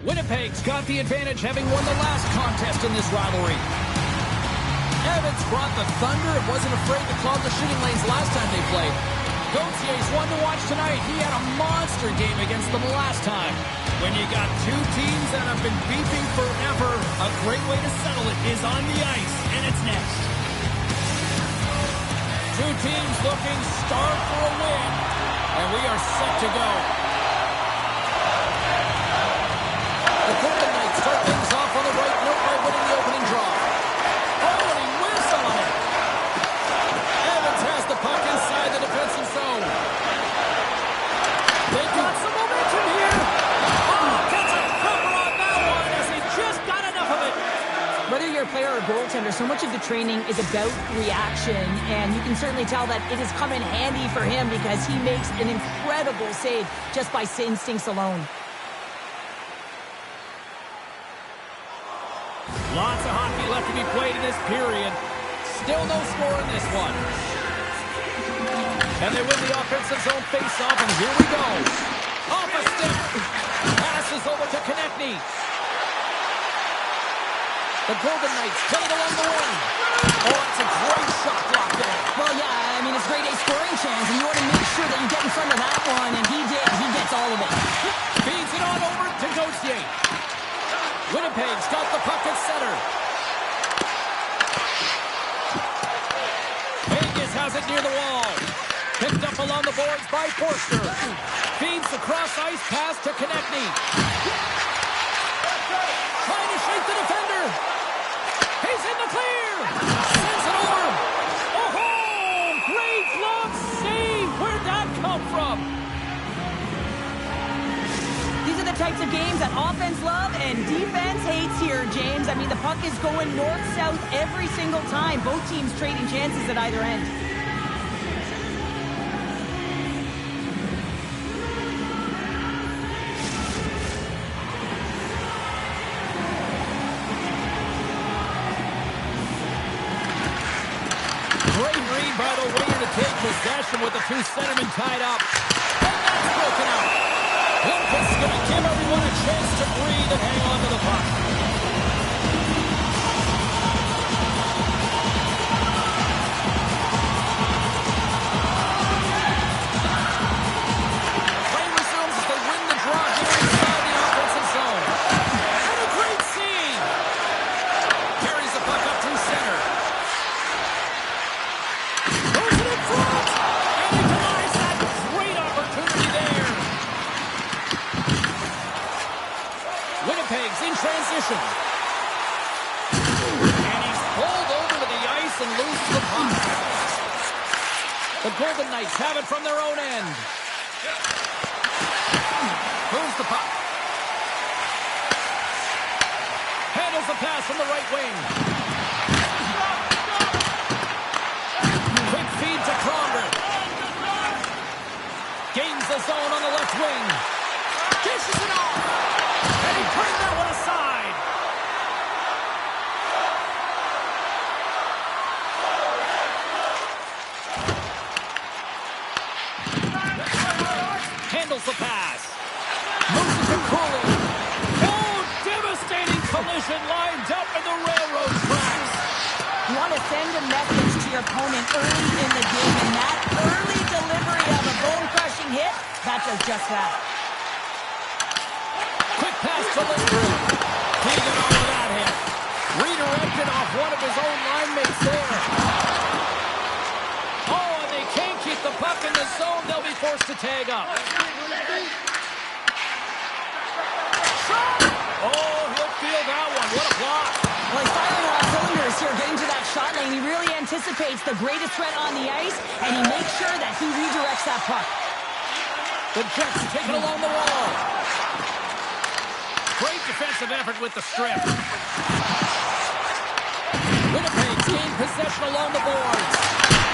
Winnipeg's got the advantage, having won the last contest in this rivalry. Evans brought the thunder and wasn't afraid to clog the shooting lanes last time they played. Gautier's one to watch tonight. He had a monster game against them last time. When you got two teams that have been beefing forever, a great way to settle it is on the ice, and it's next. Two teams looking starved for a win, and we are set to go. The Golden Knights start things off on the right note by winning the opening draw. Oh, and he whiffs on it. Evans has the puck inside the defensive zone. They got some momentum here. Oh, gets a cover on that one as they just got enough of it. Whether you're a player or a goaltender, so much of the training is about reaction, and you can certainly tell that it has come in handy for him because he makes an incredible save just by instincts alone. Lots of hockey left to be played in this period. Still no score in this one. And they win the offensive zone face-off, and here we go. Off a stick. Passes over to Konechny. The Golden Knights play it along the wing. Oh, it's a great shot block there. Well, yeah, I mean, it's great a scoring chance, and you want to make sure that you get in front of that one, and he did. He gets all of it. Feeds it on over to Gauthier. Winnipeg's got the puck at center. Vegas has it near the wall. Picked up along the boards by Forster. Feeds the cross-ice pass to Konechny. Trying to shake the defender. He's in the clear. Sends it over. Oh, great glove save. Where'd that come from? These are the types of games that offense love and defense hates here, James. I mean, the puck is going north-south every single time. Both teams trading chances at either end. Great read by the winger to take possession with the two centermen tied up. And that's broken out. Lundqvist's going to give everyone a chance to breathe and hang on to the puck. Play resumes as they win the draw here inside the offensive zone. What a great scene. Carries the puck up through center. Goes it in front. And he denies that great opportunity there. Winnipeg's in transition. And he's pulled over to the ice and loses the puck. The Golden Knights have it from their own end. Moves the puck. Handles the pass from the right wing. Quick feed to Cronger. Gains the zone on the left wing. Dishes it off. And he turned that one aside. Handles the pass. Moves it to Cooley. Oh, devastating collision lined up in the railroad tracks. You want to send a message to your opponent early in the game, and that early delivery of a bone-crushing hit, that does just that. Quick pass to Lindgren. Keegan on with that hit. Redirected off one of his own line mates there. Oh, and they can't keep the puck in the zone. They'll be forced to tag up. Shot! Oh, he'll feel that one. What a block. Well, he's firing on all cylinders here, getting to that shot lane. He really anticipates the greatest threat on the ice, and he makes sure that he redirects that puck. The Jets take it along the wall. Great defensive effort with the strip. Winnipeg's gained possession along the boards.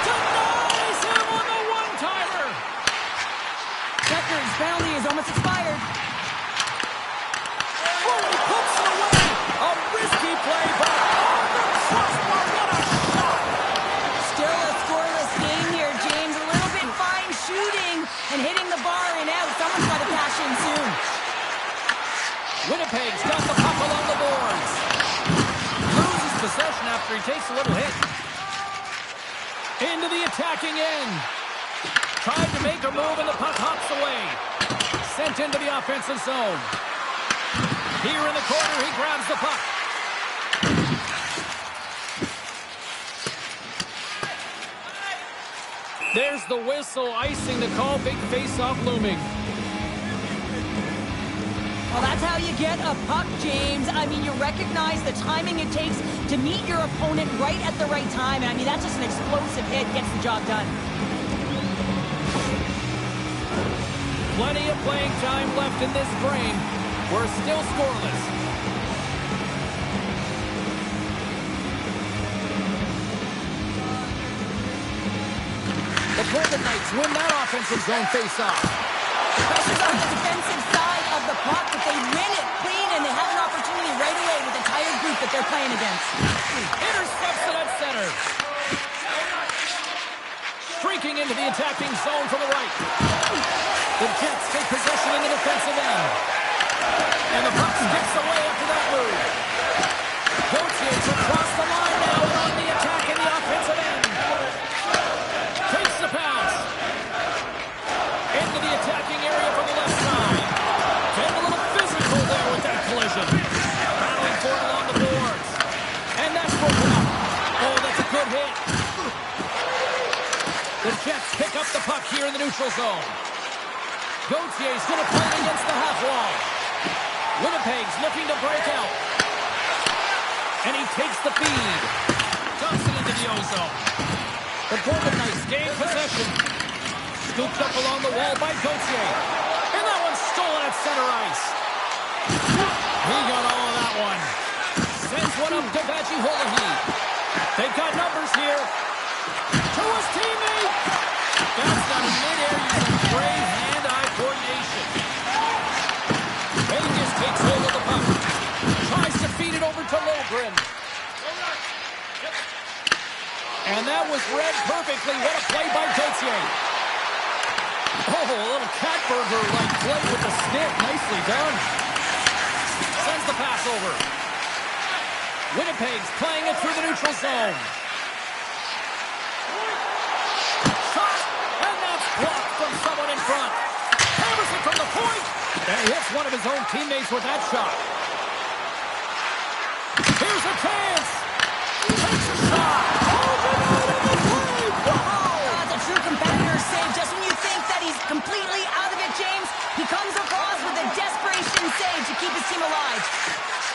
Denies him on the one-timer. Decker's penalty is almost expired. Oh, he pumps it away. A risky play, but on the crossbar, what a shot. Still a scoreless game here, James. A little bit fine shooting and hitting the bar and out. Someone's got to cash in soon. Winnipeg's got the puck along the boards. Loses possession after he takes a little hit. Into the attacking end. Tried to make a move and the puck hops away. Sent into the offensive zone. Here in the corner, he grabs the puck. There's the whistle, icing the call. Big face-off looming. Well, that's how you get a puck, James. I mean, you recognize the timing it takes to meet your opponent right at the right time. And I mean, that's just an explosive hit. Gets the job done. Plenty of playing time left in this frame. We're still scoreless. The Golden Knights win that offensive zone face-off. Pressure's on the defensive side of the puck, but they win it clean, and they have an opportunity right away with the tired group that they're playing against. Intercepts it at center. Streaking into the attacking zone from the right. The Jets take possession in the defensive end. And the puck skips away after that move. Gautier's across the line now and on the attack in the offensive end. Takes the pass. Into the attacking area from the left side. Getting a little physical there with that collision. Battling for it along the boards. And that's broken up. Oh, that's a good hit. The Jets pick up the puck here in the neutral zone. Gautier's going to play it against the half wall. Winnipeg's looking to break out. And he takes the feed. Dumps it into the O-zone. The Golden Knights gain possession. Scooped up along the wall by Gauthier. And that one's stolen at center ice. He got all of that one. Sends one up to Vajiolahi. They've got numbers here. To his teammate. That's done in midair using great hand-eye coordination. Vegas takes hold of the puck. Tries to feed it over to Logren. And that was read perfectly. What a play by Gauthier. Oh, a little Catburger-like play with the stick. Nicely done. Sends the pass over. Winnipeg's playing it through the neutral zone. Shot, and that's blocked from someone in front. Hammers it from the point. And he hits one of his own teammates with that shot. Here's a chance. Takes a shot. That's a true competitor's save. Just when you think that he's completely out of it, James, he comes across with a desperation save to keep his team alive.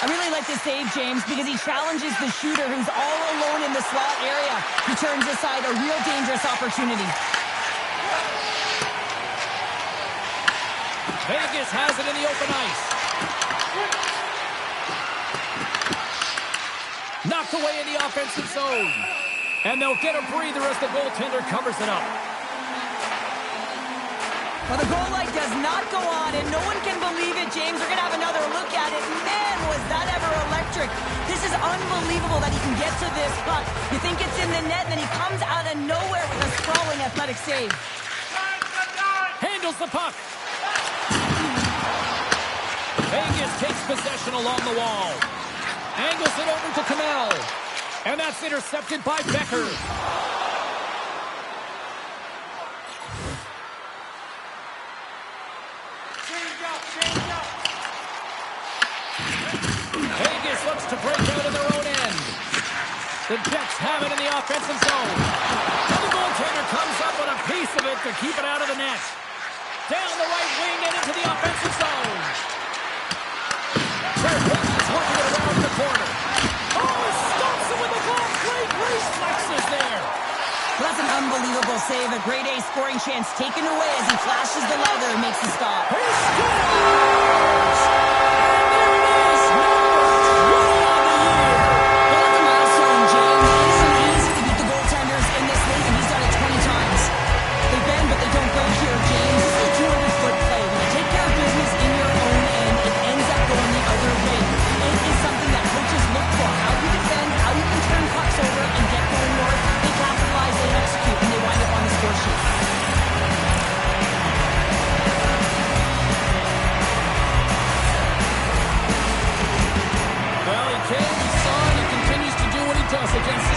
I really like this save, James, because he challenges the shooter who's all alone in the slot area. He turns aside a real dangerous opportunity. Vegas has it in the open ice. Knocked away in the offensive zone. And they'll get a breather as the goaltender covers it up. Well, the goal light does not go on, and no one can believe it, James. We're going to have another look at it. Man, was that ever electric. This is unbelievable that he can get to this puck. You think it's in the net, and then he comes out of nowhere with a sprawling athletic save. Handles the puck. Vegas takes possession along the wall. Angles it over to Cannell. And that's intercepted by Becker. Vegas looks to break out in their own end. The Jets have it in the offensive zone. And the goaltender comes up with a piece of it to keep it out of the net. Down the right wing and into the offensive zone. Vegas working it around the corner. Oh, he stops it with the glove. Great reflexes there. Well, that's an unbelievable save. A grade A scoring chance taken away as he flashes the leather and makes the stop. He scores! And there it is, number 20 on the year. Well, that's a milestone, James. It isn't easy to beat the goaltenders in this league, and he's done it 20 times. They bend, but they don't break here, James. This is a 200-foot play. When you take care of business in your own end, it ends up going the other way. It is something that coaches look for. How you defend, how you can turn pucks over and get going north. They capitalize, they execute, and they wind up on the score sheet.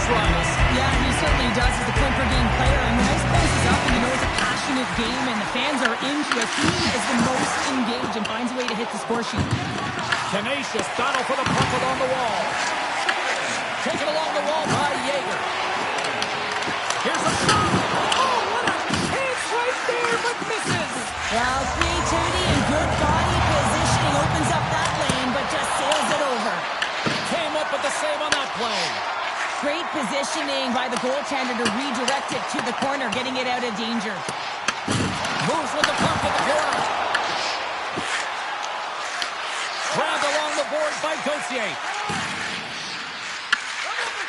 rivals. Yeah, he certainly does. He's a point-per-game player. And when ice closes up and you know it's a passionate game and the fans are into it, he is the most engaged and finds a way to hit the score sheet. Tenacious battle for the puck along the wall. Taken along the wall by Yeager. Here's a shot. Oh, what a chance right there, but misses. Well, creativity and good body positioning opens up that lane, but just sails it over. Came up with the save on that play. Great positioning by the goaltender to redirect it to the corner, getting it out of danger. Moves with the puck at the corner. Grabbed along the boards by Gauthier.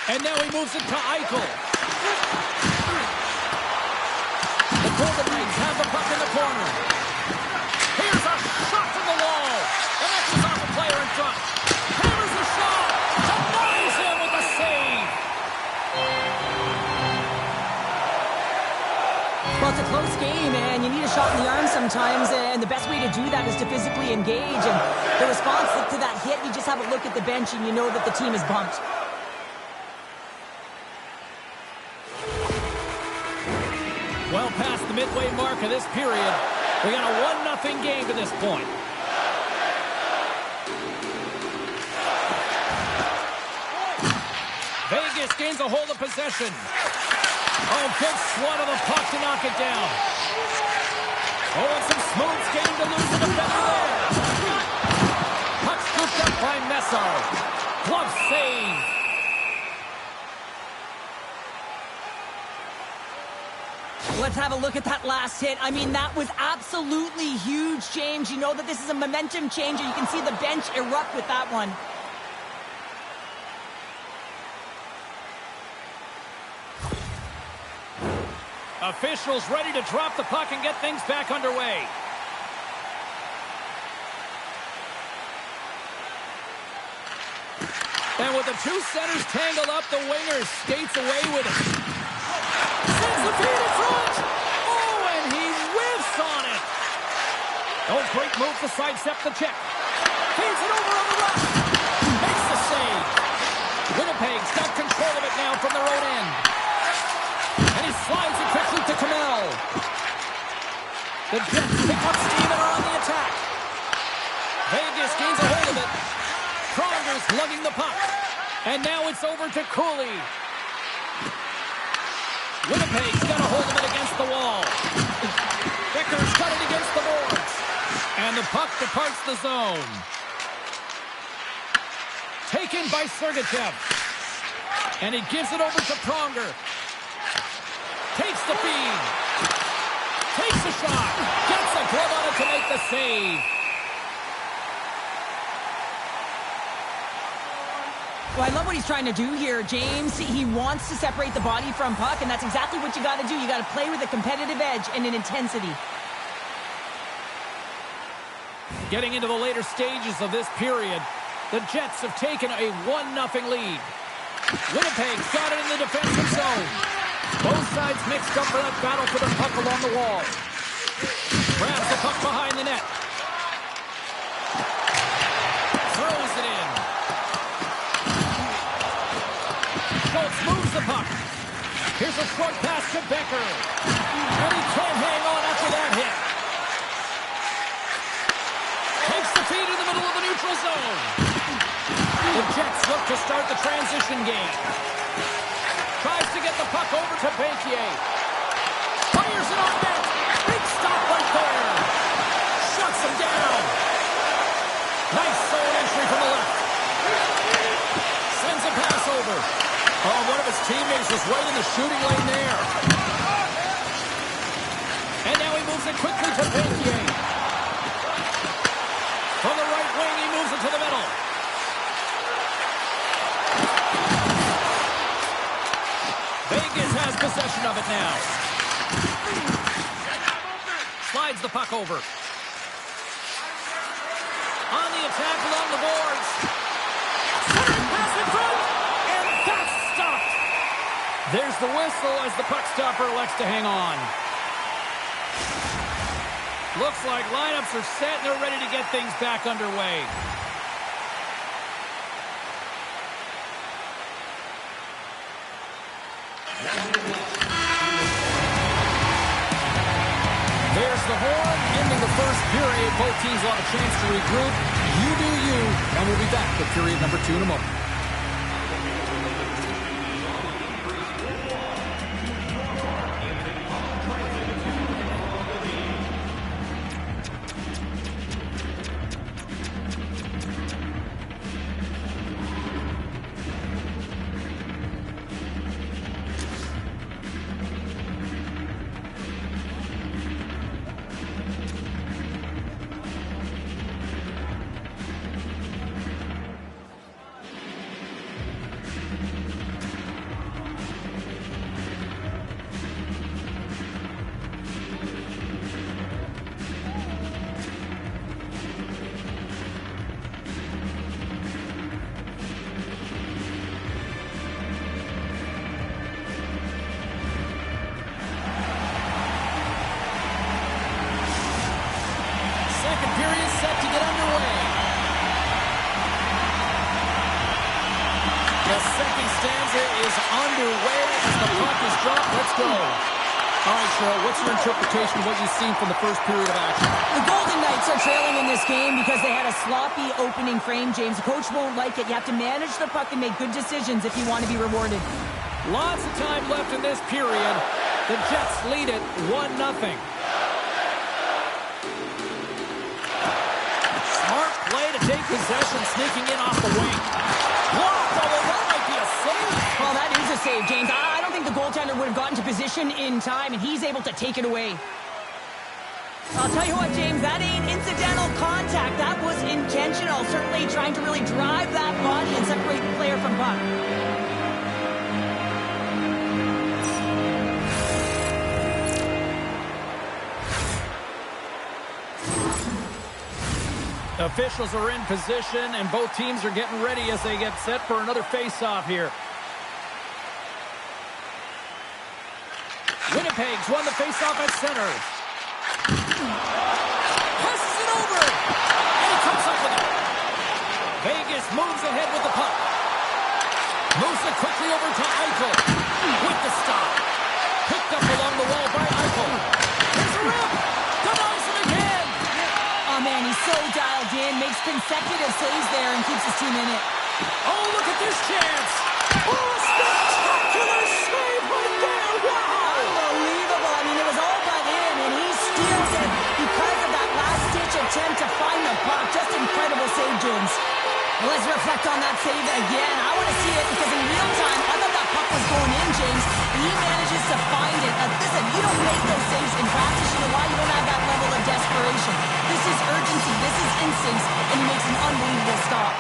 And now he moves it to Eichel. The Golden Knights have the puck in the corner. Here's a shot from the wall. And that goes off a player in front. Hammers the shot. Denies him with the save. Well, it's a close game, and you need a shot in the arm sometimes, and the best way to do that is to physically engage. And the response to that hit, you just have a look at the bench, and you know that the team is bumped. Well past the midway mark of this period, we got a 1-0 game to this point. Vegas gains a hold of possession. Oh, good swat of the puck to knock it down. Oh, and some smooth skating to lose the defender there. Puck scooped up by Messar. Glove save. Let's have a look at that last hit. I mean, that was absolutely huge, James. You know that this is a momentum changer. You can see the bench erupt with that one. Officials ready to drop the puck and get things back underway. And with the two centers tangled up, the winger skates away with it. Sends the feed in front. Oh, and he whiffs on it. Oh, great move to sidestep the check. Feeds it over on the right. Makes the save. Winnipeg's got control of it now from their own end. And he slides it quickly to Kamel. The Jets pick up steam and are on the attack. Vegas gains a hold of it. Pronger's lugging the puck. And now it's over to Cooley. Winnipeg's got a hold of it against the wall. Vicker's got it against the boards. And the puck departs the zone. Taken by Sergachev. And he gives it over to Pronger. Takes the feed. Takes the shot. Gets a glove on it to make the save. Well, I love what he's trying to do here, James. He wants to separate the body from puck, and that's exactly what you got to do. You got to play with a competitive edge and an intensity. Getting into the later stages of this period, the Jets have taken a 1-0 lead. Winnipeg's got it in the defensive zone. Both sides mixed up for that battle for the puck along the wall. Grabs the puck behind the net. Throws it in. Schultz moves the puck. Here's a short pass to Becker. And he can't hang on after that hit. Takes the feed in the middle of the neutral zone. The Jets look to start the transition game. Tries to get the puck over to Banquier. Fires it on net. Big stop right there. Shuts him down. Nice zone entry from the left. Sends a pass over. Oh, one of his teammates was right in the shooting lane there. And now he moves it quickly to Banquier. From the right wing, he moves it to the middle. Vegas has possession of it now. Slides the puck over. On the attack along the boards. Center pass in front. And that's stopped. There's the whistle as the puck stopper elects to hang on. Looks like lineups are set and they're ready to get things back underway. There's the horn, ending the first period. Both teams will have a chance to regroup. You do you, and we'll be back with period number 2 in a moment. What's your interpretation of what you've seen from the first period of action? The Golden Knights are trailing in this game because they had a sloppy opening frame, James. The coach won't like it. You have to manage the puck and make good decisions if you want to be rewarded. Lots of time left in this period. The Jets lead it 1-0. Smart play to take possession, sneaking in off the wing. Blocked, although that might be a save. Well, that is a save, James. I don't think the goaltender would have gotten to position in time, and he's able to take it away. I'll tell you what, James, that ain't incidental contact. That was intentional, certainly trying to really drive that body and separate the player from puck. Officials are in position, and both teams are getting ready as they get set for another face-off here. Winnipeg's won the face-off at center. Passes it over, and he comes up with it. Vegas moves ahead with the puck. Moves it quickly over to Eichel with the stop. Picked up along the wall by Eichel. There's a rip. Denies him again. Oh, man, he's so dialed in. Makes consecutive saves there and keeps his team in it. Oh, look at this chance. Oh, spectacular save right there. Wow. Unbelievable. I mean, it was all but in, and he steals it because of that last-ditch attempt to find the puck. Just incredible save, James. Well, let's reflect on that save again. I want to see it because in real time, I thought that puck was going in, James, and he manages to find it. Listen, you don't make those saves in practice. You know why? You don't have that level of desperation. This is urgency. This is instincts, and he makes an unbelievable stop.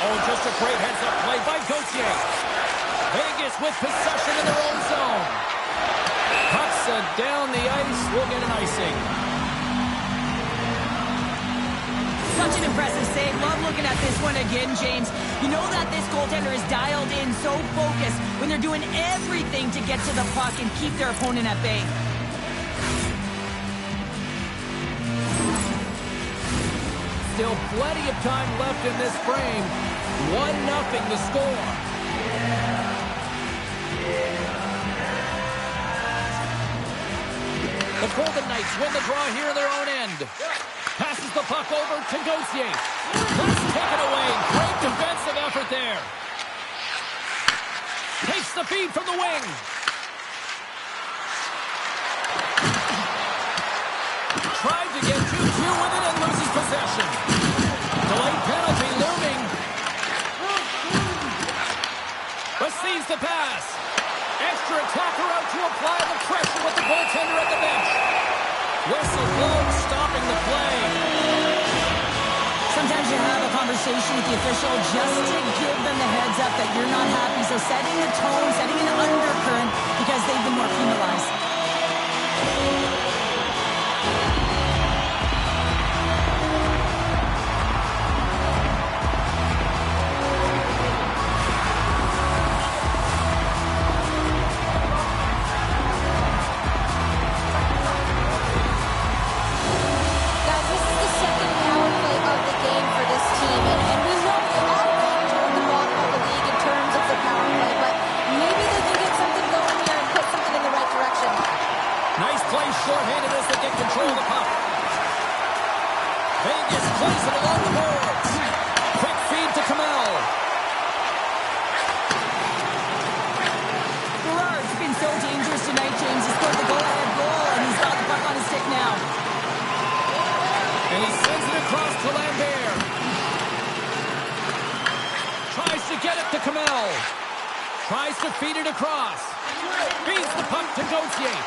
Oh, just a great heads-up play by Gauthier. Vegas with possession in their own zone. Pucks down the ice. We'll get an icing. Such an impressive save. Love looking at this one again, James. You know that this goaltender is dialed in, so focused when they're doing everything to get to the puck and keep their opponent at bay. Still plenty of time left in this frame. 1-0 the score. The Golden Knights win the draw here in their own end. Passes the puck over to Gauthier. Let's take it away. Great defensive effort there. Takes the feed from the wing. Tried to get 2-2 with it and loses possession. Delayed penalty looming. Receives the pass. Extra attacker out to apply the pressure with the goaltender at the bench. Whistle blown, stopping the play. Sometimes you have a conversation with the official just to give them the heads up that you're not happy. So setting the tone, setting an undercurrent because they've been more penalized. Guys, this is the Vegas plays it along the boards. Quick feed to Kamel. Gerard's been so dangerous tonight, James. He scored the goal-ahead goal, and he's got the puck on his stick now. And he sends it across to Lambert. Tries to get it to Kamel. Tries to feed it across. Feeds the puck to Gauthier.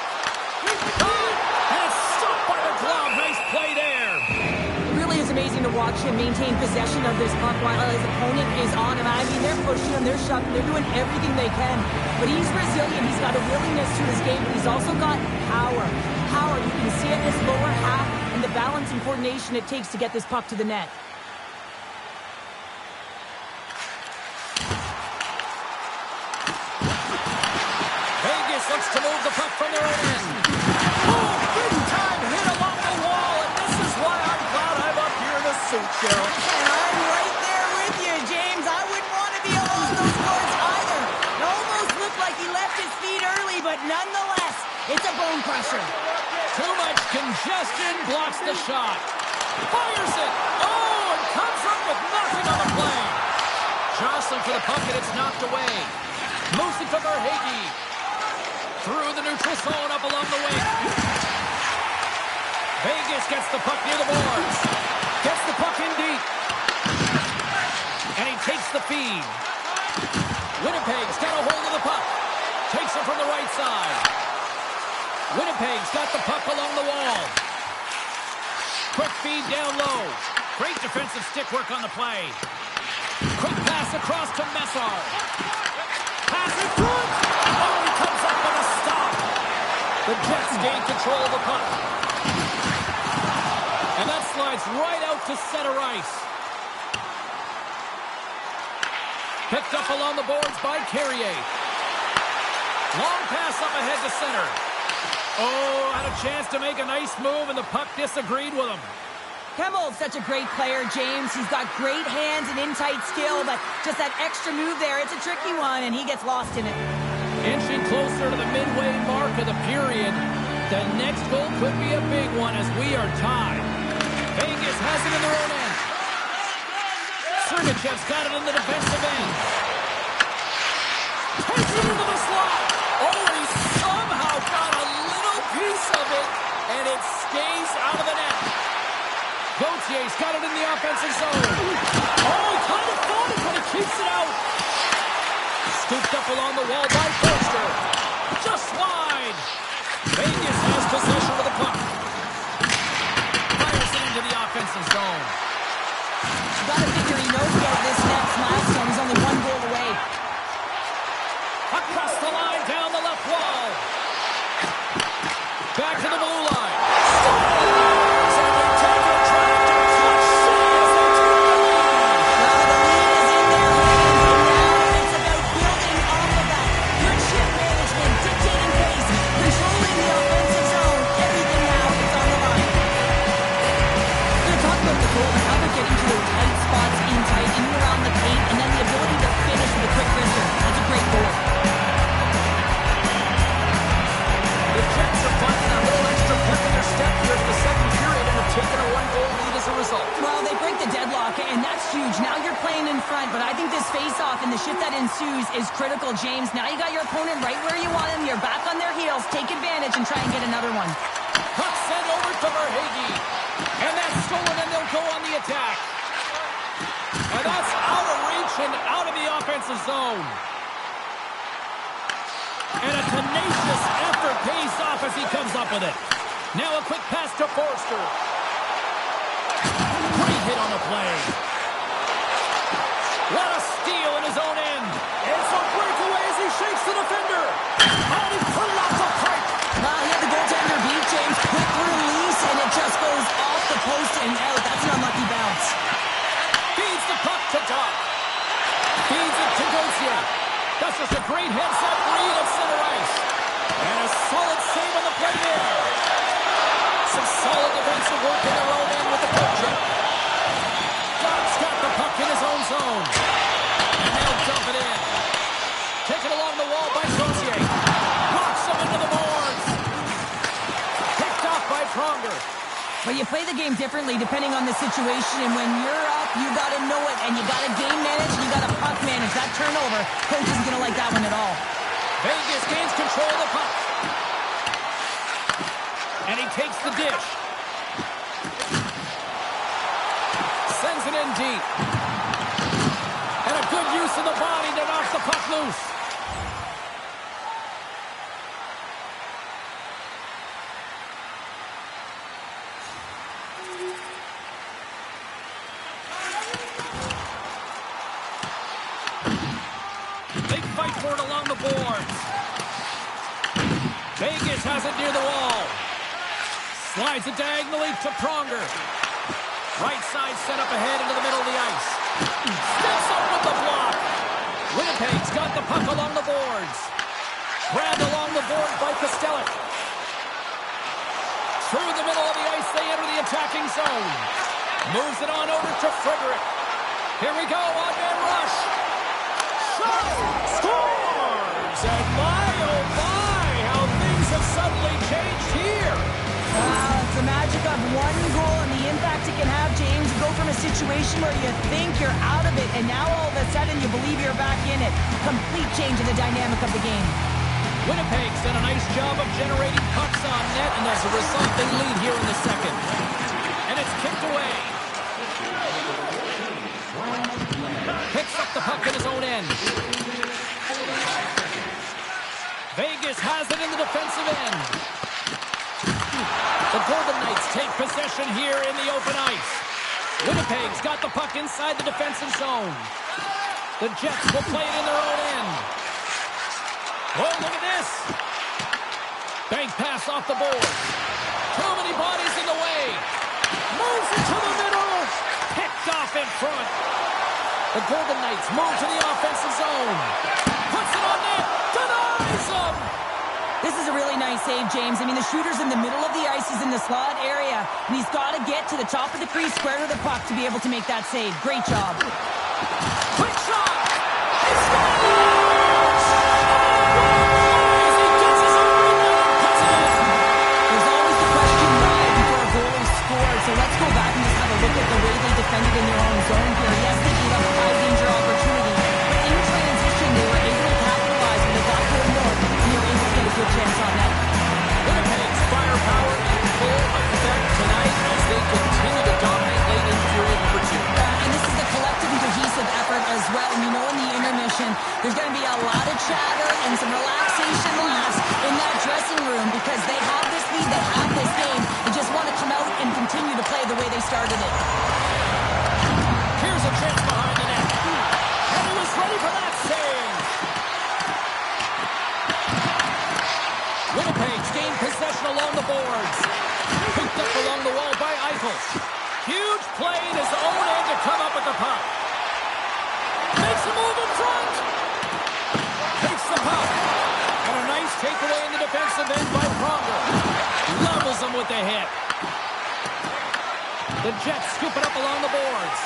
And it's stopped by the glove. Nice play there. It really is amazing to watch him maintain possession of this puck while his opponent is on him. I mean, they're pushing him, they're shoving, they're doing everything they can. But he's resilient. He's got a willingness to his game, but he's also got power. Power, you can see it in his lower half and the balance and coordination it takes to get this puck to the net. Vegas looks to move the puck from their own end. Oh, big time hit along the wall, and this is why I'm glad I'm up here in the suit, Cheryl. And I'm right there with you, James. I wouldn't want to be along those boards either. It almost looked like he left his feet early, but nonetheless, it's a bone crusher. Too much congestion blocks the shot. Fires it. Oh, and comes up with nothing on the play. Jostling for the puck, and it's knocked away. Moves it to Verhaeghe. Through the neutral zone, up along the wing. Vegas gets the puck near the boards. Gets the puck in deep. And he takes the feed. Winnipeg's got a hold of the puck. Takes it from the right side. Winnipeg's got the puck along the wall. Quick feed down low. Great defensive stick work on the play. Quick pass across to Messar. Pass in front. Oh, he comes up with a stop. The Jets gain control of the puck. And that slides right out to center ice. Picked up along the boards by Carrier. Long pass up ahead to center. Oh, had a chance to make a nice move, and the puck disagreed with him. Kemmel's such a great player, James. He's got great hands and in-tight skill, but just that extra move there, it's a tricky one, and he gets lost in it. Inching closer to the midway mark of the period. The next goal could be a big one as we are tied. Vegas has it in their own end. Sergachev's got it in the defensive end. Takes it into the slot. Oh, he somehow got a little piece of it, and it stays out of the net. Gauthier's got it in the offensive zone. Oh, he kind of thought it, but he keeps it out. Scooped up along the wall by Forster. Just wide. Vegas has possession of the puck. Fires it into the offensive zone. You gotta figure he knows about this next milestone. He's only one goal away. Across the line, down the left wall. Back to the blue line. Is critical, James. Now you got your opponent right where you want him. You're back on their heels. Take advantage and try and get another one. Puck sent over to Verhaeghe. And that's stolen, and they'll go on the attack. And that's out of reach and out of the offensive zone. And a tenacious effort pays off as he comes up with it. Now a quick pass to Forster. Great hit on the play. What a steal in his own end. It's a breakaway as he shakes the defender. Oh, he put it off the pipe. He had the goaltender beat, James. Quick release, and it just goes off the post and out. That's an unlucky bounce. Feeds the puck to Doc. Feeds it to Gauthier. That's just a great heads-up read at center ice. And a solid save on the play there. Some solid defensive work in their own end with the poke check. game differently depending on the situation, and when you're up, you got to know it, and you got to game manage, and you got to puck manage. That turnover, coach isn't going to like that one at all. Vegas gains control of the puck. And he takes the dish. Sends it in deep. And a good use of the body to knock the puck loose. They fight for it along the boards. Vegas has it near the wall. Slides it diagonally to Pronger. Right side set up ahead into the middle of the ice. Steps up with the block. Winnipeg's got the puck along the boards. Grabbed along the board by Kostelic. Through the middle of the ice, they enter the attacking zone. Moves it on over to Frederick. Here we go, on-man rush. Shot! Scores! And my, oh my, how things have suddenly changed here. Wow, it's the magic of one goal and the impact it can have, James. You go from a situation where you think you're out of it, and now all of a sudden you believe you're back in it. Complete change in the dynamic of the game. Winnipeg's done a nice job of generating pucks on net, and as a result, they lead here in the second. And it's kicked away. Picks up the puck in his own end. Vegas has it in the defensive end. The Golden Knights take possession here in the open ice. Winnipeg's got the puck inside the defensive zone. The Jets will play it in their own end. Oh, look at this. Bank pass off the board. Too many bodies in the way. Moves it to the middle. Picked off in front. The Golden Knights move to the offensive zone. Puts it on net. Denies them. This is a really nice save, James. I mean, the shooter's in the middle of the ice. He's in the slot area, and he's got to get to the top of the crease, square to the puck, to be able to make that save. Great job. Quick shot. He scores! He gets his own rebound and puts it in. There's always the question why before a goalie scores, so let's go back and just have a look at the way they defended in their own zone here. Yes, they gave up a high-danger opportunity, but in transition, they were able to capitalize when they got going north, and they were able to get a good chance on that. Winnipeg's firepower in full effect tonight as they continue to dominate late in period number 2. And this is the collective and cohesive effort as well. And you know, in the intermission, there's going to be a lot of chatter and some relaxation laughs in that dressing room because they have this lead, they have this game. They just want to come out and continue to play the way they started it. Here's a chance behind the net. And he was ready for that save. Winnipeg's gained possession along the boards. Picked up along the wall by Eichel. Huge play in his own end to come up with the puck. Makes a move in front. Takes the puck. And a nice takeaway in the defensive end by Pronger. Levels him with the hit. The Jets scoop it up along the boards.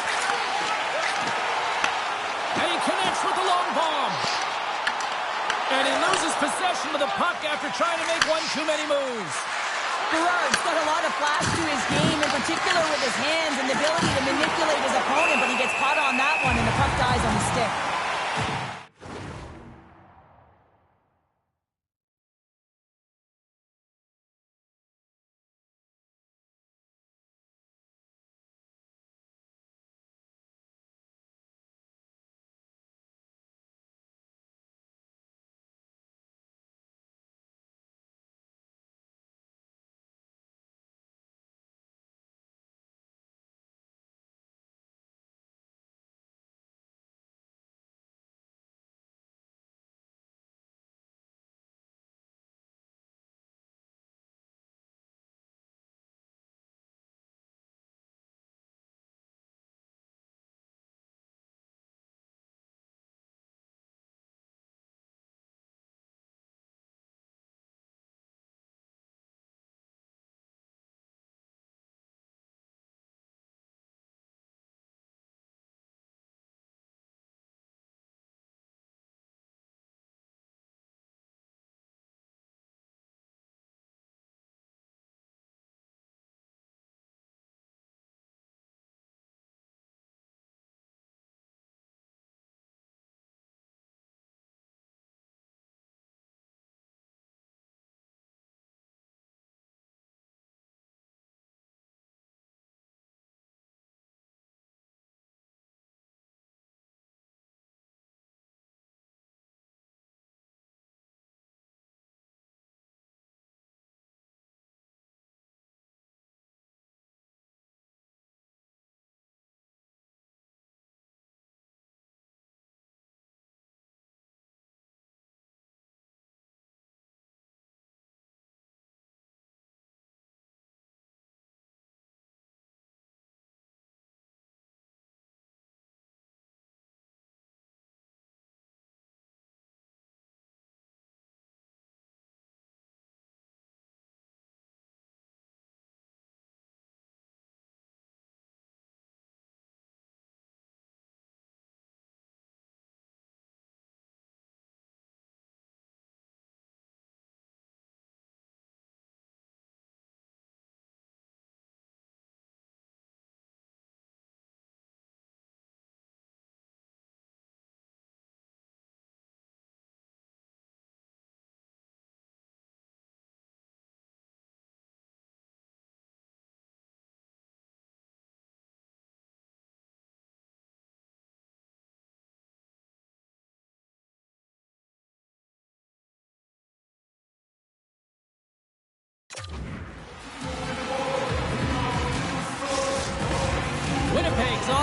And he connects with the long bomb. And he loses possession of the puck after trying to make one too many moves. Gerard's got a lot of flash to his game, in particular with his hands and the ability to manipulate his opponent, but he gets caught on that one and the puck dies on the stick.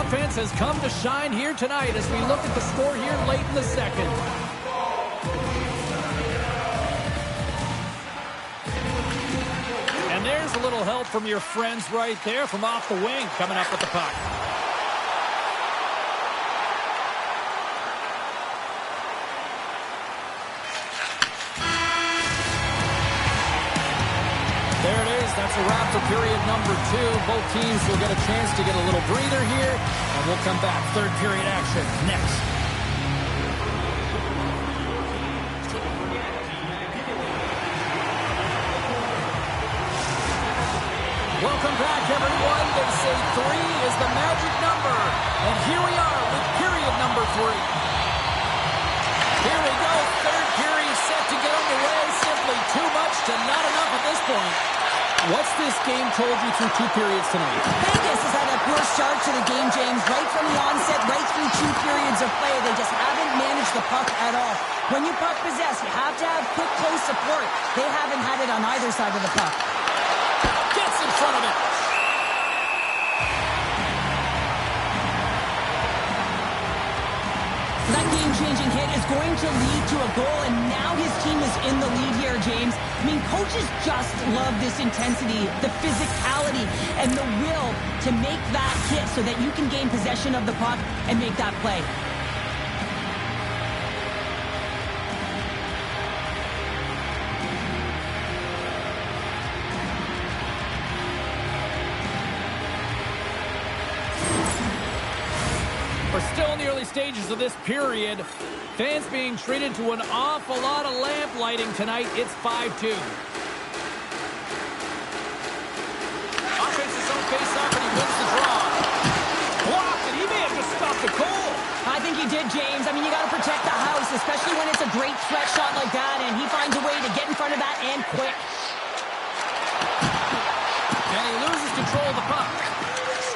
offense has come to shine here tonight as we look at the score here late in the second. And there's a little help from your friends right there from off the wing coming up with the puck. There it is. That's a wrap for period number 2. Both teams will get a chance to get a little breather here, and we'll come back. Third period action next. Welcome back, everyone. They say 3 is the magic number, and here we are with period number 3. Here we go. Third period set to get underway. Simply too much to not enough at this point. What's this game told you through 2 periods tonight? Vegas has had a poor start to the game, James. Right from the onset, right through 2 periods of play, they just haven't managed the puck at all. When you puck possess, you have to have quick, close support. They haven't had it on either side of the puck. Gets in front of it. That game-changing hit is going to lead to a goal, and now his team is in the lead here, James. I mean, coaches just love this intensity, the physicality, and the will to make that hit so that you can gain possession of the puck and make that play. We're still in the early stages of this period. Fans being treated to an awful lot of lamp lighting tonight. It's 5-2. Offense's own face-off, and he wins the draw. Blocked, and he may have just stopped the goal. I think he did, James. I mean, you got to protect the house, especially when it's a great threat shot like that, and he finds a way to get in front of that and quick. And he loses control of the puck.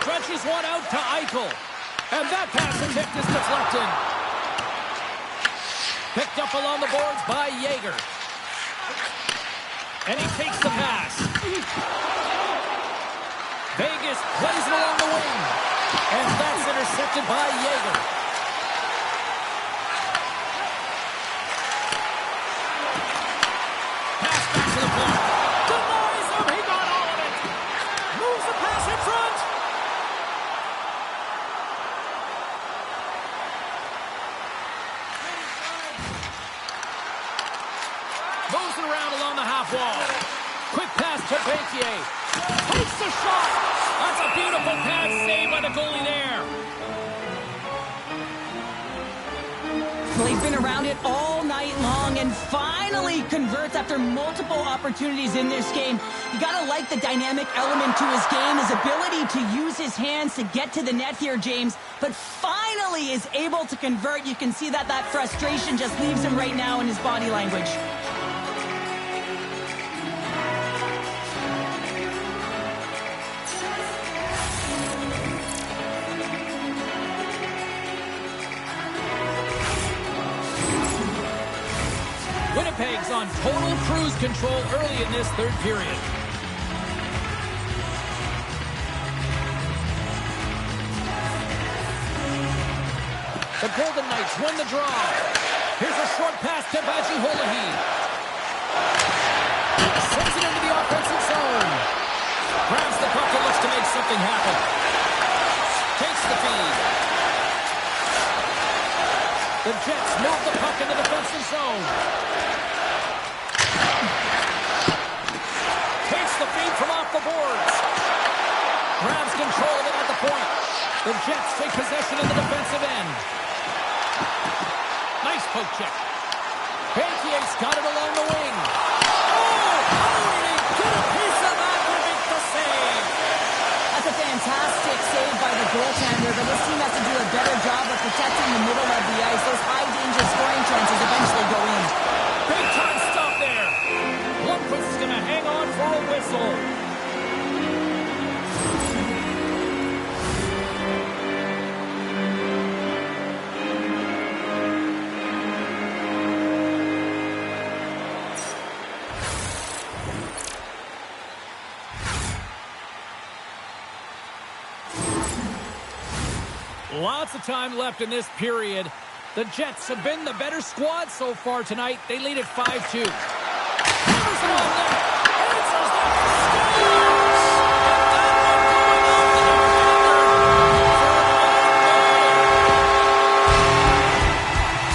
Stretches one out to Eichel. And that pass attempt is deflected. Picked up along the boards by Yeager. And he takes the pass. Vegas plays it along the wing. And that's intercepted by Yeager. Pass back to the point. Denies him. He got all of it. Moves the pass in front. Moves it around along the half wall. Quick pass to Banquier. Takes the shot. That's a beautiful pass saved by the goalie there. Well, he's been around it all night long and finally converts after multiple opportunities in this game. You got to like the dynamic element to his game, his ability to use his hands to get to the net here, James. But finally is able to convert. You can see that frustration just leaves him right now in his body language. Winnipeg's on total cruise control early in this third period. The Golden Knights win the draw. Here's a short pass to Vajiolahi. Sends it into the offensive zone. Grabs the puck and looks to make something happen. Takes the feed. The Jets move the puck in the defensive zone. Takes the feed from off the boards. Grabs control of it at the point. The Jets take possession in the defensive end. Nice poke check. Bankier's got it along the wing. Oh, how did he get a piece of that to make the save? That's a fantastic save by the goaltender, but this team has to do a better job of protecting the middle of the ice. Those high-danger scoring chances eventually go in. Big time stop there. Lundqvist is going to hang on for a whistle. Lots of time left in this period. The Jets have been the better squad so far tonight. They lead at 5-2. Hammers it on net. Answers that scores!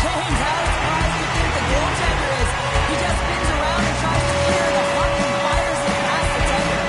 James, how surprised do you think the goaltender is? He just spins around and tries to clear the puck and fires it past the tender.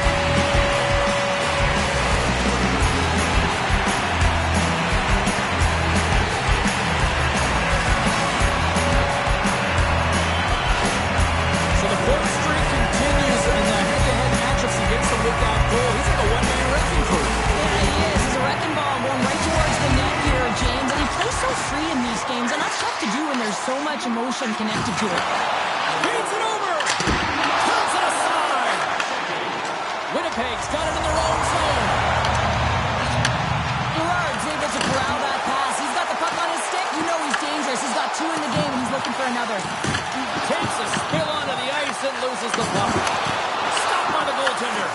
So the point streak continues in the head-to-head matchups against him with that goal. He's like a one-man wrecking crew. Yeah, he is. He's a wrecking ball going right towards the net here, James. And he plays so free in these games, and that's tough to do when there's so much emotion connected to it. Feeds it over. Turns it aside. Winnipeg's got it in their own zone. Gerard's able to corral that pass. He's got the puck on his stick. You know he's dangerous. He's got 2 in the game, and he's looking for another. Takes a spill onto the ice and loses the puck. Stopped by the goaltender.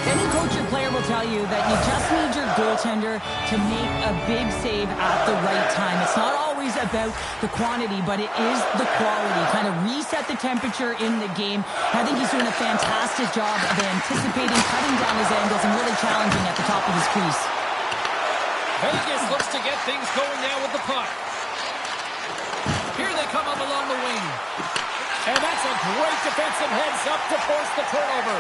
Any coach or player will tell you that you just need your goaltender to make a big save at the right time. It's not always about the quantity, but it is the quality. Kind of reset the temperature in the game. I think he's doing a fantastic job of anticipating, cutting down his angles, and really challenging at the top of his crease. Vegas looks to get things going now with the puck. Here they come up along the wing. And that's a great defensive heads-up to force the turnover.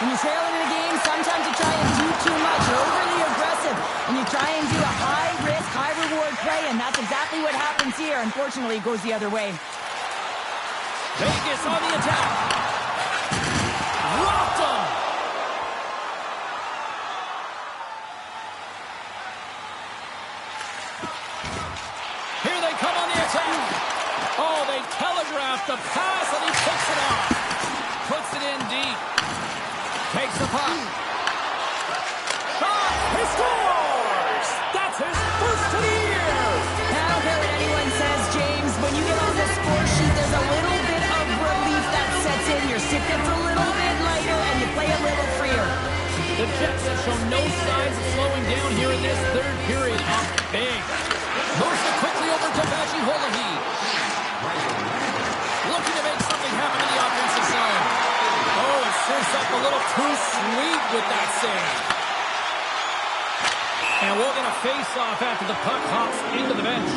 When you're trailing in a game, sometimes you try and do too much. You're overly aggressive, and you try and do a high-risk, high-reward play, and that's exactly what happens here. Unfortunately, it goes the other way. Vegas on the attack. Rocked him. Here they come on the attack. Oh, they telegraphed the pass, and he picks it off. Puts it in deep. Takes the puck. Shot! He scores! That's his first of the year! I don't care what anyone says, James. When you get on the score sheet, there's a little bit of relief that sets in. Your stick gets a little bit lighter, and you play a little freer. The Jets have shown no signs of slowing down here in this third period. Up big. Moves it quickly over to Vajiolahi. Looking to make something happen in the offensive zone. Oh, it serves up a little too sweet with that save. And we'll get a face-off after the puck hops into the bench.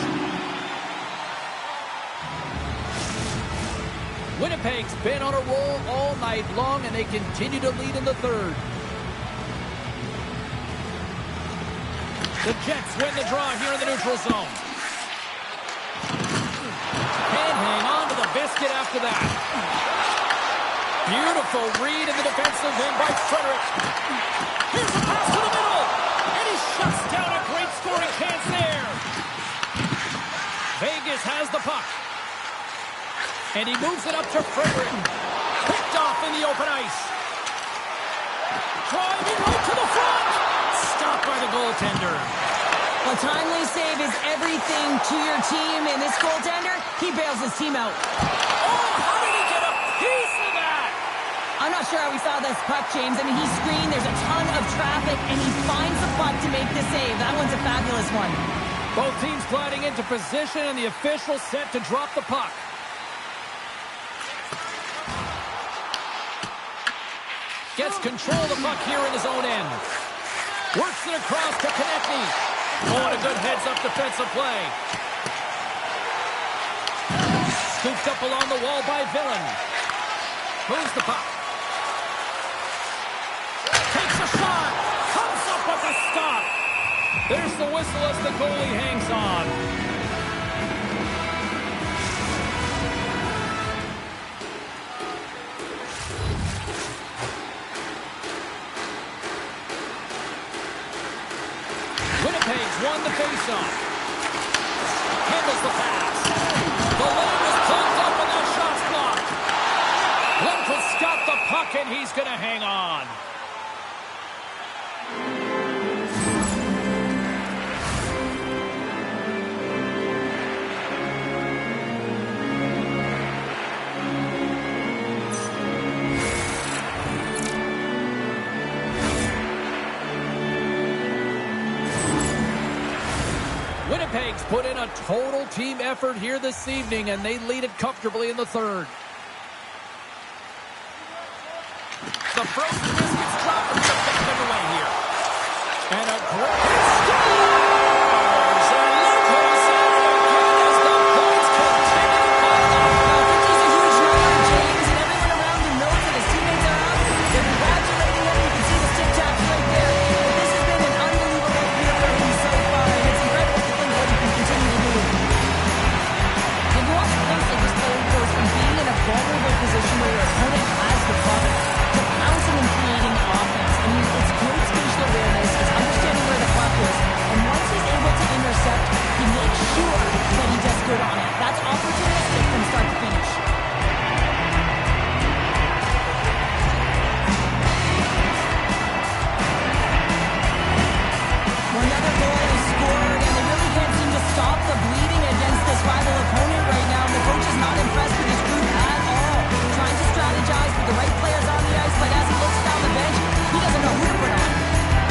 Winnipeg's been on a roll all night long, and they continue to lead in the third. The Jets win the draw here in the neutral zone. Can't hang on to the biscuit after that. Beautiful read in the defensive end by Frederick. Here's a pass to the middle. And he shuts down a great scoring chance there. Vegas has the puck. And he moves it up to Frederick. Picked off in the open ice. Driving right to the front. Stopped by the goaltender. A timely save is everything to your team, and this goaltender, he bails his team out. Oh, how did he get a piece of that? I'm not sure how we saw this puck, James. I mean, he screened, there's a ton of traffic, and he finds the puck to make the save. That one's a fabulous one. Both teams gliding into position, and the official set to drop the puck. Gets control of the puck here in his own end. Works it across to Konechny. Oh, and a good heads-up defensive play. Scooped up along the wall by Villain. Moves the puck. Takes a shot. Comes up with a stop. There's the whistle as the goalie hangs on. Winnipeg's won the faceoff. Handles the pass. The line was plugged up and that shot's blocked. Lundqvist's got the puck and he's going to hang on. Winnipeg's put in a total team effort here this evening, and they lead it comfortably in the third. The frozen biscuits drop from the back of the way here. And a great scores! And look who's in it again as the points continue to pile up. He's a huge number, James, and everyone around him knows that his teammates are out. They're congratulating him. You can see the stick taps right there. But this has been an unbelievable year for him so far, and it's incredible to think what he can continue to do. And you watch closely, this player goes from being in a vulnerable position where your opponent has the puck to pouncing and creating offense. I mean, it's great spatial awareness. It's understanding where the puck is. And once he's able to intercept, he makes sure that he does good on it. That's opportunistic from start to finish. Another goal is scored, and they really can't seem to stop the bleeding against this rival opponent right now. And the coach is not impressed with his group at all. Trying to strategize with the right players on the ice, but as he looks down the bench, he doesn't know who to put on.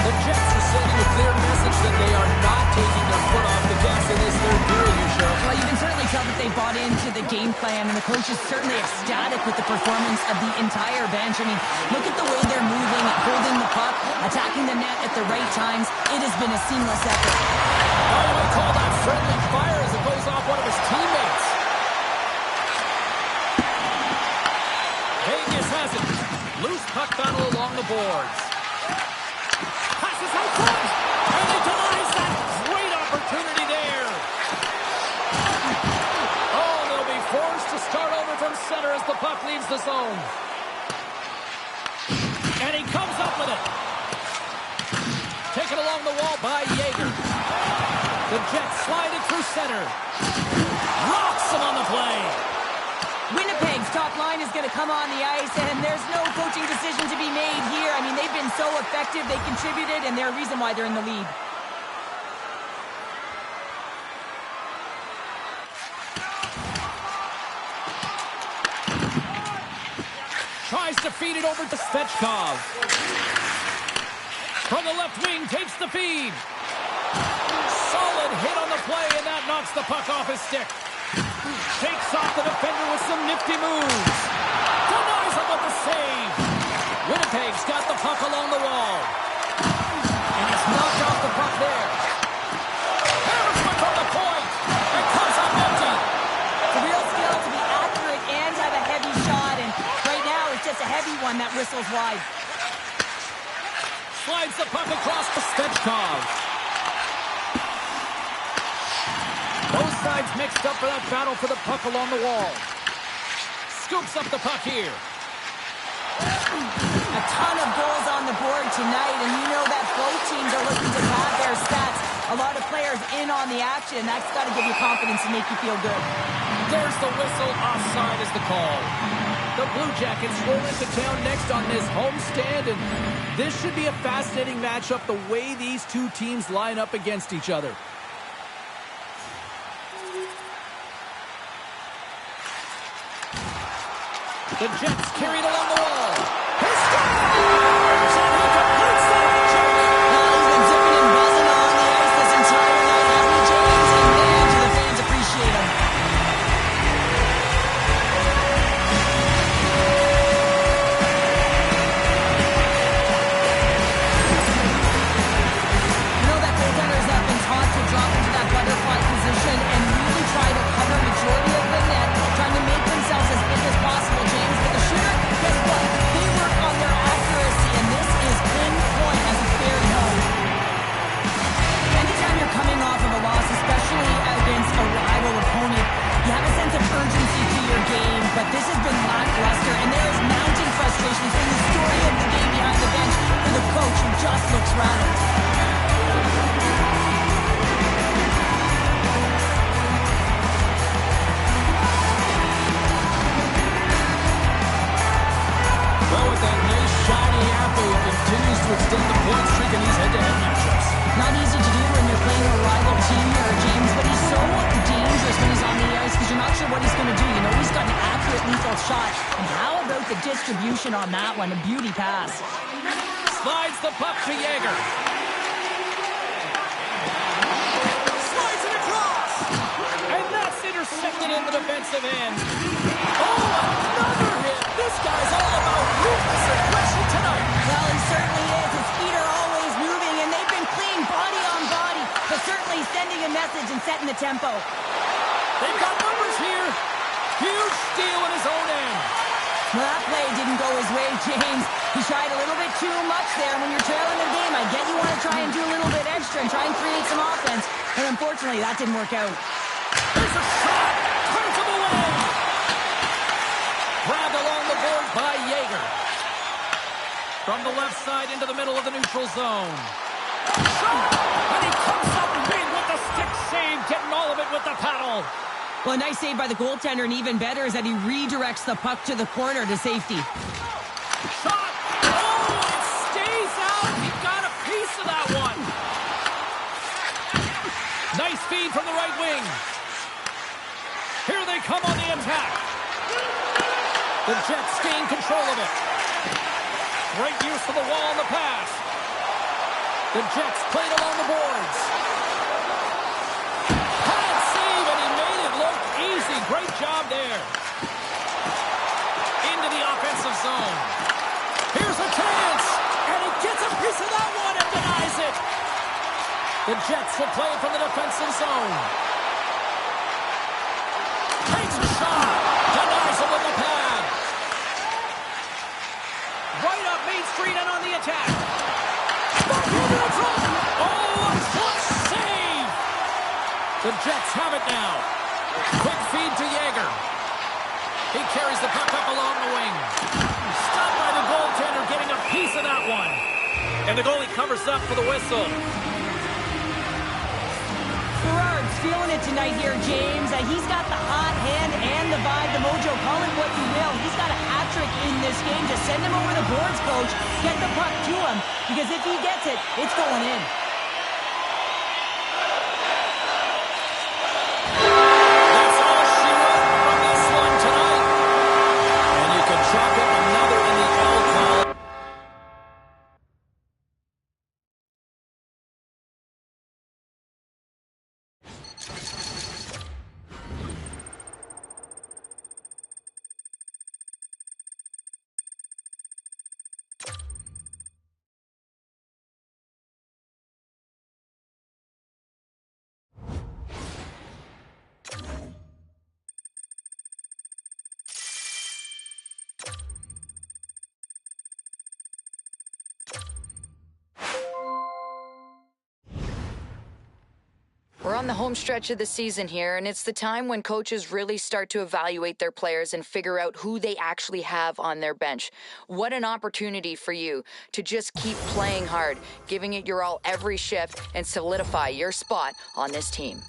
The Jets are sending a clear message that they are not taking their foot off the gas in this third period, Michelle. Well, you can certainly tell that they bought into the game plan, and the coach is certainly ecstatic with the performance of the entire bench. I mean, look at the way they're moving, holding the puck, attacking the net at the right times. It has been a seamless effort. Oh, we call that friendly fire as it goes off one of his teammates. Vegas has it. Loose puck battle along the boards. Passes out front, and he denies that great opportunity there. Oh, they'll be forced to start over from center as the puck leaves the zone. And he comes up with it. Taken along the wall by Yeager. The Jets slide it through center. Rocks him on the play. Winnipeg's top line is going to come on the ice, and there's no coaching decision to be made here. I mean, they've been so effective, they contributed, and they're a reason why they're in the lead. Tries to feed it over to Svechkov. From the left wing, takes the feed. Solid hit on the play, and that knocks the puck off his stick. Takes off the defender with some nifty moves. Denies him with the save. Winnipeg's got the puck along the wall. And he's knocked off the puck there. Hammersman from the point. And comes up empty. It's a real skill to be accurate and have a heavy shot, and right now it's just a heavy one that whistles wide. Slides the puck across to Svechkov. Both sides mixed up for that battle for the puck along the wall. Scoops up the puck here. A ton of goals on the board tonight, and you know that both teams are looking to pad their stats. A lot of players in on the action. That's got to give you confidence and make you feel good. There's the whistle. Offside is the call. The Blue Jackets roll into town next on this homestand, and this should be a fascinating matchup the way these two teams line up against each other. The Jets carried along the wall. He scores! And he completes the hat-trick. He's been zipping and buzzing on the ice this entire night, hasn't he, James? And man, do the fans appreciate him. You know that goaltenders have been taught to drop into that butterfly position and really try to cover majority of the net, trying to make themselves as big as possible, James. But the shooter, guess what? They work on their accuracy, and this is pinpoint as it's buried home. Anytime you're coming off of a loss, especially against a rival opponent, you have a sense of urgency to your game, but this has been lackluster, and there is mounting frustration. It's been the story of the game behind the bench for the coach who just looks rattled. Well, with that nice shiny apple, he continues to extend the point streak in these head-to-head matchups. Not easy to do when you're playing a rival team here, James, but he's so dangerous when he's on the ice because you're not sure what he's going to do. You know he's got an accurate, lethal shot. And how about the distribution on that one? A beauty pass. Slides the puck to Yeager. Slides it across. Intercepted in the defensive end. Oh, another hit. This guy's all about ruthless aggression tonight. Well, he certainly is. His feet are always moving, and they've been clean body on body, but certainly sending a message and setting the tempo. They've got numbers here. Huge steal in his own end. Well, that play didn't go his way, James. He tried a little bit too much there. When you're trailing the game, I get you want to try and do a little bit extra and try and create some offense, but unfortunately, that didn't work out. There's a shot. Turns him away. Grabbed along the board by Yeager. From the left side into the middle of the neutral zone. Shot! And he comes up big with the stick save, getting all of it with the paddle. Well, a nice save by the goaltender, and even better is that he redirects the puck to the corner to safety. Shot! Oh, it stays out. He got a piece of that one. Nice feed from the right wing. Here they come on the attack. The Jets gain control of it. Great use of the wall on the pass. The Jets played along the boards. High save, and he made it look easy. Great job there. Into the offensive zone. Here's a chance, and he gets a piece of that one and denies it. The Jets will play it from the defensive zone. Takes a shot. Denies it with the pad. Right up Main Street and on the attack. Back into the front. Oh, a clutch save. The Jets have it now. Quick feed to Yeager. He carries the puck up along the wing. Stopped by the goaltender, getting a piece of that one. And the goalie covers up for the whistle. Gerard's feeling it tonight here, James. He's got the hot hand and the vibe, the mojo, call it what you will. He's got a hat trick in this game. Just send him over the boards, coach. Get the puck to him, because if he gets it, it's going in. That's all she wrote from this one tonight. And you can chalk up another in the L column. We're on the home stretch of the season here, and it's the time when coaches really start to evaluate their players and figure out who they actually have on their bench. What an opportunity for you to just keep playing hard, giving it your all every shift, and solidify your spot on this team.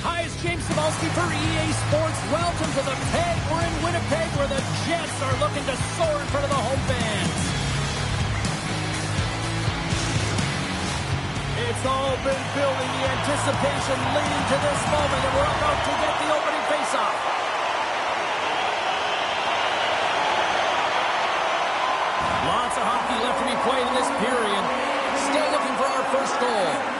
Hi, it's James Cebulski for EA Sports. Welcome to the Peg. We're in Winnipeg where the Jets are looking to soar in front of the home fans. It's all been building, the anticipation leading to this moment, and we're about to get the opening faceoff. Lots of hockey left to be played in this period. Still looking for our first goal.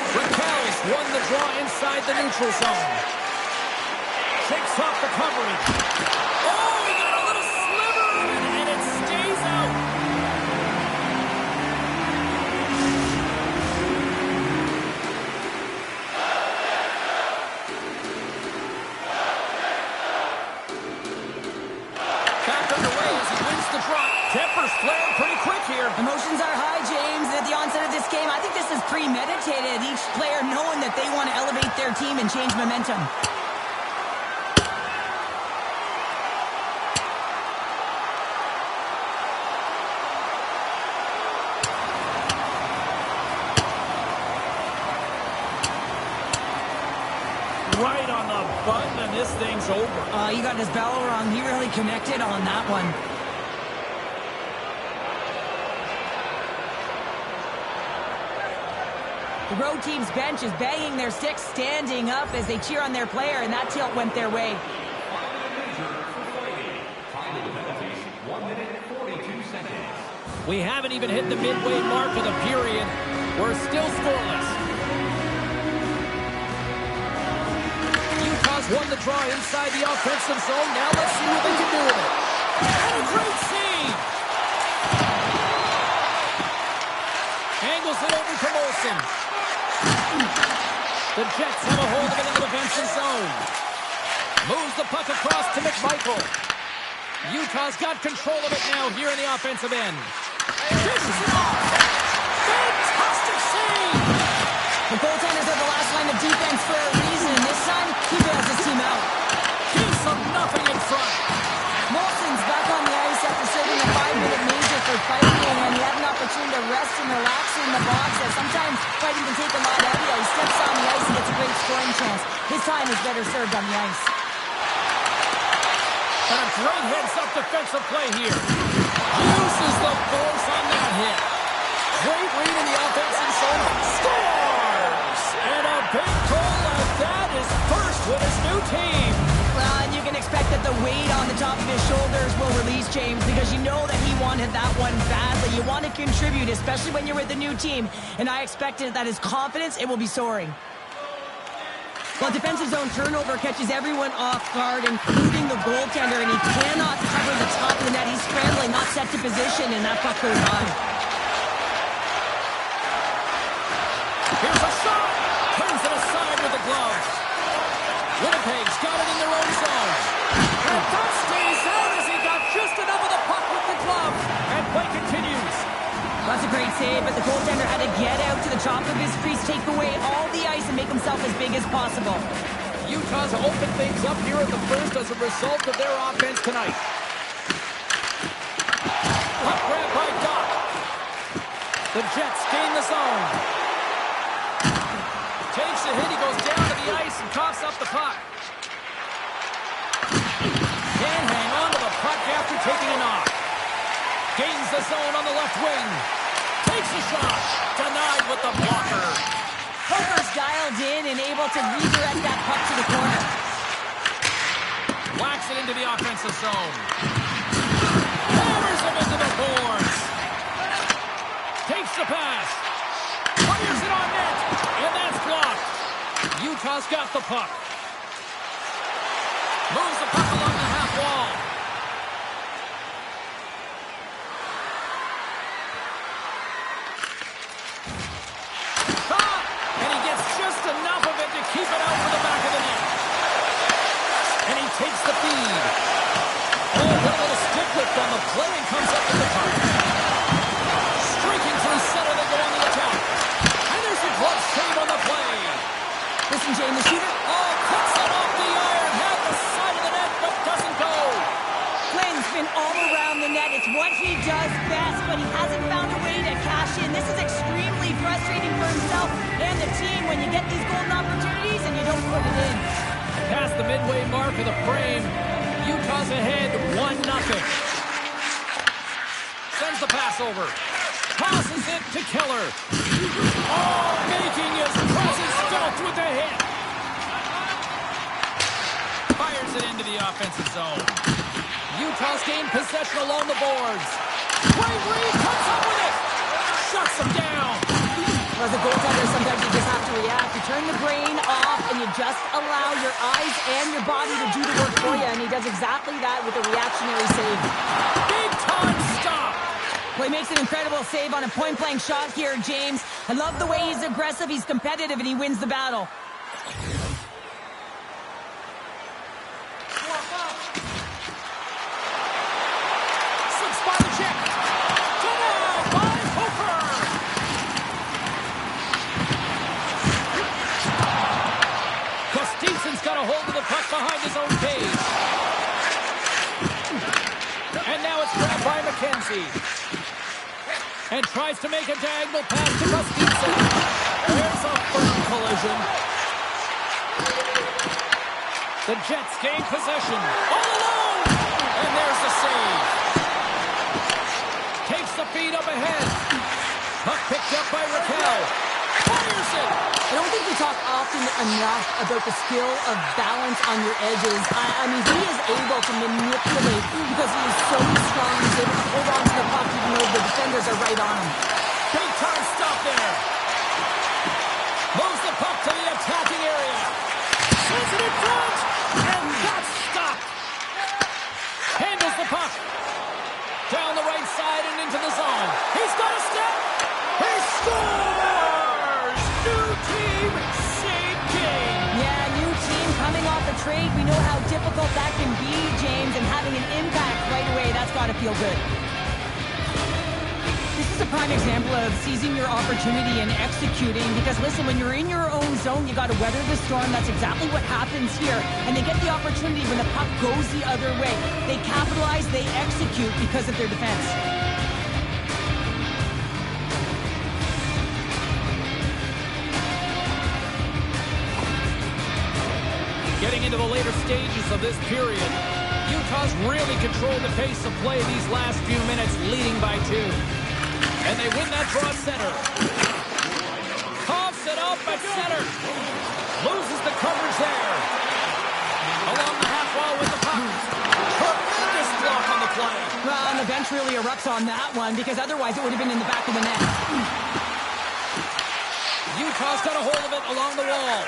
Raquel's won the draw inside the neutral zone. Shakes off the coverage. Oh, he got a little sliver of it, and it stays out. Back underway as he wins the draw. Tempers flaring pretty quick here. Emotions are high, James. At the onset of this game, I think this is premeditated. Each player knowing that they want to elevate their team and change momentum. Right on the button, and this thing's over. You got his bell wrong. He really connected on that one. The road team's bench is banging their sticks, standing up as they cheer on their player, and that tilt went their way. We haven't even hit the midway mark of the period. We're still scoreless. Utah's won the draw inside the offensive zone. Now let's see what they can do with it. And a great save! Olsen. The Jets have a hold of it in the defensive zone. Moves the puck across to McMichael. Utah's got control of it now here in the offensive end. Dishes it off. Fantastic save. The goaltenders are the last line of defense for a reason. This time, he bails his team out. Keeps them nothing in front. Molson's back on the ice after serving a 5-minute major for fighting, and he had an opportunity to rest and relax in the box, as sometimes fighting can take a lot out of you. He steps on the ice and gets a great scoring chance. His time is better served on the ice. And a great heads-up defensive play here. Uses the force on that hit. Great read in the offensive zone. Scores! And a big goal like that is first with his new team. Well, and you can expect that the weight on the top of his shoulders will release, James, because you know that he wanted that one badly. You want to contribute, especially when you're with a new team. And I expected that his confidence, it will be soaring. Well, defensive zone turnover catches everyone off guard, including the goaltender, and he cannot cover the top of the net. He's scrambling, not set to position, and that puck goes high. Here's a shot. Turns it aside with the gloves. Winnipeg's got it in their own zone. And that stays out as he got just enough of the puck with the glove. And play continues. That's a great save, but the goaltender had to get out to the top of his crease, take away all the ice, and make himself as big as possible. Utah's opened things up here in the first as a result of their offense tonight. Puck grab by Doc. The Jets gain the zone. Takes a hit, he goes down to the ice and coughs up the puck. Can't hang on to the puck after taking a knock. Gains the zone on the left wing. Takes a shot. Denied with the blocker. Hooker's dialed in and able to redirect that puck to the corner. Whacks it into the offensive zone. Hammers him into the boards. Takes the pass. Fires it on net. And that's blocked. Utah's got the puck. Moves the puck along the half wall. And he gets just enough of it to keep it out for the back of the net. And he takes the feed. Oh, got a little stick lift on the play and comes up with the puck. Streaking through center, they go on the attack. And there's a glove save on the play. Listen, Jane, the shooter Cuts it off the iron. Had the side of the net, but doesn't go. Flynn's been all around the net. It's what he does best, but he hasn't found a way to cash in. This is extremely frustrating for himself and the team when you get these golden opportunities and you don't put it in. Past the midway mark of the frame, Utah's ahead 1-0. Sends the pass over. Passes it to Keller. Oh, making his presence felt with the hit. Fires it into the offensive zone. Utah's gained possession along the boards. Great read, comes up with it. Shuts him down. As a goaltender, sometimes you just have to react. You turn the brain off and you just allow your eyes and your body to do the work for you, and he does exactly that with a reactionary save. Big time stop. Well, he makes an incredible save on a point-blank shot here, James. I love the way he's aggressive, he's competitive, and he wins the battle. Slips by the check. Denied by Hooker. Kostitsyn's got a hold of the puck behind his own cage. And now it's grabbed by McKenzie. And tries to make a diagonal pass to Kostitsyn. There's a firm collision. The Jets gain possession. All alone! And there's the save. Takes the feed up ahead. Puck picked up by Raquel. Fires it! I don't think we talk often enough about the skill of balance on your edges. I mean, he is able to manipulate because he is so strong. He's able to hold on to the puck even though the defenders are right on him. Big time stop there. Moves the puck to the attacking area. Sends it in front. And that's stopped. Handles the puck. Down the right side and into the zone. He's got a step. He scores! difficult that can be, James, and having an impact right away, that's got to feel good. This is a prime example of seizing your opportunity and executing, because listen, when you're in your own zone, you got to weather the storm. That's exactly what happens here. And they get the opportunity when the puck goes the other way. They capitalize, they execute because of their defense. Getting into the later stages of this period, Utah's really controlled the pace of play these last few minutes, leading by 2. And they win that draw center. Coughs it up at center. Loses the coverage there. Along the half wall with the puck. Tremendous block on the play. Well, and the bench really erupts on that one, because otherwise it would have been in the back of the net. Utah's got a hold of it along the wall.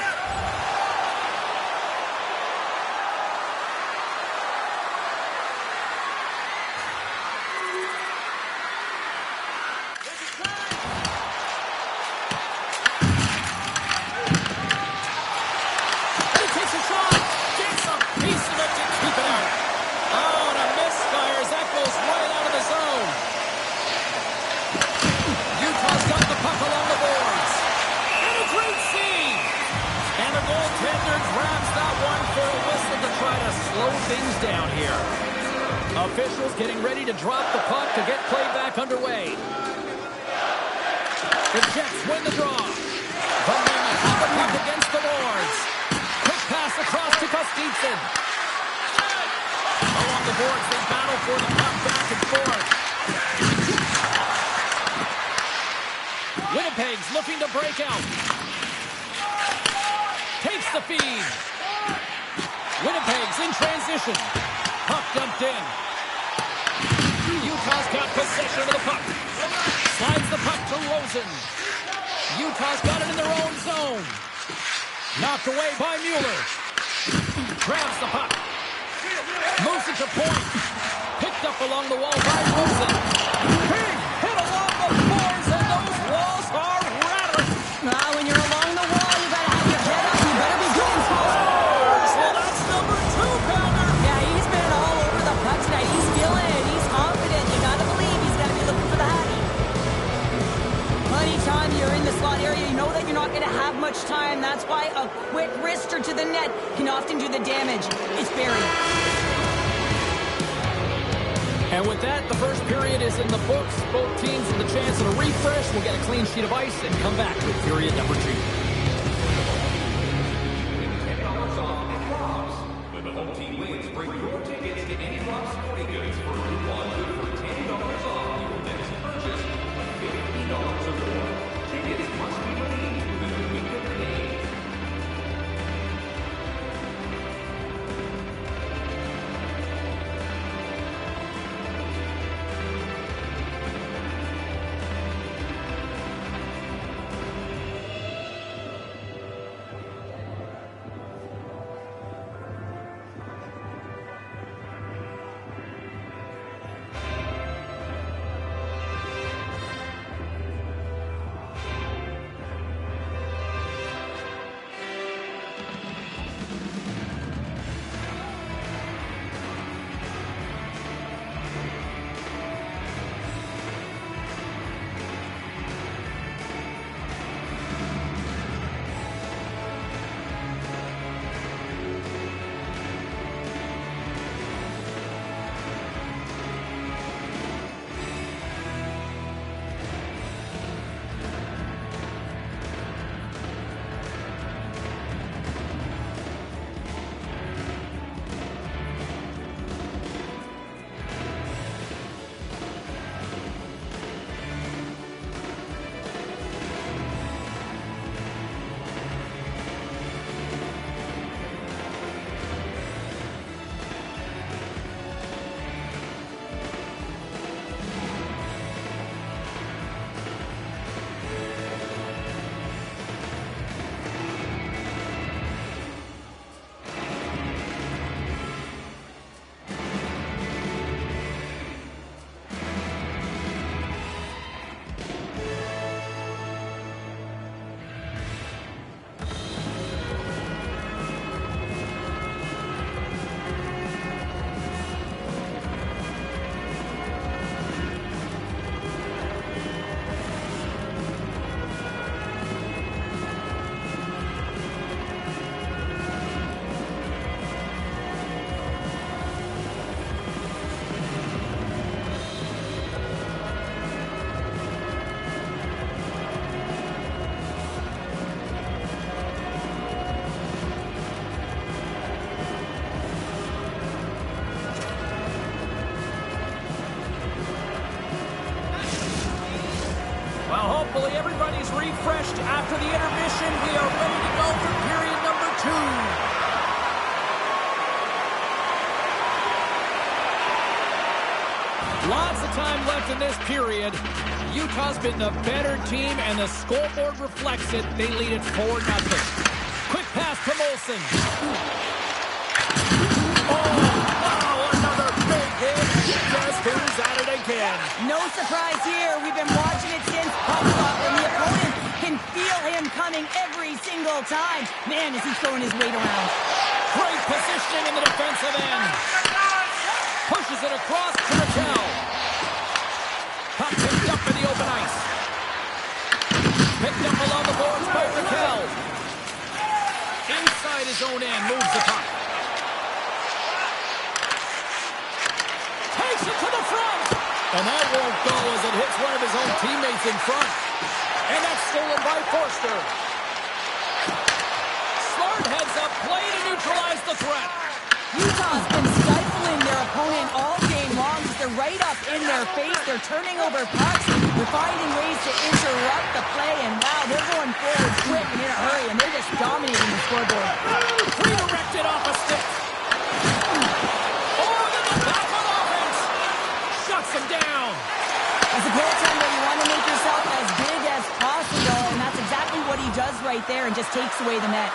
Things down here. Officials getting ready to drop the puck to get play back underway. The Jets win the draw. Dman has the puck against the boards. Quick pass across to Kostitsin. Along the boards, they battle for the puck back and forth. Winnipeg's looking to break out. Takes the feed. Winnipeg's in transition. Puck dumped in. Utah's got possession of the puck. Slides the puck to Rosen. Utah's got it in their own zone. Knocked away by Mueller. Grabs the puck. Moves it to point. Picked up along the wall by Rosen. Big hit along the boards, and those walls are rattling. When you're along the wall, you better have your head up. You better be doing something. Well, that's number 2-pounder. Yeah, he's been all over the puck tonight. He's feeling it. He's confident. You gotta believe he's gotta be looking for the hattie. Anytime you're in the slot area, you know that you're not gonna have much time. That's why a quick wrister to the net can often do the damage. It's buried. And with that, the first period is in the books. Both teams with a chance at a refresh. We'll get a clean sheet of ice and come back with period number 2. When the home team wins, bring your tickets to any Rock Sporting Goods for a coupon good for $10 off your next purchase of $50 or more. Tickets must be redeemed within a week of the game. Body's refreshed after the intermission. We are ready to go for period number 2. Lots of time left in this period. Utah's been the better team, and the scoreboard reflects it. They lead it 4-0. Quick pass to Molson. Oh, wow, another big hit. Guess who's at it again? No surprise here. We've been watching it since puck-up, and the opponent can feel him coming every single time. Man, is he throwing his weight around. Great positioning in the defensive end. Pushes it across to Raquel. Puck picked up in the open ice. Picked up along the boards by Raquel. Inside his own end, moves the puck. Takes it to the front. And that won't go as it hits one of his own teammates in front. And that's stolen by Forster. Smart heads up, play to neutralize the threat. Utah's been stifling their opponent all game long. They're right up in their face. They're turning over pucks. They're finding ways to interrupt the play. And wow, they're going forward quick and in a hurry. And they're just dominating the scoreboard. Redirected off a stick. Oh, to the back on offense. Shuts him down. As a goaltender, you want to make yourself as big as possible. And that's exactly what he does right there and just takes away the net.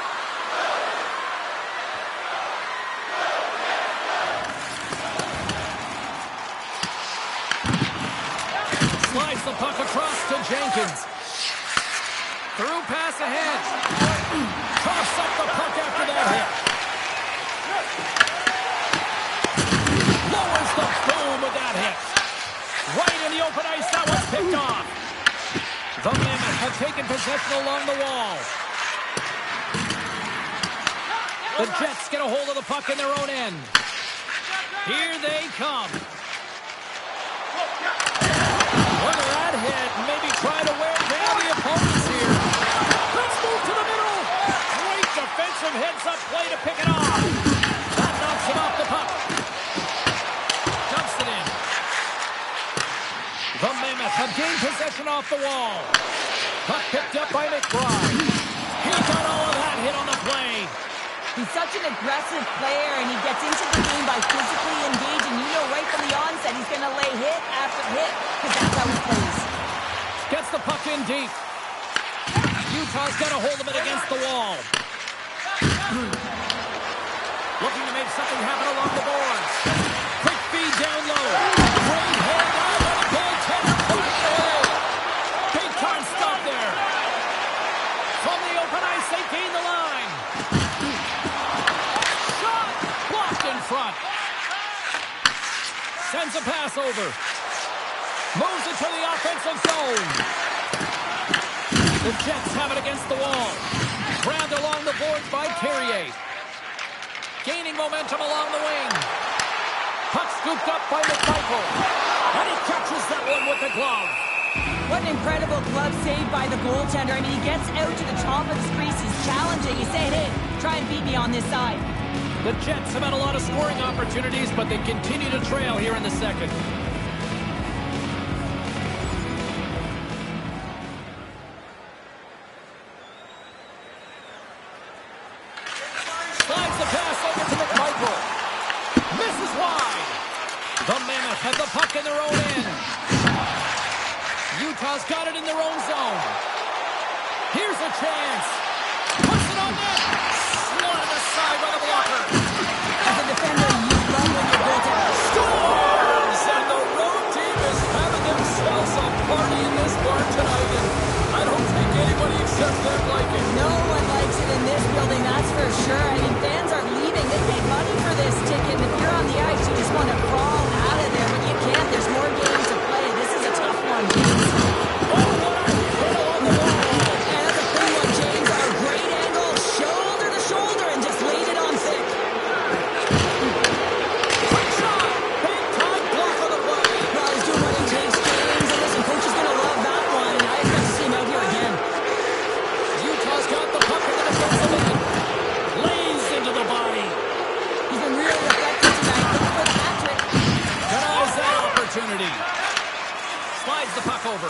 Slides the puck across to Jenkins. Through pass ahead. Toss up the puck after that hit. Lowers the boom with that hit. Right in the open ice, that one's picked off. The Mammoth have taken possession along the wall. The Jets get a hold of the puck in their own end. Here they come. Look at that hit. Maybe try to wear down the opponents here. Let's move to the middle. Great defensive heads-up play to pick it off. That knocks him off the puck. Dumps it in. The Mammoth have gained possession off the wall. Puck picked up by McBride. He got all of that hit on the play. He's such an aggressive player, and he gets into the game by physically engaging. You know right from the onset he's going to lay hit after hit, because that's how he plays. Gets the puck in deep. Utah's got a hold of it against the wall. Looking to make something happen along the boards. Quick feed down low. Great head out by the goaltender. Big time stop there. From the open ice, they gain the line. Shot blocked in front. Sends a pass over. Moves it to the offensive zone. The Jets have it against the wall. Grabbed along the boards by Carrier. Gaining momentum along the wing. Puck scooped up by McMichael. And he catches that one with the glove. What an incredible glove save by the goaltender. I mean, he gets out to the top of his crease. He's challenging. He's saying, hey, try and beat me on this side. The Jets have had a lot of scoring opportunities, but they continue to trail here in the second. Slides the pass over to McMichael. Misses wide. The Mammoth have the puck in their own end. Utah's got it in their own zone. Here's a chance. Puts it on net. Slotted aside by the blocker. As a defender, you love when your goaltender Scores! And the road team is having themselves a party in this bar tonight. And I don't think anybody except them like it. No one likes it in this building, that's for sure. I mean, fans are leaving. They pay money for this ticket. If you're on the ice, you just want to crawl out of there, but you can't. There's more games to play. This is a tough one, James. Oh, what a hit on the wall! And that's a big one, James. A great angle, shoulder to shoulder, and just laid it on thick. Quick shot! Big time block on the play! Well, he's doing what it takes, James. And listen, coach is going to love that one. I expect to see him out here again. Utah's got the puck in the defensive end. Lays into the body. He's been really effective tonight. Looking for the hat trick. Denies that opportunity. Slides the puck over.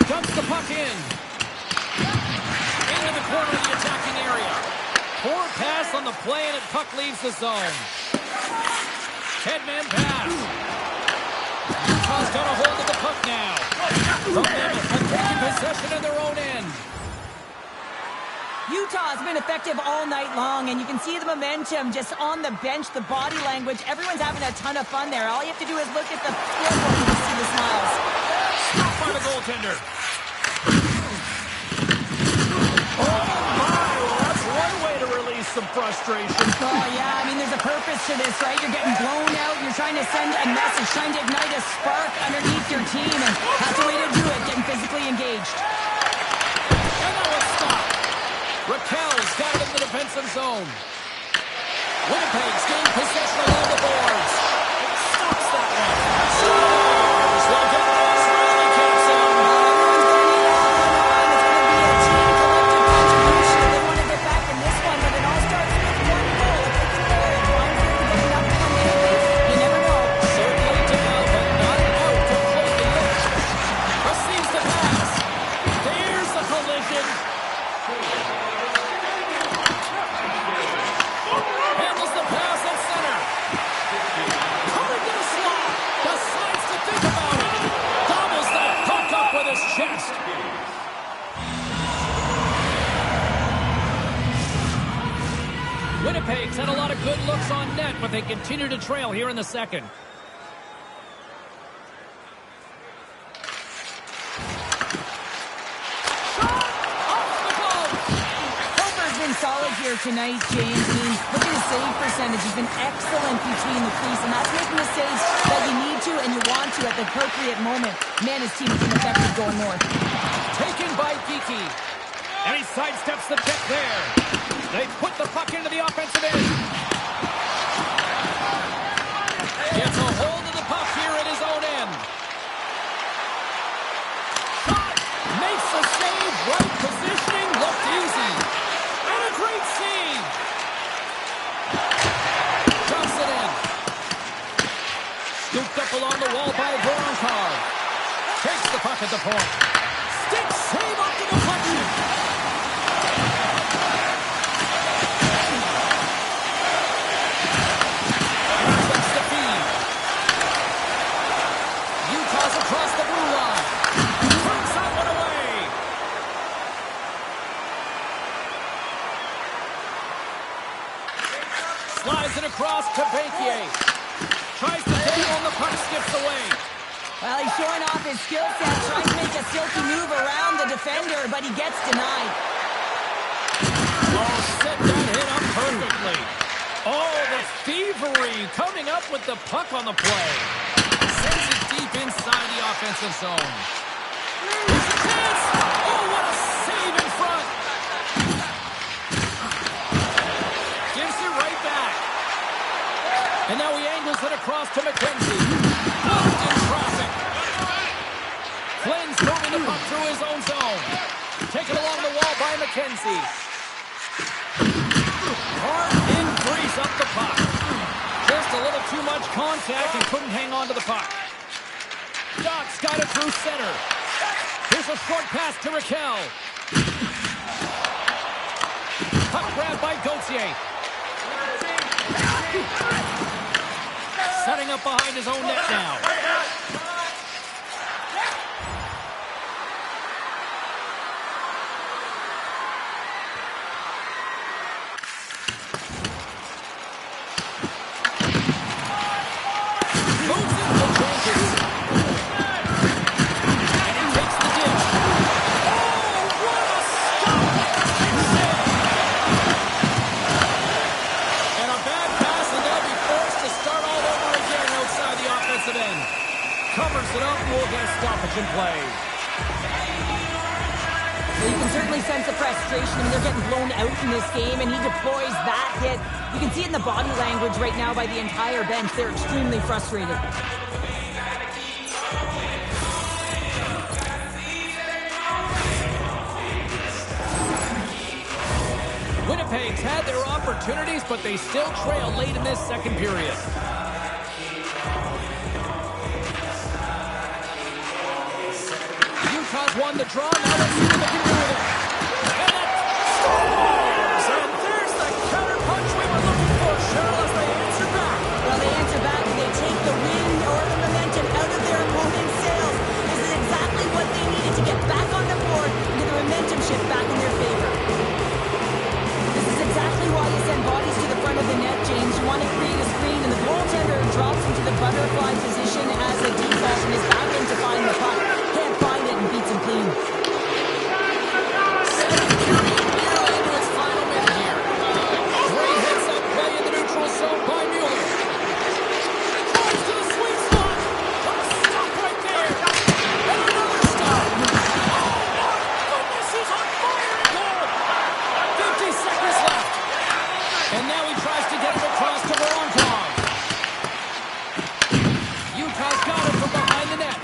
Dumps the puck in. Into the corner of the attacking area. Poor pass on the play, and the puck leaves the zone. Headman pass. Utah's got a hold of the puck now. The Mammoths have taken possession in their own end. Utah's been effective all night long, and you can see the momentum just on the bench, the body language. Everyone's having a ton of fun there. All you have to do is look at the scoreboard and you see the smiles. Stopped by the goaltender. Oh, my. Well, that's one way to release some frustration. Oh, yeah. I mean, there's a purpose to this, right? You're getting blown out. You're trying to send a message, trying to ignite a spark underneath your team, and that's the way to do it, getting physically engaged. And that was stopped. Raquel's got it in the defensive zone. Winnipeg's gained possession along the boards. It stops that one. Scores! Well, get this. Really caps on. Everyone's going to be out on the line. It's going to be a team collective contribution. They want to get back in this one, but it all starts with one goal. If they can do it, find a way to get enough momentum. You never know. Certainly down, but not out completely. Receives the pass. There's the collision. Handles the pass at center. Coming to the slot. Decides to think about it. Gobbles that puck up with his chest. Winnipeg's had a lot of good looks on net, but they continue to trail here in the second. Solid here tonight, James. I mean, look at his save percentage. He's been excellent between the crease, and that's making the saves that you need to and you want to at the appropriate moment. Man, his team has been effective going north. Taken by Geeky. And he sidesteps the check there. They put the puck into the offensive end. Gets a hold of the puck here at his own end. Shot. Makes the save. Right positioning. Looked easy. And a great save. Drops it in. Scooped up along the wall by Voronkar. Takes the puck at the point. Stick save up the deflection. That's the feed. Utah's across the blue line. Turns that one away. Slides it across to Bakier. Tries to take on the puck, skips away. Well, he's showing off his skill set, trying to make a silky move around the defender, but he gets denied. Oh, set that hit up perfectly. Oh, the thievery coming up with the puck on the play. Sends it deep inside the offensive zone. Here's a chance. Oh, what a save in front. Gives it right back. And now he angles it across to McKenzie. Blocked in traffic. Flynn's moving the puck through his own zone. Taken along the wall by McKenzie. Hard in grease up the puck. Just a little too much contact and couldn't hang on to the puck. Doc's got it through center. Here's a short pass to Raquel. Puck grab by Gauthier. Setting up behind his own net now. Covers it up and we'll get a stoppage in play. Well, you can certainly sense the frustration. I mean, they're getting blown out in this game, and he deploys that hit. You can see it in the body language right now by the entire bench. They're extremely frustrated. Winnipeg's had their opportunities, but they still trail late in this second period. Utah's won the draw. Now let's see what they can do with it. And that scores! And there's the counter punch we were looking for, Cheryl, as they answer back. Well, they answer back and they take the wind or the momentum out of their opponent's sails. This is exactly what they needed to get back on the board and get the momentum shift back in their favor. This is exactly why you send bodies to the front of the net, James. You want to create a screen, and the goaltender drops into the butterfly position as a default and is back in to find the puck. Can't find it and beats him clean. Second period nearly into its final minute here. Great hits up play in the neutral zone by Mueller. Drives to the sweet spot. A stop right there. And another stop. Oh, my goodness, he's on fire in goal. 50 seconds left. And now he tries to get it across to Voronkov. Utah's got it from behind the net.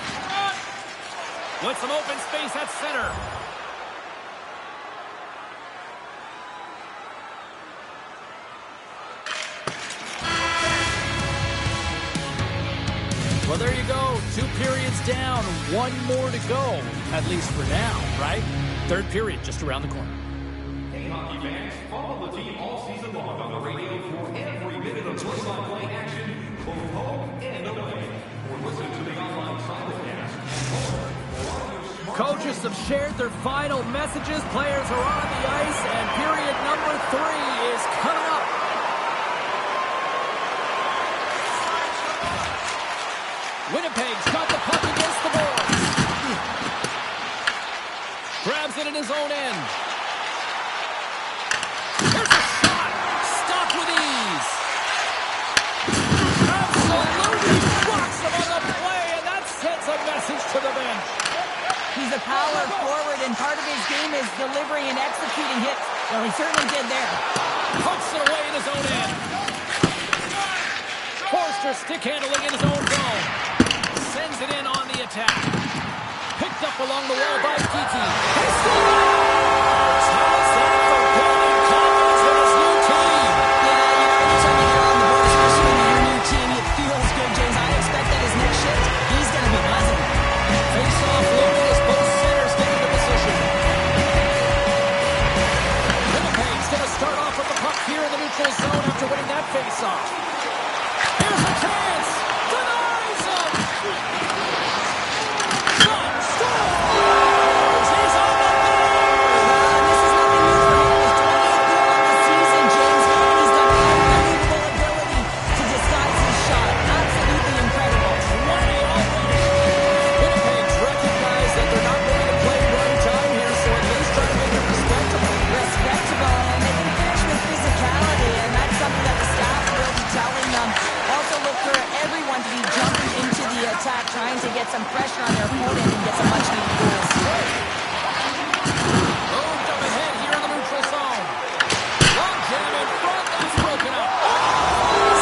With some open space at center. Well, there you go. 2 periods down. 1 more to go, at least for now, right? Third period just around the corner. Hey, hockey fans, follow the team all season long on the radio for every minute of play-by-play action, both home and away. Or listen to the online simulcast and more. Coaches have shared their final messages. Players are on the ice, and period number 3 is coming up. Winnipeg's got the puck against the boards. Grabs it in his own end. Here's a shot. Stop with ease. Absolutely rocks him on the play, and that sends a message to the bench. He's a power forward, and part of his game is delivering and executing hits. Well, he certainly did there. Pokes it away in his own end. Forster stick handling in his own zone. Sends it in on the attack. Picked up along the wall by Kiki. He scores! How's that for building confidence in his new team? Yeah, anytime you get on the board, especially when you're your new team, it feels good, James. I expect that his next shift, he's going to be buzzing. Face-off loaded as both centers get into position. Winnipeg's going to start off with the puck here in the neutral zone after winning that face-off. Here's a chance! Denies him! Shot! Scores! He's on the board! This is nothing new for him. He's 28 goal on the season, James. He's got unbelievable ability to disguise his shot. Absolutely incredible. 20 already. Winnipeg's recognize that they're not going to play run time here, so at least try to make it respectable. Respectable, and they can finish with physicality, and that's something that the staff will be telling them. Also look for everyone to be jumping into the attack, trying to get some pressure on their opponent and get some much-needed goals. Moved up ahead here in the neutral zone. Long jam in front, that's broken up.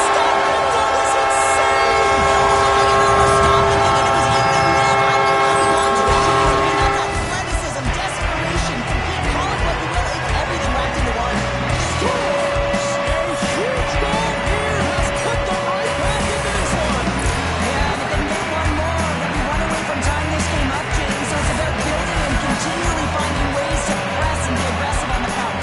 Stop it! That was insane! Stop and thinking it was in the net. I'm holding on to it, James. That's athleticism, desperation, compete, call it what you will. It's everything wrapped into one. Scores! A huge goal here has put them right back into this one. Yeah, and if they make one more, they'll be one away from tying this game up, James. So it's about building and continually finding ways to press and be aggressive on the puck.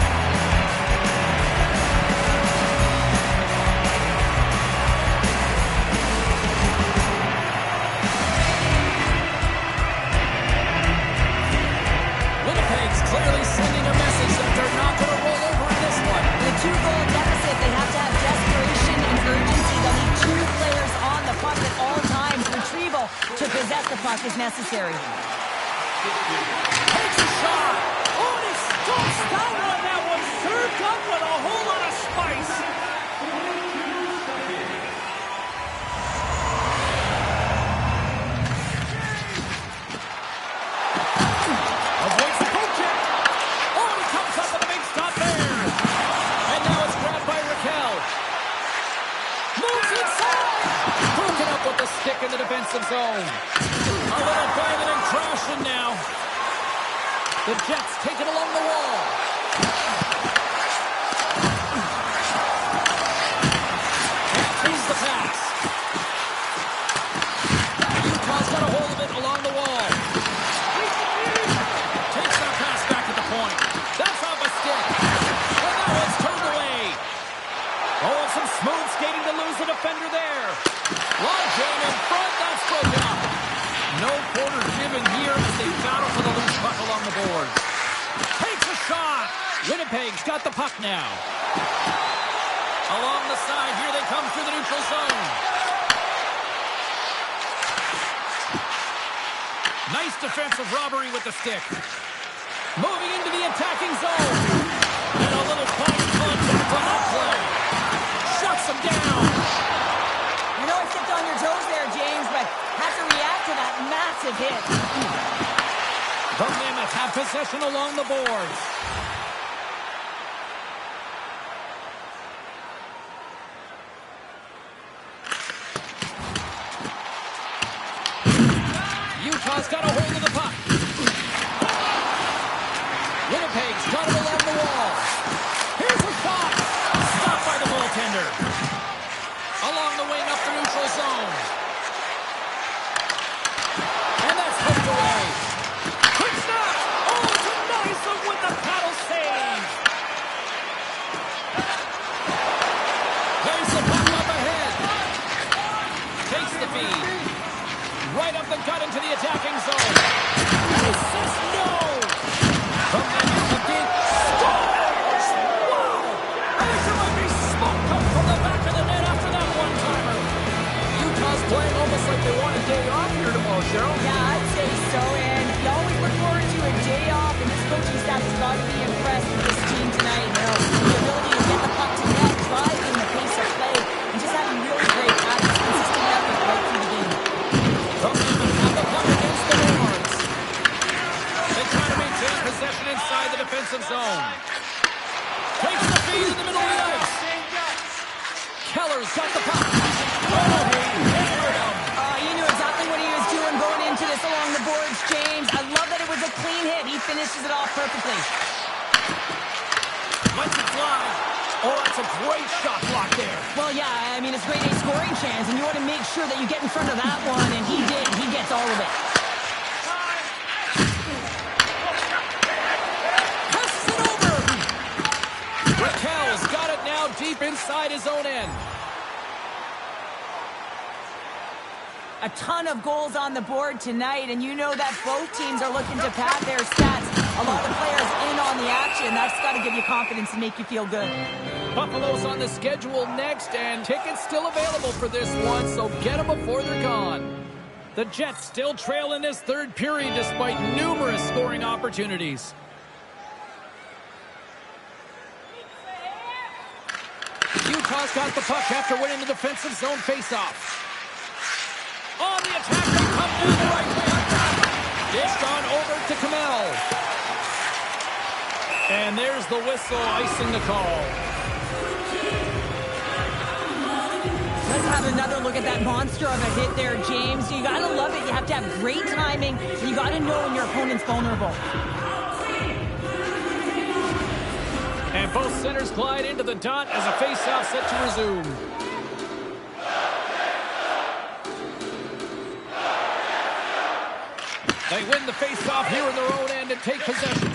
Winnipeg's clearly sending a message that they're not going to roll over in this one. The 2-goal deficit, they have to have desperation and urgency. They'll need 2 players on the puck at all times. Retrieval to possess the puck is necessary. Takes a shot. Oh, and he stomps down on that one. Served up with a whole lot of spice. Avoids the poke check. Oh, and he comes up with a big stop there. And now it's grabbed by Raquel. Moves inside. Broken up with the stick in the defensive zone. A little banging and crashing now. The Jets take it along the wall. Empties the pass. Utah's got a hold of it along the wall. got the puck now. Along the side, here they come through the neutral zone. Nice defensive robbery with the stick. Moving into the attacking zone. And a little fine contact on that play. Shuts him down. You know I stepped on your toes there, James, but had to react to that massive hit. The Mammoth have possession along the boards. Utah's got a hold of the puck. Winnipeg's got it along the wall. Here's a shot. Stopped by the goaltender. Along the wing up the neutral zone. And that's hooked away. Quick snap. Oh, it's a nice one with the paddle save. There's the puck up ahead. Takes the feed. Right up the gut into the attacking zone. And he says no. From the deep. Scores! Wow! I think there might be smoke coming from the back of the net after that one-timer. Utah's playing almost like they want a day off here tomorrow, Cheryl. Yeah, I'd say so, and you always look forward to a day off, and this coaching staff has got to be impressed with this team tonight. You know, the ability to get the puck to net, driving the pace of play, and just having really great habits, consistent effort right through the game. The Mammoth have the puck against the boards. They try to maintain possession inside the defensive zone. Takes the feed in the middle of the ice. Keller's got the puck. Oh, he hammered him. You knew exactly what he was doing going into this along the boards, James. I love that it was a clean hit. He finishes it off perfectly. Lets it fly. Oh, that's a great shot block there. Well, yeah, I mean, it's a great A scoring chance, and you want to make sure that you get in front of that one, and he did. He gets all of it. Passes it over. Raquel's got it now deep inside his own end. A ton of goals on the board tonight, and you know that both teams are looking to pad their stats. A lot of players in on the action. That's got to give you confidence and make you feel good. Buffalo's on the schedule next, and tickets still available for this one, so get them before they're gone. The Jets still trail in this third period despite numerous scoring opportunities. Utah's got the puck after winning the defensive zone faceoff. On the attack, they come down the right wing. Dished on over to Kamel. And there's the whistle, icing the call. Let's have another look at that monster of a hit there, James. You got to love it. You have to have great timing. You got to know when your opponent's vulnerable. And both centers glide into the dot as a faceoff set to resume. They win the faceoff here in their own end and take possession.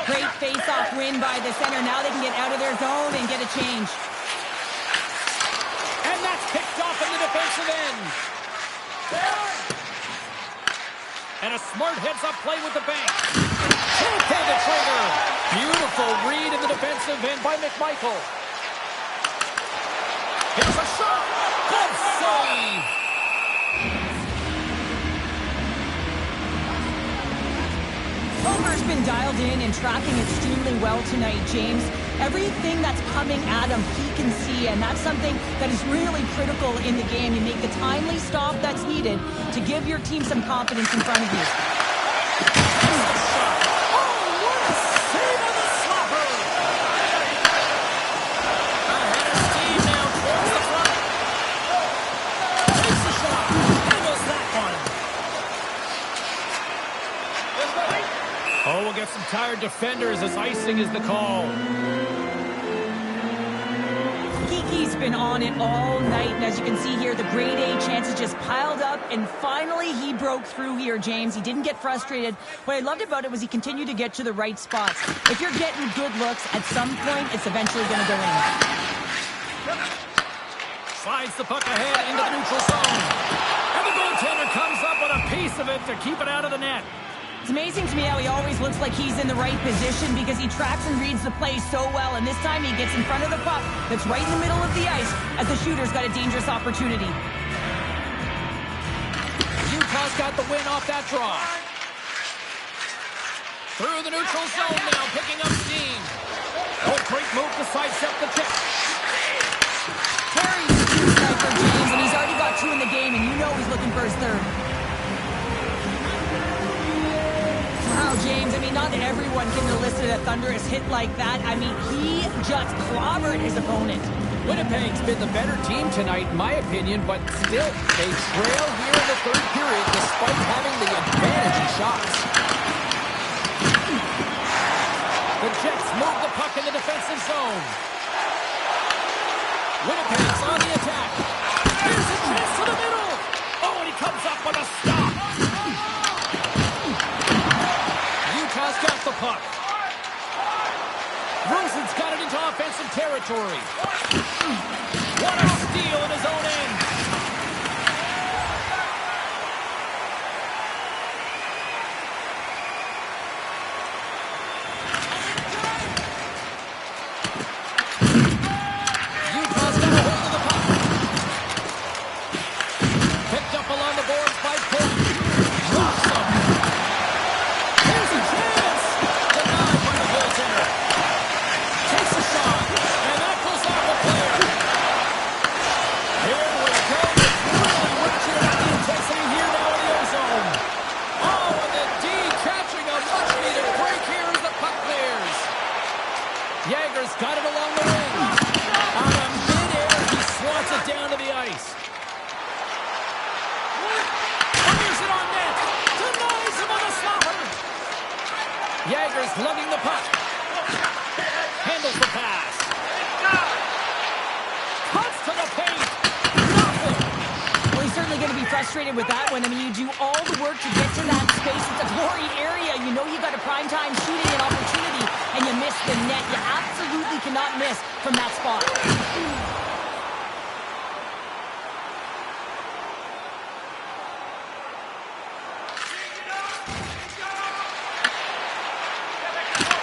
Great face-off win by the center. Now they can get out of their zone and get a change. And that's picked off in the defensive end. And a smart heads-up play with the bank. Can't pull the trigger. Beautiful read in the defensive end by McMichael. Here's a shot. Good save. Homer's been dialed in and tracking extremely well tonight, James. Everything that's coming at him, he can see, and that's something that is really critical in the game. You make the timely stop that's needed to give your team some confidence in front of you. Oh, what a save on the slapper! Ahead of steam now towards the front. Takes the shot. Handles that one. Oh, we'll get some tired defenders as icing is the call. Kiki's been on it all night, and as you can see here, the grade A chances just piled up, and finally he broke through here, James. He didn't get frustrated. What I loved about it was he continued to get to the right spots. If you're getting good looks, at some point, it's eventually going to go in. Slides the puck ahead into the neutral zone. And the goaltender comes up with a piece of it to keep it out of the net. It's amazing to me how he always looks like he's in the right position because he tracks and reads the play so well, and this time he gets in front of the puck that's right in the middle of the ice as the shooter's got a dangerous opportunity. Utah's got the win off that draw. Through the neutral zone now, picking up steam. Oh, great move to sidestep the check. Terry's a true sniper, James, and he's already got 2 in the game, and you know he's looking for his third. Wow, James, I mean, not everyone can elicit a thunderous hit like that. I mean, he just clobbered his opponent. Winnipeg's been the better team tonight, in my opinion, but still, they trail here in the third period despite having the advantage in shots. The Jets move the puck in the defensive zone. Winnipeg's on the attack. Here's a chance to the middle. Oh, and he comes up with a stop. Utah's got the puck. Rosen's got it into offensive territory. What a steal in his own end. Utah's got a hold of the puck. Picked up along the boards by Pitt. Drops him. Here's a chance. Denied by the goaltender. Takes a shot, and that goes off the player. Here we go. It's really ratcheted up the intensity here now in the ozone. Oh, and the D catching a much-needed break here as the puck clears. Jager's got it along the wing. Out of midair, he swats it down to the ice. Fires it on net. Denies him on the slapper. Jager's lugging the puck. Handles the pass. Cuts to the paint. Nothing. Well, he's certainly going to be frustrated with that one. I mean, you do all the work to get to that space. It's a glory area. You know you got a primetime shooting an opportunity, and you miss the net. You absolutely cannot miss from that spot.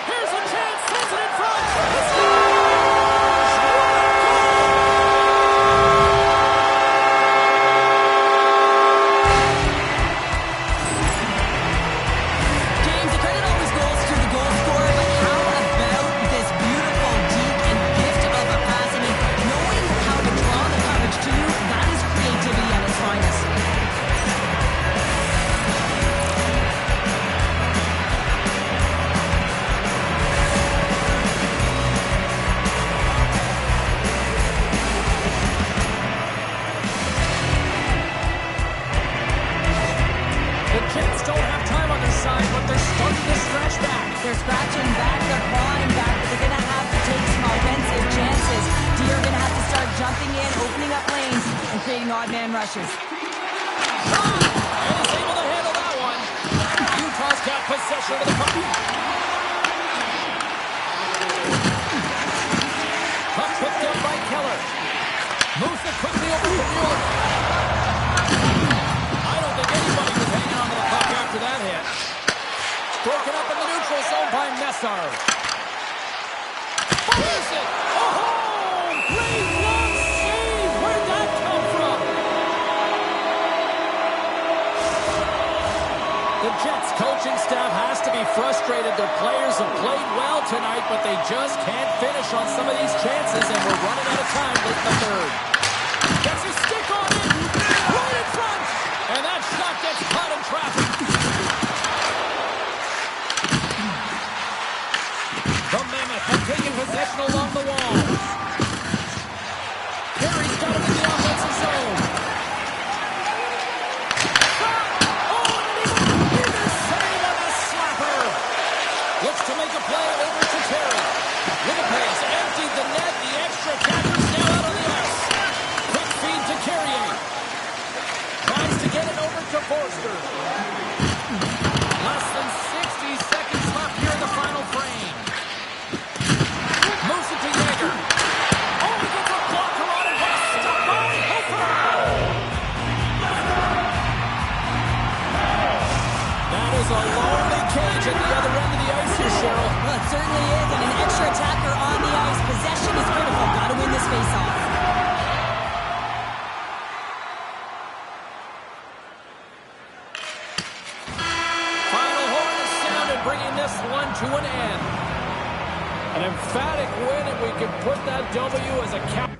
Here's a chance. Sends it in front. James, the credit always goes to the goal scorer, but how about this beautiful, deep, and gift of a pass? I mean, knowing how to draw the coverage to you, that is creativity at its finest. The Jets don't have time on their side, but they're starting to scratch back. They're scratching back, they're clawing back, but they're going to have to take some offensive chances. D are going to have to start jumping in, opening up lanes, and creating odd man rushes. And he's able to handle that one. Utah's got possession of the puck. Puck picked up by Keller. Moves it quickly over to Mueller. I don't think anybody was hanging on to the puck after that hit. Broken up in the neutral zone by Messar. Fires it! Oh! Great long save! Where'd that come from? The Jets coaching staff has to be frustrated. Their players have played well tonight, but they just can't finish on some of these chances, and we're running out of time late in the third. Gets his stick on it! Right in front! And that shot gets caught in traffic. The Mammoth have taken possession along the wall. Perry's got it in the offensive zone. Shot! Oh, and he's a save on the slapper. Looks to make a play over to Terry. Winnipeg's emptied the net. The extra catcher's now out on the ice. Quick feed to Carrier. Tries to get it over to Forster. Less than 60 seconds left here in the final frame. Moves it to Jager. Oh, he gets a blocker on it. What a stop by Hofer. That is a long one to an end. An emphatic win, and we can put that W as a cap.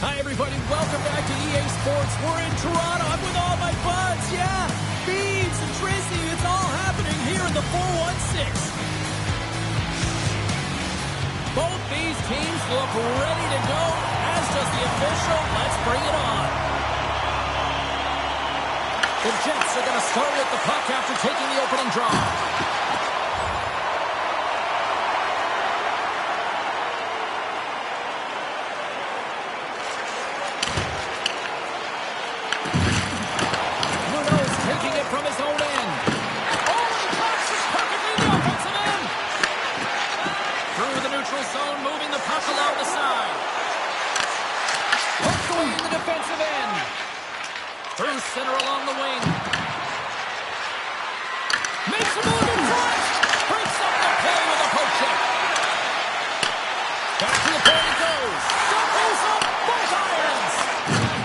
Hi, everybody. Welcome back to EA Sports. We're in Toronto. I'm with all my buds. Yeah, Beaves and Tracy. It's all happening here in the 416. Both these teams look ready to go, as does the official. Let's bring it on. The Jets are going to start with the puck after taking the opening draw. From his own end. Oh, he neutral zone, moving the puck along the side. Poked away in the defensive end. Through center along the wing. Makes a move in front. Breaks up the play with a poke check. Back to the point it goes. Doubles up both irons.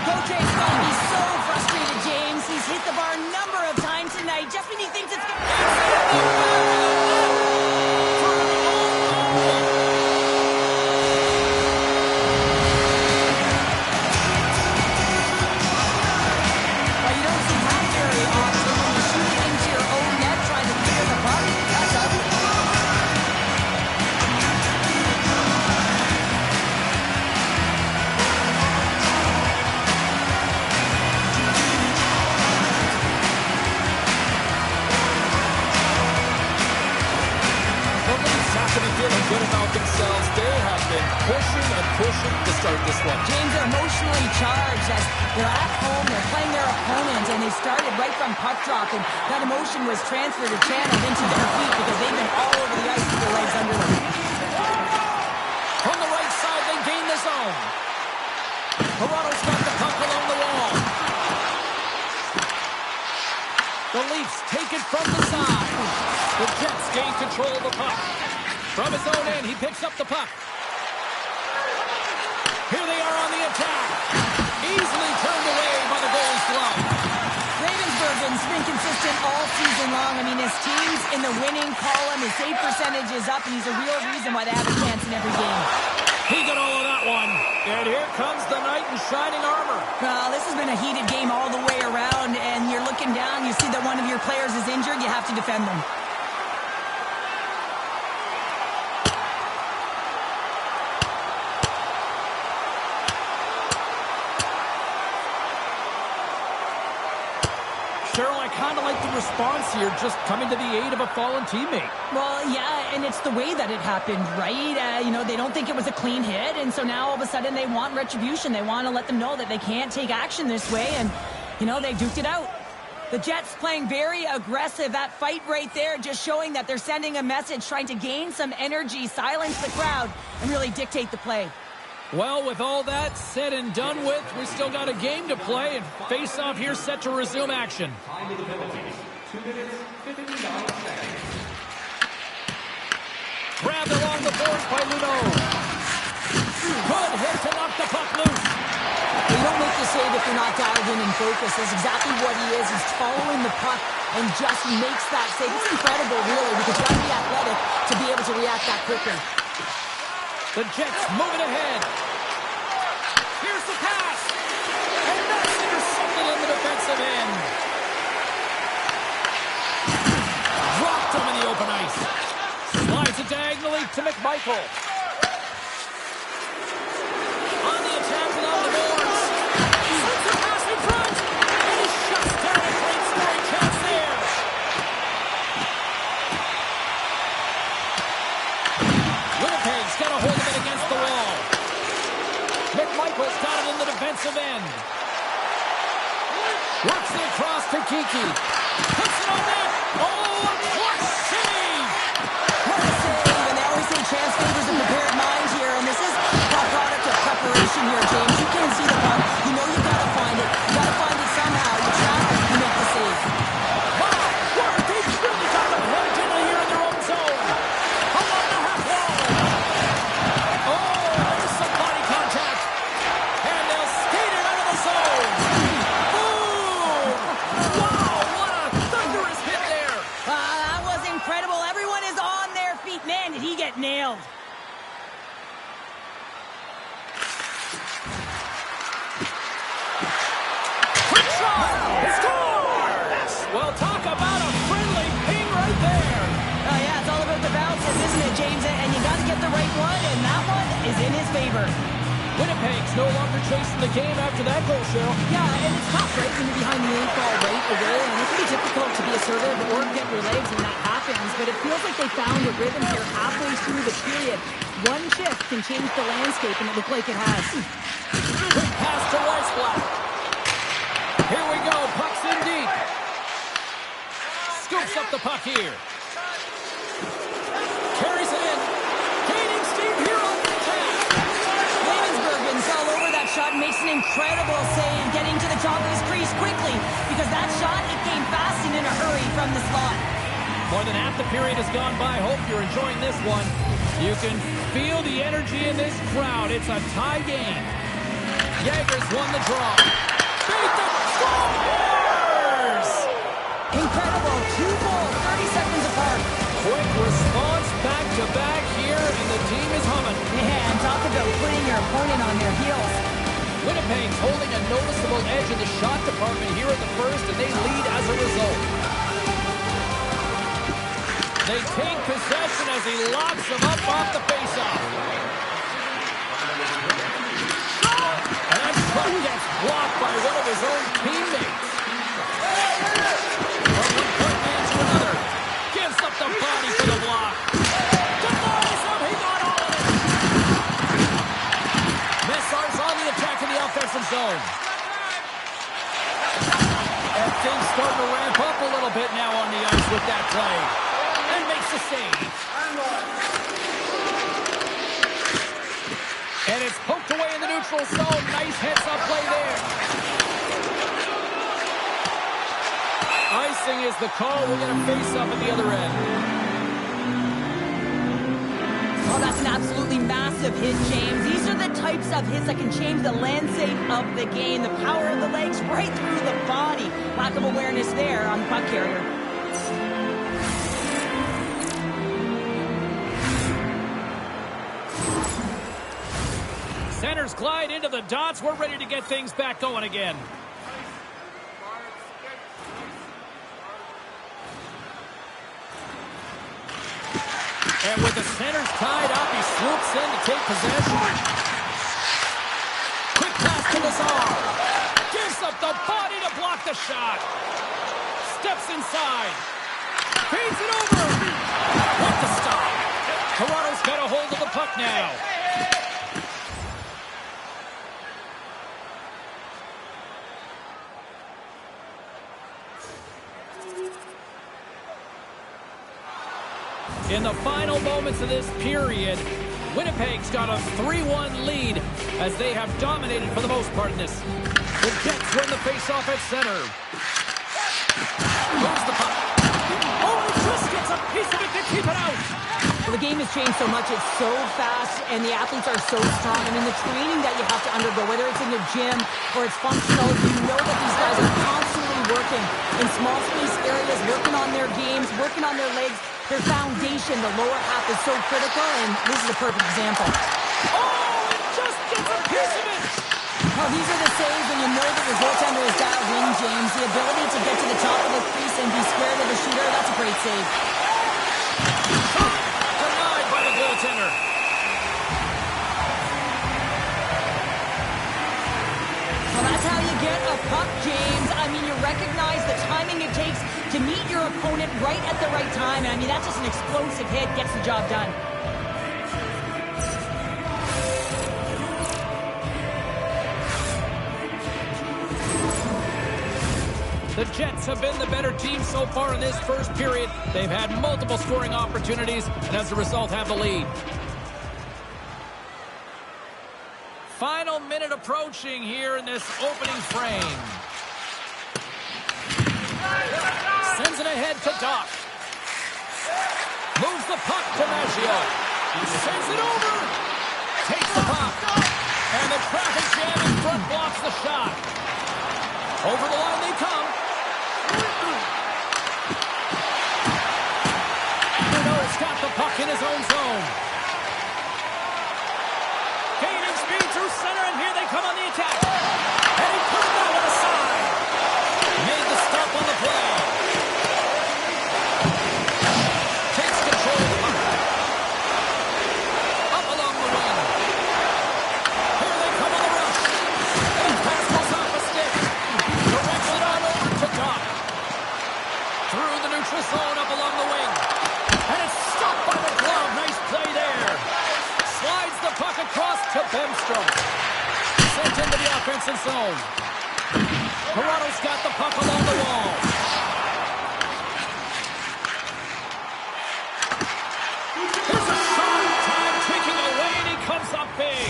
Coach A's going to be so frustrated, James. He's hit the bar a number of times tonight just when he thinks it's going to... Feeling good about themselves. They have been pushing and pushing to start this one. James are emotionally charged as they're at home, they're playing their opponent, and they started right from puck drop, and that emotion was transferred or channeled into their feet because they've been all over the ice with their legs under them. From the right side, they gain the zone. Toronto's got the puck along the wall. The Leafs take it from the side. The Jets gain control of the puck. From his own end, he picks up the puck. Here they are on the attack. Easily turned away by the goalie's glove. Ravensburgen's been consistent all season long. I mean, his team's in the winning column. His save percentage is up, and he's a real reason why they have a chance in every game. He got all of that one. And here comes the knight in shining armor. Well, this has been a heated game all the way around, and you're looking down, you see that one of your players is injured, you have to defend them. Cheryl, I kind of like the response here, just coming to the aid of a fallen teammate. Well, yeah, and it's the way that it happened, right? You know, they don't think it was a clean hit, and so now all of a sudden they want retribution. They want to let them know that they can't take action this way, and, you know, they duked it out. The Jets playing very aggressive. That fight right there just showing that they're sending a message, trying to gain some energy, silence the crowd, and really dictate the play. Well, with all that said and done with, we still got a game to play, and face-off here set to resume action. Time of the penalties, 2 minutes, 59 seconds. Grabbed along the boards by Luno. Good hit to knock the puck loose. You don't make the save if you're not dialed in and focused. That's exactly what he is. He's following the puck and just makes that save. It's incredible, really, because you have to be athletic to be able to react that quickly. The Jets moving ahead. Here's the pass. And that's intercepted in the defensive end. Dropped him in the open ice. Slides it diagonally to McMichael. On the attack and on the boards. Slips the pass in front. And he shuts down a great scoring chance there. Winnipeg's got a hold of it against the wall. McMichael's got it in the defensive end. Works it across to Kiki. Puts it on net. Oh, a clutch save! What a save! And they always say chance favors a prepared mind here, and this is a product of preparation here, James. You can't see the puck. You know you got to find it. You got to find it somehow. You trap it, you make the save. Wow! They've really got the point in here in their own zone. Along the half wall. Oh, there's some body contact. And they'll skate it out of the zone. Boom! Wow, what a thunderous hit there. That was incredible. Everyone is on their feet. Man, did he get nailed. Quick shot! Scores! Well, talk about a friendly ping right there. Yeah, it's all about the bounces, isn't it, James? And you got to get the right one, and that one is in his favor. Winnipeg's no longer chasing the game after that goal, Cheryl. Yeah, and it's tough, right, when you're behind the eight ball right away, and it can be difficult to be assertive or get your legs when that happens, but it feels like they found a rhythm here halfway through the period. One shift can change the landscape, and it looked like it has. Quick pass to Weissblatt. Here we go, puck's in deep. Scoops up the puck here. Carries it in. Gaining steam here. an incredible save, getting to the top of his crease quickly, because that shot, it came fast and in a hurry from the slot. More than half the period has gone by. Hope you're enjoying this one. You can feel the energy in this crowd. It's a tie game. Jaegers won the draw. Beat the Stars! Incredible. 2 goals, 30 seconds apart. Quick response back-to-back here, and the team is humming. Man, talk about putting your opponent on their heels. Winnipeg's holding a noticeable edge in the shot department here in the first, and they lead as a result. They take possession as he locks them up off the faceoff. And that shot gets blocked by one of his own teammates. From one point man to another. Gives up the body for the block. Demolishes him. He got all of it. Messar's on the attack in the offensive zone. And things starting to ramp up a little bit now on the ice with that play. And makes the save. And it's poked away in the neutral zone. Nice heads-up play there. Icing is the call. We're going to face up at the other end. Oh, that's an absolutely massive hit, James. These are the types of hits that can change the landscape of the game. The power of the legs right through the body. Lack of awareness there on the puck carrier. Centers glide into the dots. We're ready to get things back going again. And with the centers tied up, he swoops in to take possession. Quick pass to Lazar. Gives up the body to block the shot. Steps inside. Feeds it over. What the stop. Toronto's got a hold of the puck now. In the final moments of this period, Winnipeg's got a 3-1 lead as they have dominated for the most part in this. The Jets win the faceoff at center. Moves the puck. Oh, he just gets a piece of it to keep it out. Well, the game has changed so much. It's so fast, and the athletes are so strong. I mean, the training that you have to undergo, whether it's in the gym or it's functional, you know that these guys are constantly working in small space areas, working on their games, working on their legs. Their foundation, the lower half, is so critical, and this is a perfect example. Oh, it just gets a piece of it. Well, these are the saves when you know that your goaltender is dialed in, James. The ability to get to the top of the crease and be squared of the shooter, that's a great save. Denied by the goaltender. Well, that's how you get a puck, James. I mean, you recognize the timing it takes to meet your opponent right at the right time. And I mean, that's just an explosive hit, gets the job done. The Jets have been the better team so far in this first period. They've had multiple scoring opportunities, and as a result, have the lead. Final minute approaching here in this opening frame. Sends it ahead to Doc. Moves the puck to Maggio. Sends it over. Takes the puck. And the traffic jam in front blocks the shot. Over the line they come. Bruno's got the puck in his own zone. Gaining speed through center, and here they come on the attack. And he put it down to the side. Made the stop on the play. Takes control of the puck. Up along the wing. Here they come on the rush. And pass goes off a stick. Directs it on over to Doc. Through the neutral zone, up along the wing. And it's stopped by the glove. Nice play there. Slides the puck across to Bemstrom. Sent into the offensive zone. Toronto's got the puck along the wall. Here's a shot. Time ticking away, and he comes up big.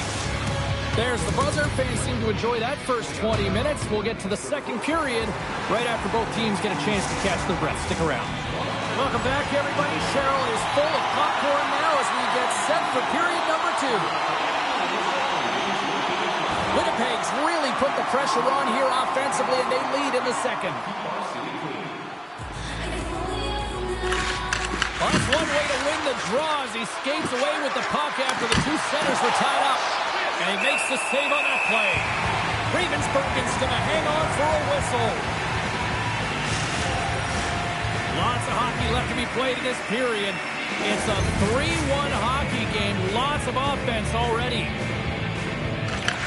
There's the buzzer. Fans seem to enjoy that first 20 minutes. We'll get to the second period right after both teams get a chance to catch their breath. Stick around. Welcome back, everybody. Cheryl is full of popcorn now as we get set for period number 2. Winnipeg's really put the pressure on here offensively, and they lead in the second. Well, that's one way to win the draw as he skates away with the puck after the 2 centers were tied up. And he makes the save on that play. Ravensburgen's going to hang on for a whistle. Lots of hockey left to be played in this period. It's a 3-1 hockey game. Lots of offense already.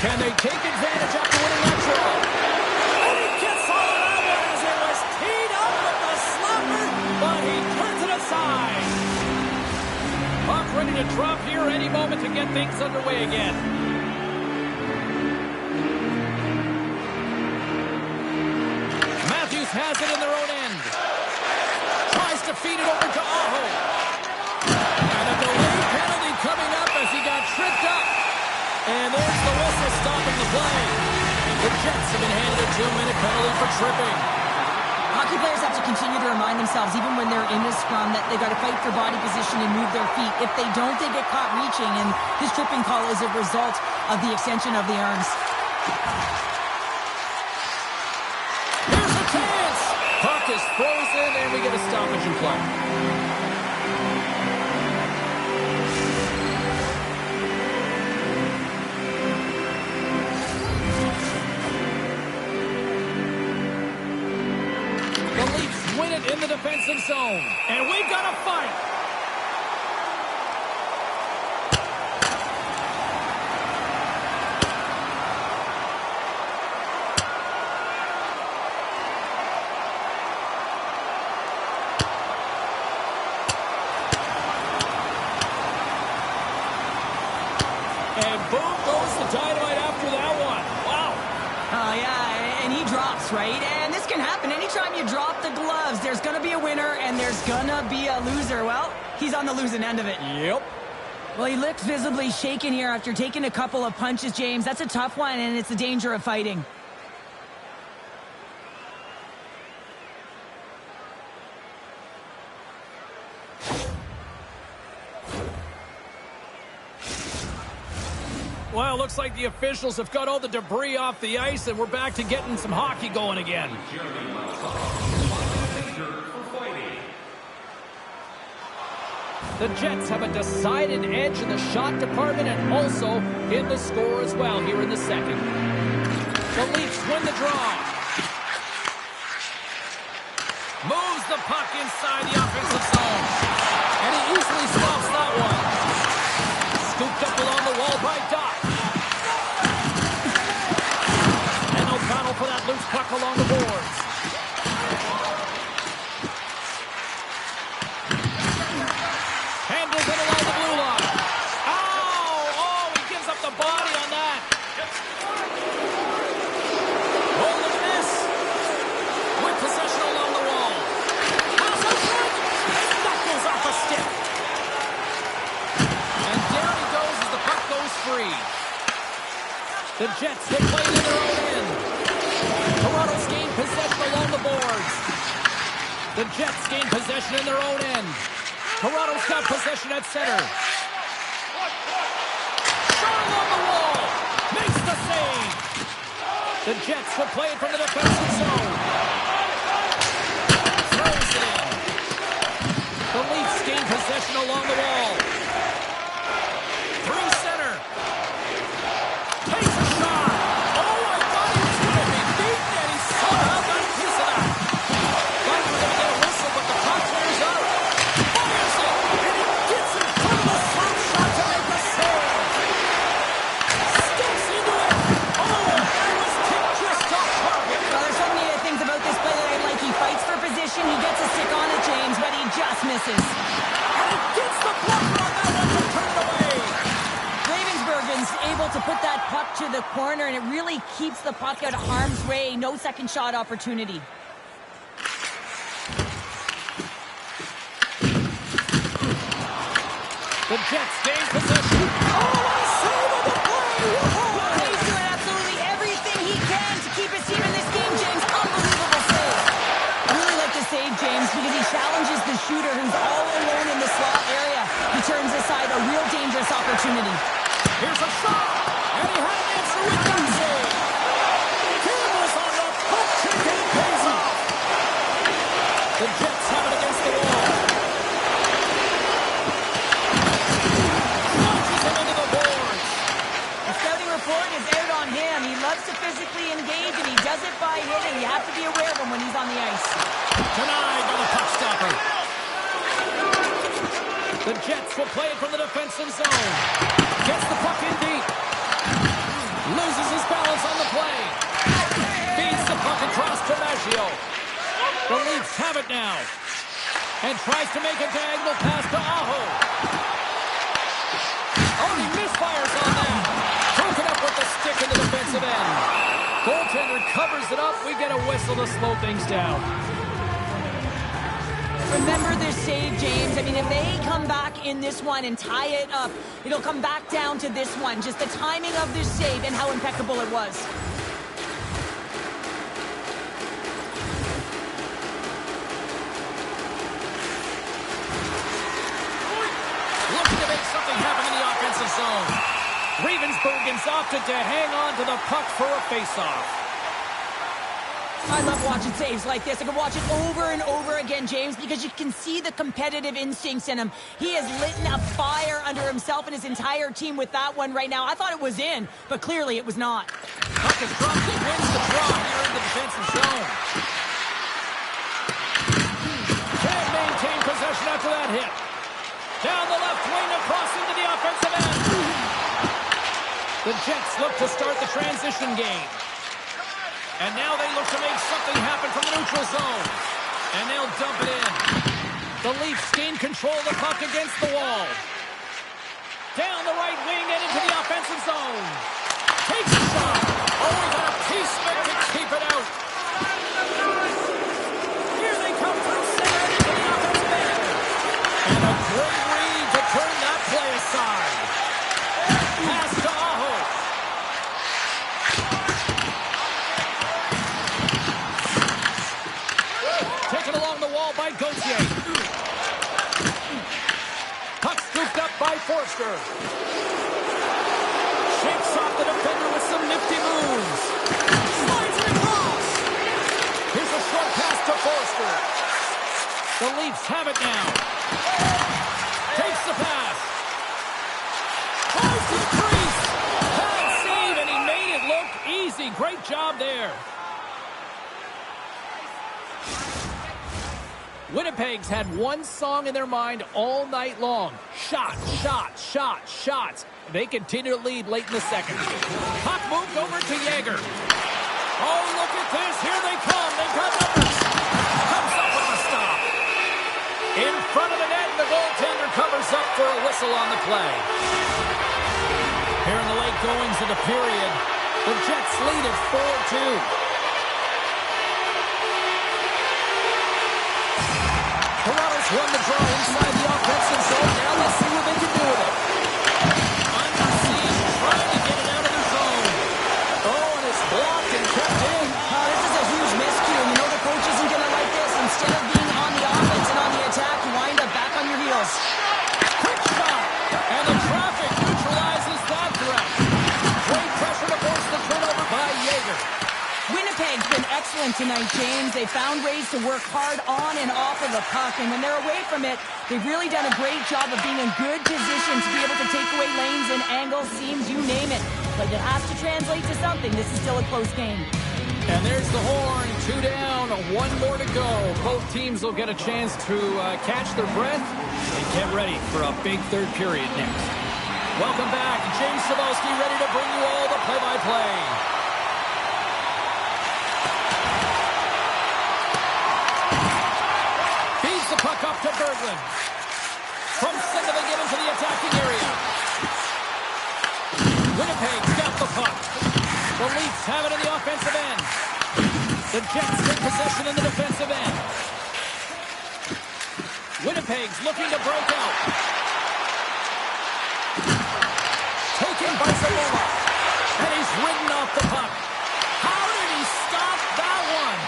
Can they take advantage after winning that draw? And he gets all of that one as it was teed up with the slapper, but he turns it aside. Puck ready to drop here any moment to get things underway again. Matthews has it in their own end. Tries to feed it over to Aho. And a delayed penalty coming up as he got tripped up. And there's the whistle stopping the play. The Jets have been handed a 2-minute penalty for tripping. Hockey players have to continue to remind themselves, even when they're in the scrum, that they got to fight for body position and move their feet. If they don't, they get caught reaching, and this tripping call is a result of the extension of the arms. Here's a chance. Puck is frozen, and we get a stoppage in play. The Leafs win it in the defensive zone, and we've got a fight. And boom goes the dynamite after that one. Wow. Yeah, and he drops, right? And this can happen. Anytime you drop the gloves, there's going to be a winner and there's going to be a loser. Well, he's on the losing end of it. Yep. Well, he looks visibly shaken here after taking a couple of punches, James. That's a tough one, and it's the danger of fighting. Well, looks like the officials have got all the debris off the ice, and we're back to getting some hockey going again. The Jets have a decided edge in the shot department and also in the score as well here in the second. The Leafs win the draw. Moves the puck inside the offensive zone. And he easily stops that one. Scooped up along the wall by Doc. And O'Connell for that loose puck along the boards. Handles it along the blue line. Oh, he gives up the body on that. Oh, look at this. With possession along the wall. Pass up front. That goes off a stick. And down he goes as the puck goes free. The Jets will play in their own end. Toronto's gained possession along the boards. The Jets gain possession in their own end. Toronto's got possession at center. Shot along the wall. Makes the save. The Jets will play it from the defensive zone. Throws it in. The Leafs gain possession along the wall. Through center. Takes a shot. Oh, I thought he was going to be beaten, and he somehow got a piece of that. Thought he was going to get a whistle, but the puck clears out. Fires it, and he gets in front of the slap shot to make a save. Steps into it. Oh, that was kicked just off target. Well, there's so many things about this play that I like. He fights for position. He gets a stick on it, James, but he just misses. And he gets the blocker on that one to turn it away. Ravensburgen's able to put that puck to the corner, and it really keeps the puck out of harm's way. No second shot opportunity. The Jets gain possession. Oh, what a save of the play! Whoa! opportunity. Here's a shot, and he had an answer with that save. Campbell's on the poke check, and it pays off. The Jets have it against the wall. Launches him into the boards. The scouting report is out on him. He loves to physically engage, and he does it by hitting. You have to be aware of him when he's on the ice. Denied by the puck stopper. The Jets will play it from the defensive zone. Gets the puck in deep. Loses his balance on the play. Feeds the puck across to Maggio. The Leafs have it now. And tries to make a diagonal pass to Aho. Oh, he misfires on that. Broken up with the stick in the defensive end. Goaltender covers it up. We get a whistle to slow things down. Remember this save, James. I mean, if they come back in this one and tie it up, it'll come back down to this one. Just the timing of this save and how impeccable it was. Looking to make something happen in the offensive zone. Ravensburgen's opted to hang on to the puck for a faceoff. I love watching saves like this. I can watch it over and over again, James, because you can see the competitive instincts in him. He has lit a fire under himself and his entire team with that one right now. I thought it was in, but clearly it was not. Puck is dropped. He wins the draw here in the defensive zone. Can't maintain possession after that hit. Down the left wing, across into the offensive end. The Jets look to start the transition game. And now they look to make something happen from the neutral zone. And they'll dump it in. The Leafs gain control of the puck against the wall. Down the right wing and into the offensive zone. Takes a shot. Oh, he got a piece of it to keep it out. Here they come through center into the offensive end. And a great read to turn that play aside. Pass to Aho. Taken along the wall by Gauthier. Puck scooped up by Forster. Shakes off the defender with some nifty moves. Slides it across. Here's a short pass to Forster. The Leafs have it now. Takes the pass. Tries to the crease. Bad save, and he made it look easy. Great job there. Winnipeg's had one song in their mind all night long. Shots, shots, shots, shots. They continue to lead late in the second. Puck moved over to Yager. Oh, look at this. Here they come. They've got numbers. Comes up with a stop. In front of the net, the goaltender covers up for a whistle on the play. Here in the late goings of the period, the Jets lead at 4-2. Toronto's won the draw inside the offensive zone. Now let's see what they can do with it. Under siege, trying to get it out of the zone. Oh, and it's blocked and kept in. This is a huge miscue. You know the coach isn't going to like this. Instead of being on the offense and on the attack, you wind up back on your heels. Quick shot. And the traffic neutralizes that threat. Great pressure to force the turnover by Yager. Winnipeg's been excellent tonight, James. They found ways to work hard on and off of the puck, and when they're away from it, they've really done a great job of being in good position to be able to take away lanes and angles, seams, you name it. But it has to translate to something. This is still a close game. And there's the horn. 2 down, 1 more to go. Both teams will get a chance to catch their breath and get ready for a big third period next. Welcome back. James Cebulski ready to bring you all the play-by-play. The puck up to Berglund. From center they get into the attacking area. Winnipeg's got the puck. The Leafs have it in the offensive end. The Jets take possession in the defensive end. Winnipeg's looking to break out. Taken by Zabola. And he's ridden off the puck. How did he stop that one?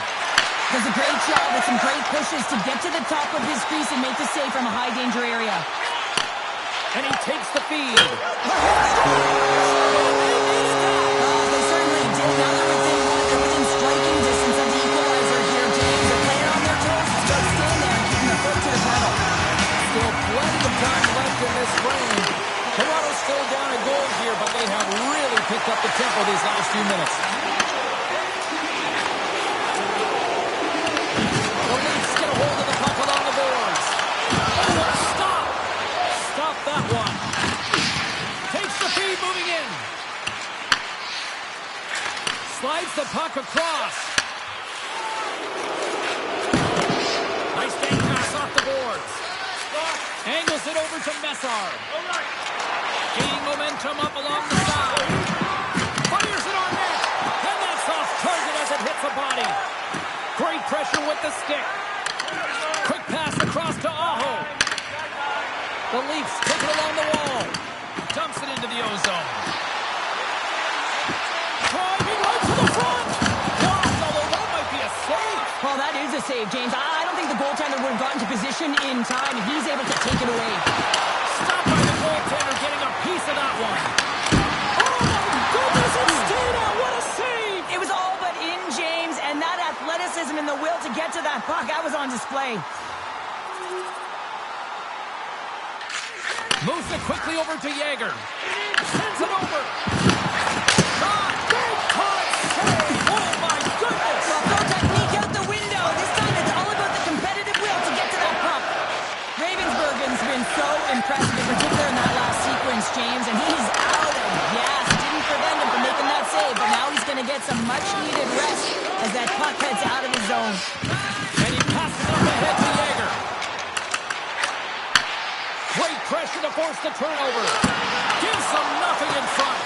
Does a great job with some great pushes to get to the top of his crease and make the save from a high danger area. And he takes the feed. They certainly did. Now they're within striking distance of the equalizer here, James. They're playing on their toes. Just stand there and keeping the foot to the pedal. Still plenty of time left in this frame. Toronto's still down a goal here, but they have really picked up the tempo these last few minutes. The Leafs get a hold of the puck along the boards. Stop that one. Takes the feed, moving in. Slides the puck across. Nice bank pass off the boards. Angles it over to Messar. Gaining momentum up along the side. Fires it on net. And that's off target as it hits a body. Great pressure with the stick. Quick pass across to Aho. The Leafs take it along the wall. Dumps it into the O-zone. Driving right to the front. Blocked, although that might be a save. Well, that is a save, James. I don't think the goaltender would have gotten to position in time, and he's able to take it away. Stopped by the goaltender, getting a piece of that one. Oh, my goodness, it stayed out. What a save. It was all but in, James, and that athleticism and the will to get to that puck, that was on display. Moves it quickly over to Yager. Sends it over. Shot. Big cut. Save. Oh, my goodness. Well, no technique out the window. This time it's all about the competitive will to get to that puck. Ravensburgen's been so impressive, in particular in that last sequence, James, and he's out of gas. Didn't prevent him from making that save, but now he's going to get some much-needed rest as that puck heads out of his zone. And he passes up ahead to Yager. Great pressure to force the turnover. Gives them nothing in front.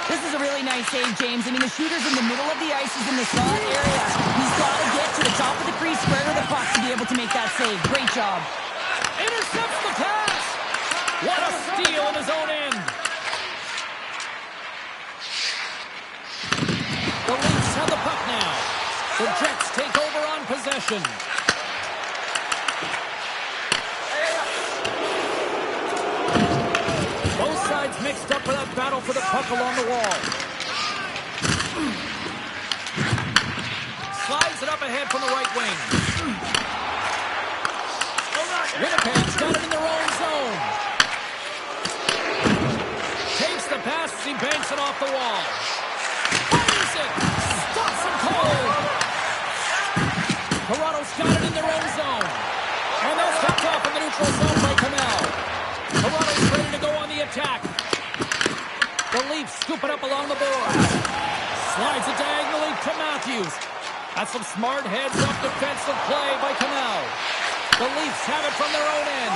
This is a really nice save, James. I mean, the shooter's in the middle of the ice. He's in the slot area. He's got to get to the top of the crease, square to the puck to be able to make that save. Great job. Intercepts the pass. What a steal in his own end. The Leafs have the puck now. The Jets take over on possession. Both sides mixed up for that battle for the puck along the wall. Slides it up ahead from the right wing. Winnipeg's got it in their own zone. Takes the pass as he banks it off the wall. Fires it. Stops him cold. Toronto's got it in their own zone. And that's kept off in the neutral zone by Kamel. Toronto's ready to go on the attack. The Leafs scoop it up along the board. Slides it diagonally to Matthews. That's some smart heads-up defensive play by Kamel. The Leafs have it from their own end.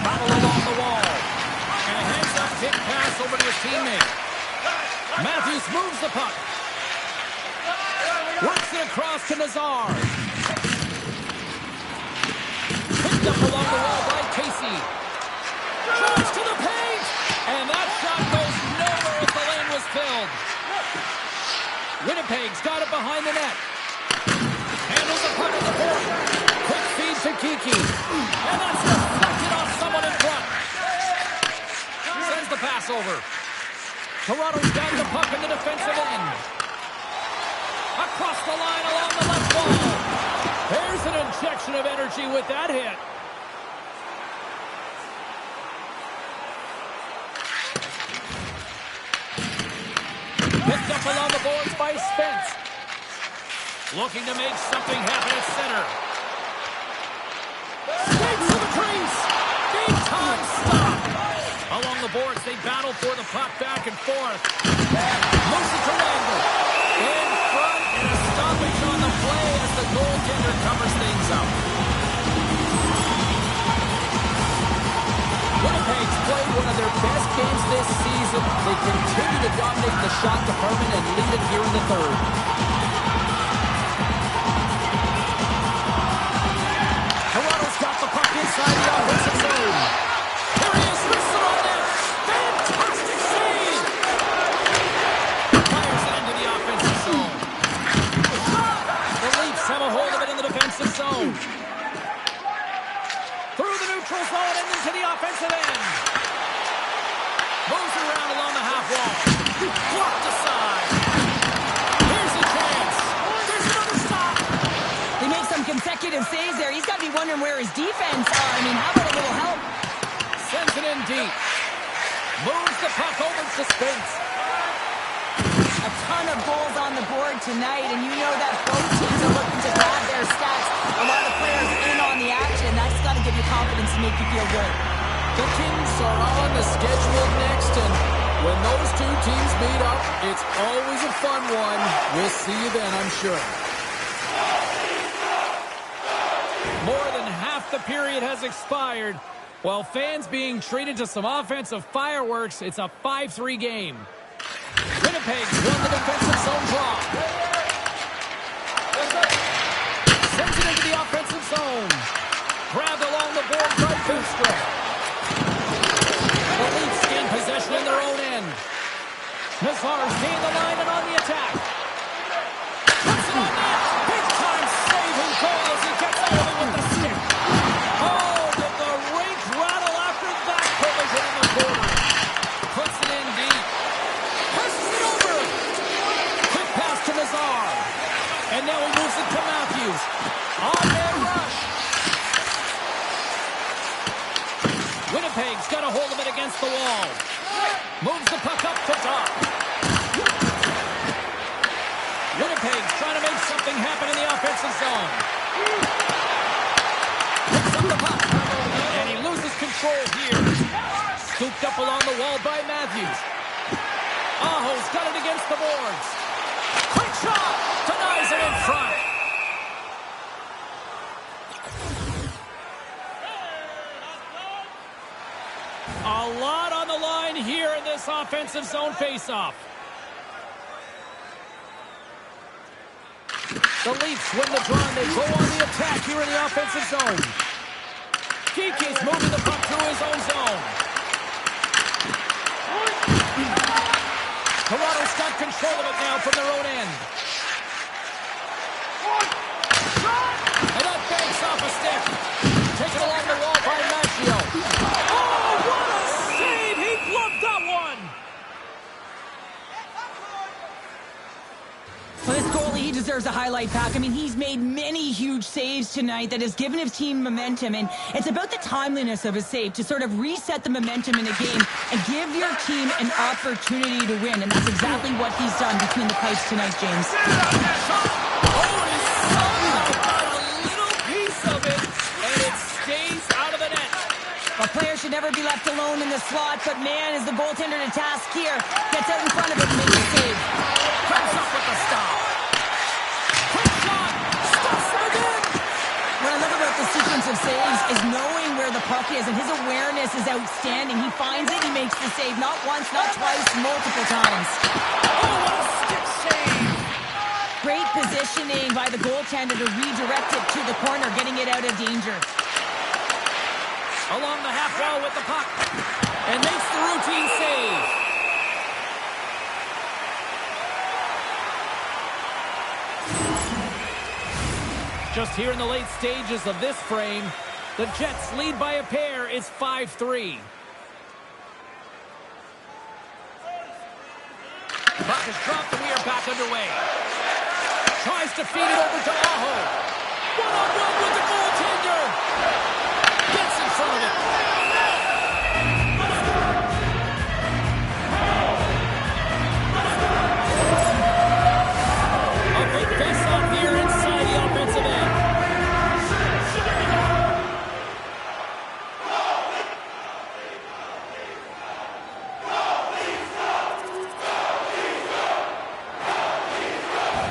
Battle along the wall. And a heads-up kick pass over to his teammate. Matthews moves the puck. Works it across to Nazar. Picked up along the wall by Casey. Drives to the paint. And that shot goes nowhere as the lane was filled. Winnipeg's got it behind the net. Handles the puck at the point. Quick feed to Kiki. And that's deflected off someone in front. Sends the pass over. Toronto's got the puck in the defensive end. Across the line along the left wall. There's an injection of energy with that hit. Picked up along the boards by Spence. Looking to make something happen at center. Skates to the crease. Big time stop. Along the boards, they battle for the puck back and forth. Moves it to Wagner. In front, and a stoppage on the play as the goaltender covers things up. Winnipeg's played one of their best games this season. They continue to dominate the shot department and lead it here in the third. Toronto's got the puck inside the offensive zone. Here he is, wristed on net. Fantastic save. Fires it into the offensive zone. The Leafs have a hold of it in the defensive zone. Through the neutral zone and into the offensive end. wall. Blocked aside. Here's a chance. There's another stop. They make some consecutive saves there. He's got to be wondering where his defense are. I mean, how about a little help? Sends it in deep. Moves the puck over to Spence. A ton of goals on the board tonight, and you know that both teams are looking to pad their stats. A lot of players in on the action. That's got to give you confidence and make you feel good. The Kings are on the schedule next, and when those two teams meet up, it's always a fun one. We'll see you then, I'm sure. More than half the period has expired. While fans being treated to some offensive fireworks, it's a 5-3 game. Winnipeg's won the defensive zone draw. Sends it into the offensive zone. Grabbed along the board by Boostrom. The Leafs gain possession in their own end. Nazar's gained the line and on the attack. Puts it on net. Big time saving goal as he gets out of it with the stick. Oh, did the rink rattle after that collision in the corner. Puts it in deep. Passes it over. Quick pass to Nazar. And now he moves it to Matthews. On their rush. Winnipeg's got a hold of it against the wall. Moves the puck up to top. Winnipeg's trying to make something happen in the offensive zone. Picks up the puck. And he loses control here. Scooped up along the wall by Matthews. Aho's got it against the boards. Quick shot. Denies it in front. A lot on the line here in this offensive zone faceoff. The Leafs win the draw and they go on the attack here in the offensive zone. Geeky's moving the puck through his own zone. Toronto's got control of it now from their own end. And that banks off a stick. Taken along the wall by Maggio. Oh, what a save! He gloved that one! Well, this goalie, he deserves a highlight pack. I mean, he's made many huge saves tonight that has given his team momentum, and it's about the timeliness of his save to sort of reset the momentum in a game and give your team an opportunity to win, and that's exactly what he's done between the pipes tonight, James. Oh, he somehow got a little piece of it, and it stays out of the net. A player should never be left alone in the slot, but man, is the goaltender to task here. Gets out in front of it and makes a save. Comes up with the stop. Quick shot. Stops it again. What I love about the sequence of saves is knowing where the puck is, and his awareness is outstanding. He finds it, he makes the save. Not once, not twice, multiple times. Oh, what a stick save. Great positioning by the goaltender to redirect it to the corner, getting it out of danger. Along the half wall with the puck. And makes the routine save. Just here in the late stages of this frame, the Jets lead by a pair. It's 5-3. Puck is dropped and we are back underway. Tries to feed it over to Aho. One-on-one with the goaltender. Gets in front of it. A big face-off here inside the offensive end.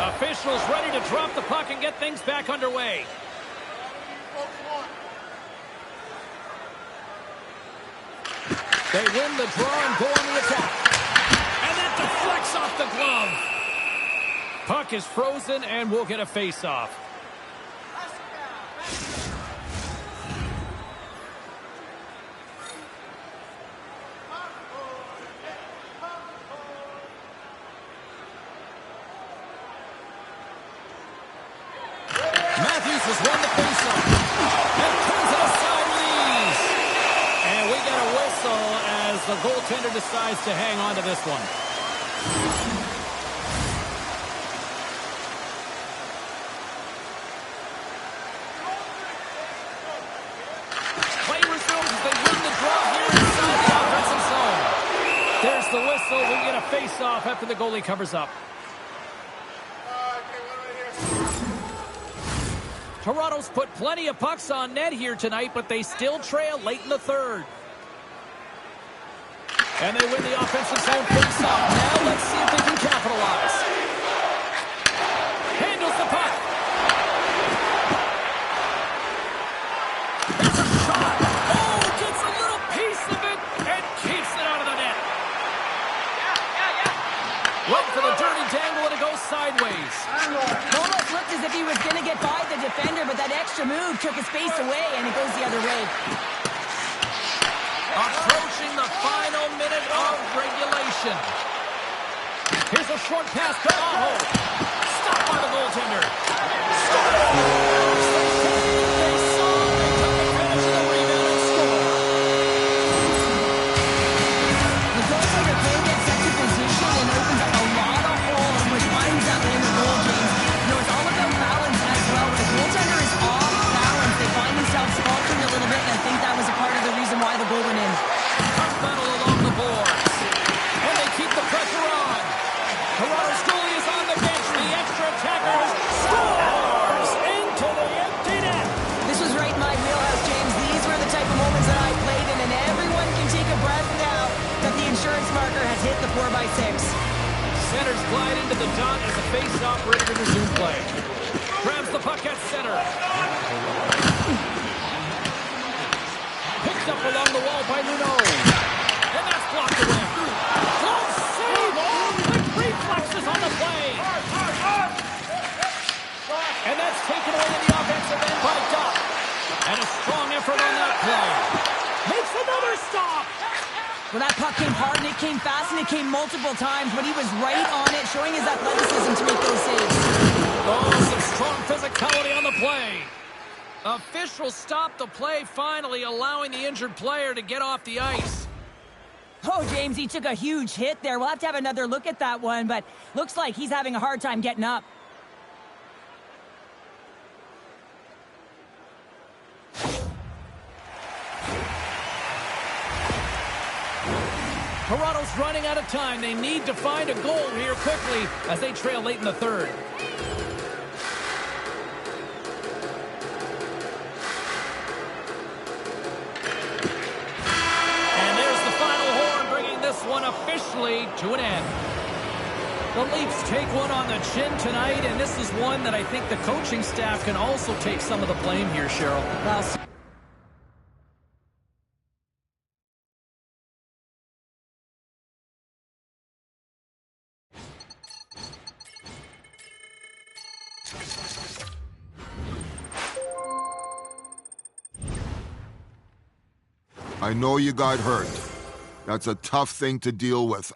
Officials ready to drop the puck and get things back underway. They win the draw and go on the attack. And that deflects off the glove. Puck is frozen and we'll get a face-off. Matthews has won the faceoff and turns it aside with ease. And we get a whistle as the goaltender decides to hang on to this one. Play resumes as they win the draw here inside the offensive zone. There's the whistle. We get a face-off after the goalie covers up. Toronto's put plenty of pucks on net here tonight, but they still trail late in the third. And they win the offensive zone face-off. Now let's see if they can capitalize. Handles the puck. There's a shot. Oh, gets a little piece of it and keeps it out of the net. Went for the dirty dangle and it goes sideways. Almost looked as if he was going to get by the defender, but that extra move took his face away, and it goes the other way. Approaching the final minute of regulation. Here's a short pass to Aho. Stopped by the goaltender. Scores! They saw, they took advantage of the rebound and scored. The goaltender can get such a position and opens up a lot of holes, which winds up in the goal, James. You know, it's all about balance as well. When the goaltender is off balance, they find themselves faltering a little bit, and I think that was a part of the reason why the goal went in. Tough battle along the boards. And they keep the pressure on. Toronto's goalie is on the bench. The extra attacker scores into the empty net. This was right in my wheelhouse, James. These were the type of moments that I played in, and everyone can take a breath now that the insurance marker has hit the 4x6. Centers glide into the dot as the face-off ready to resume play. Grabs the puck at center. Picked up along the wall by Luno. And that's blocked away. Close save. Oh, quick reflexes on the play. And that's taken away in the offensive end by Duck. And a strong effort on that play. Makes another stop. Well, that puck came hard, and it came fast, and it came multiple times, but he was right on it, showing his athleticism to make those saves. Oh, some strong physicality on the play. Officials stopped the play finally, allowing the injured player to get off the ice. Oh, James, he took a huge hit there. We'll have to have another look at that one, but looks like he's having a hard time getting up. Toronto's running out of time. They need to find a goal here quickly as they trail late in the third. And there's the final horn, bringing this one officially to an end. The Leafs take one on the chin tonight, and this is one that I think the coaching staff can also take some of the blame here, Cheryl. Well, I know you got hurt. That's a tough thing to deal with.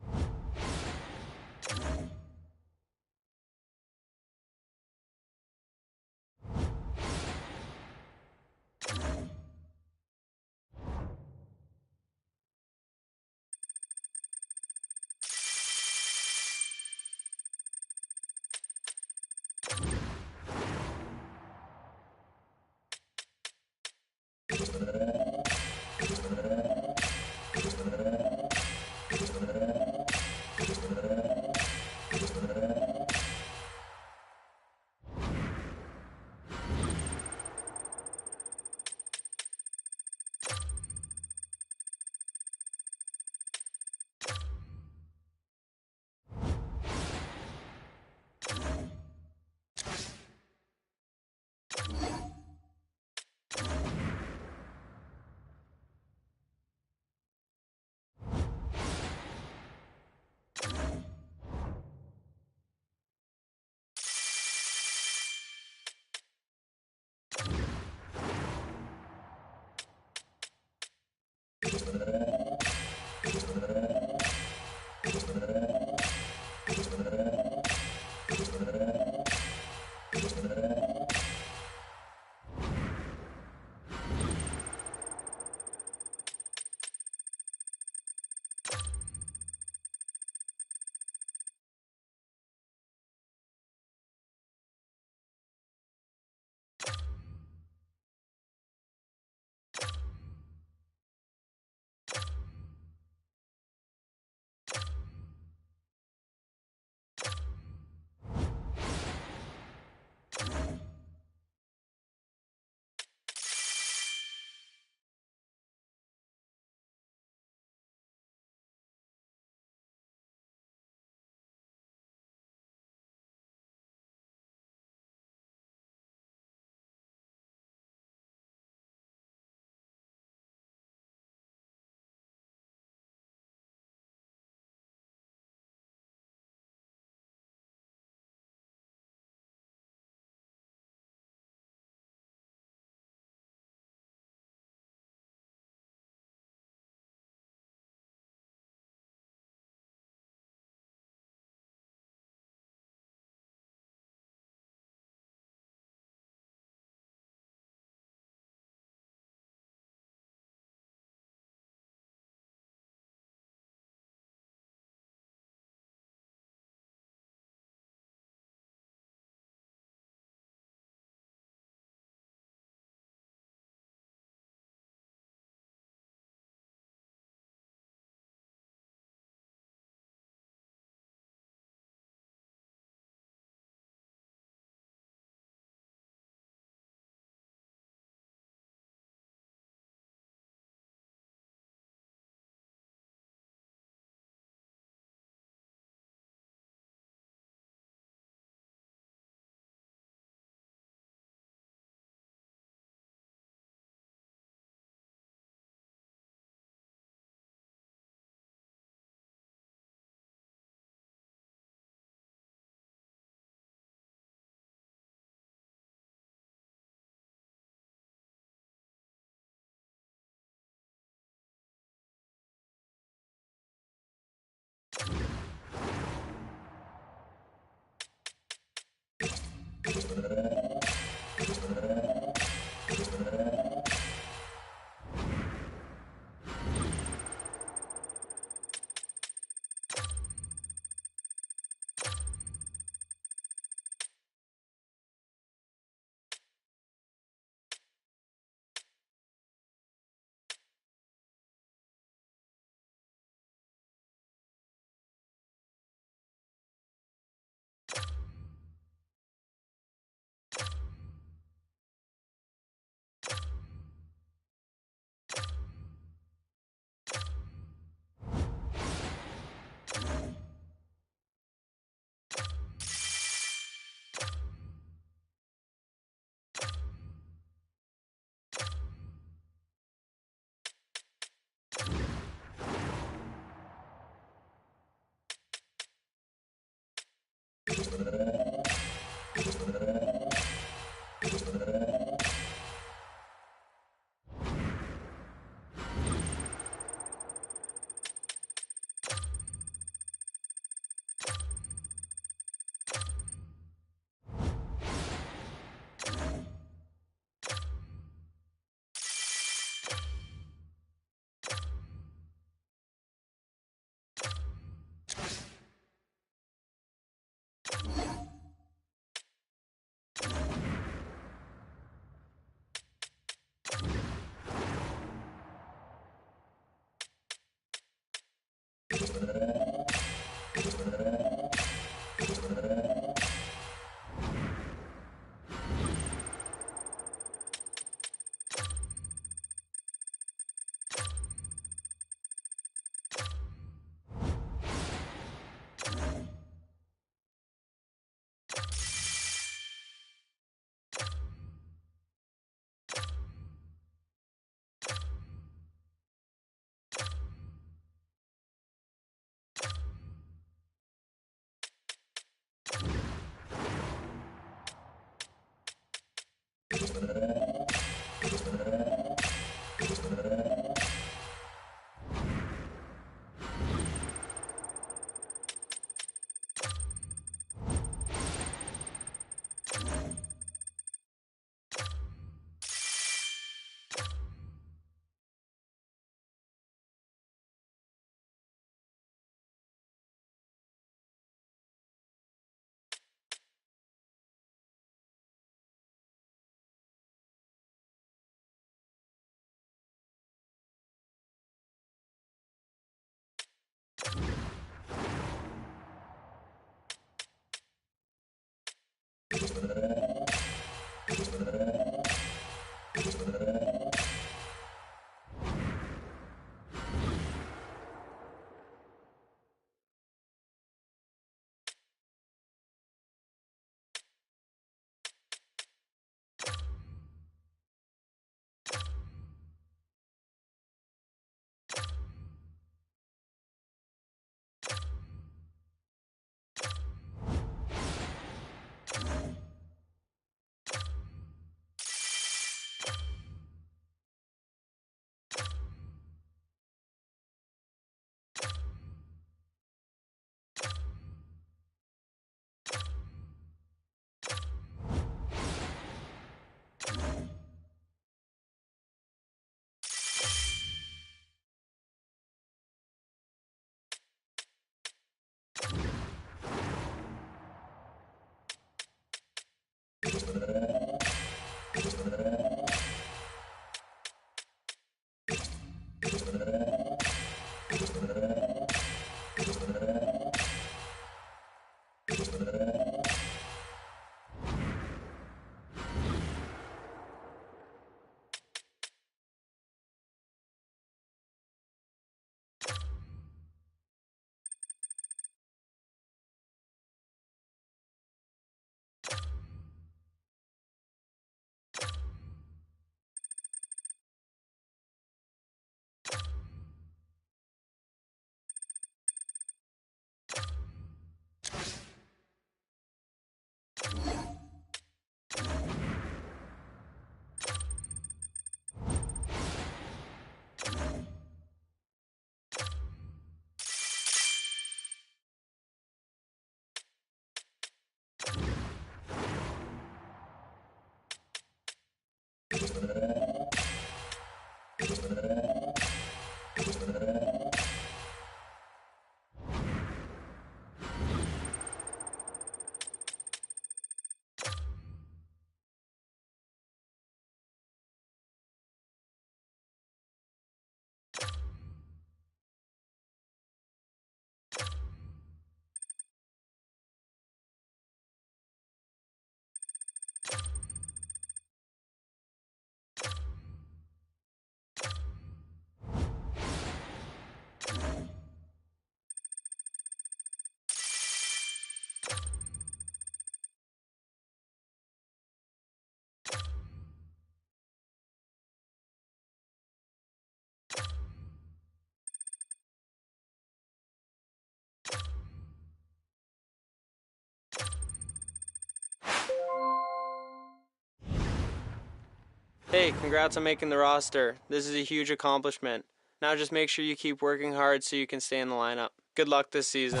Hey, congrats on making the roster. This is a huge accomplishment. Now just make sure you keep working hard so you can stay in the lineup. Good luck this season.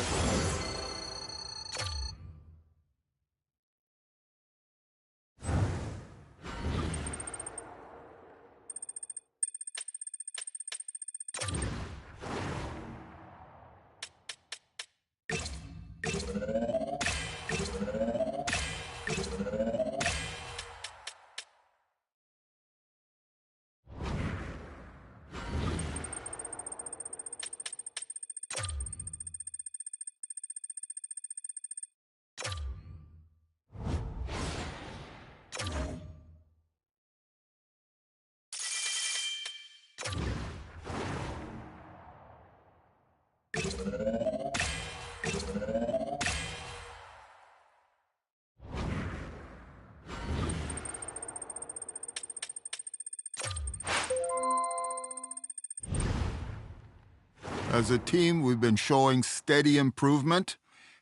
As a team, we've been showing steady improvement,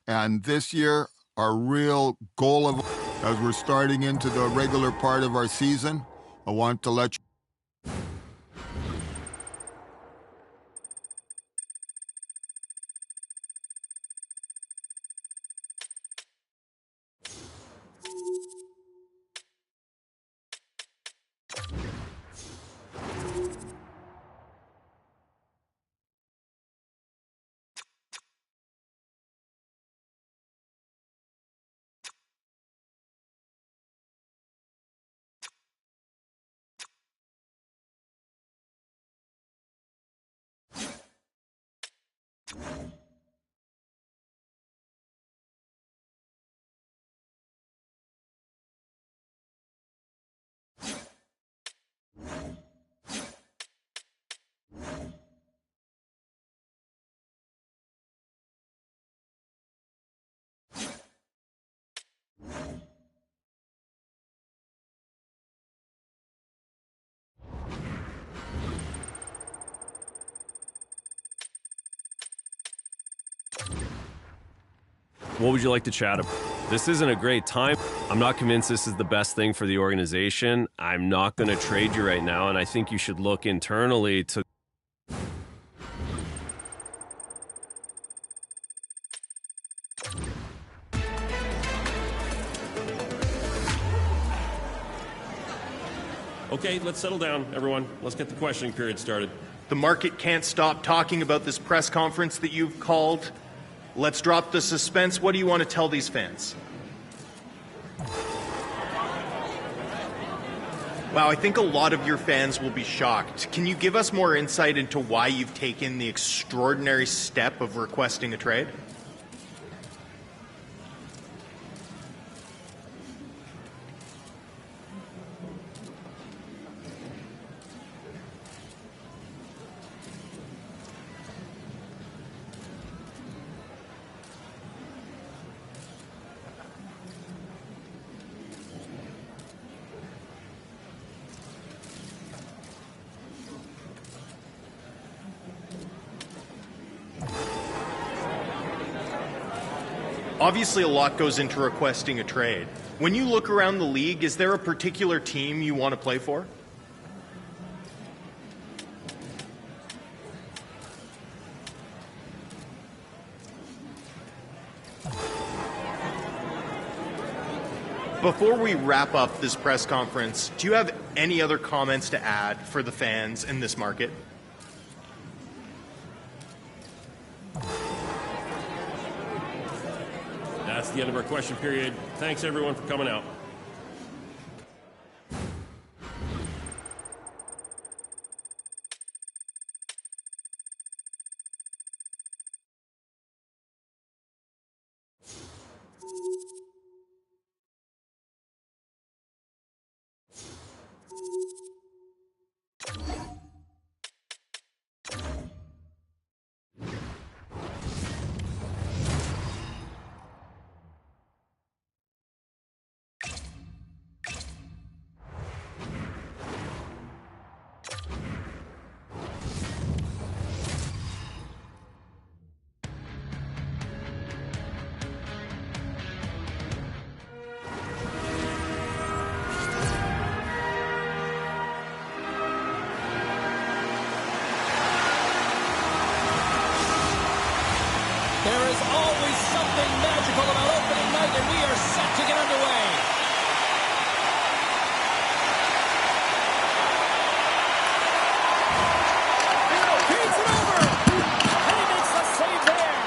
and this year, our real goal of, as we're starting into the regular part of our season, I want to let you What would you like to chat about? This isn't a great time. I'm not convinced this is the best thing for the organization. I'm not going to trade you right now, and I think you should look internally to... Okay, let's settle down, everyone. Let's get the questioning period started. The market can't stop talking about this press conference that you've called. Let's drop the suspense. What do you want to tell these fans? Wow, I think a lot of your fans will be shocked. Can you give us more insight into why you've taken the extraordinary step of requesting a trade? Obviously, a lot goes into requesting a trade. When you look around the league, is there a particular team you want to play for? Before we wrap up this press conference, do you have any other comments to add for the fans in this market? That's the end of our question period. Thanks, everyone, for coming out. There is always something magical about opening night, and we are set to get underway. Feeds it over, and he makes the save there.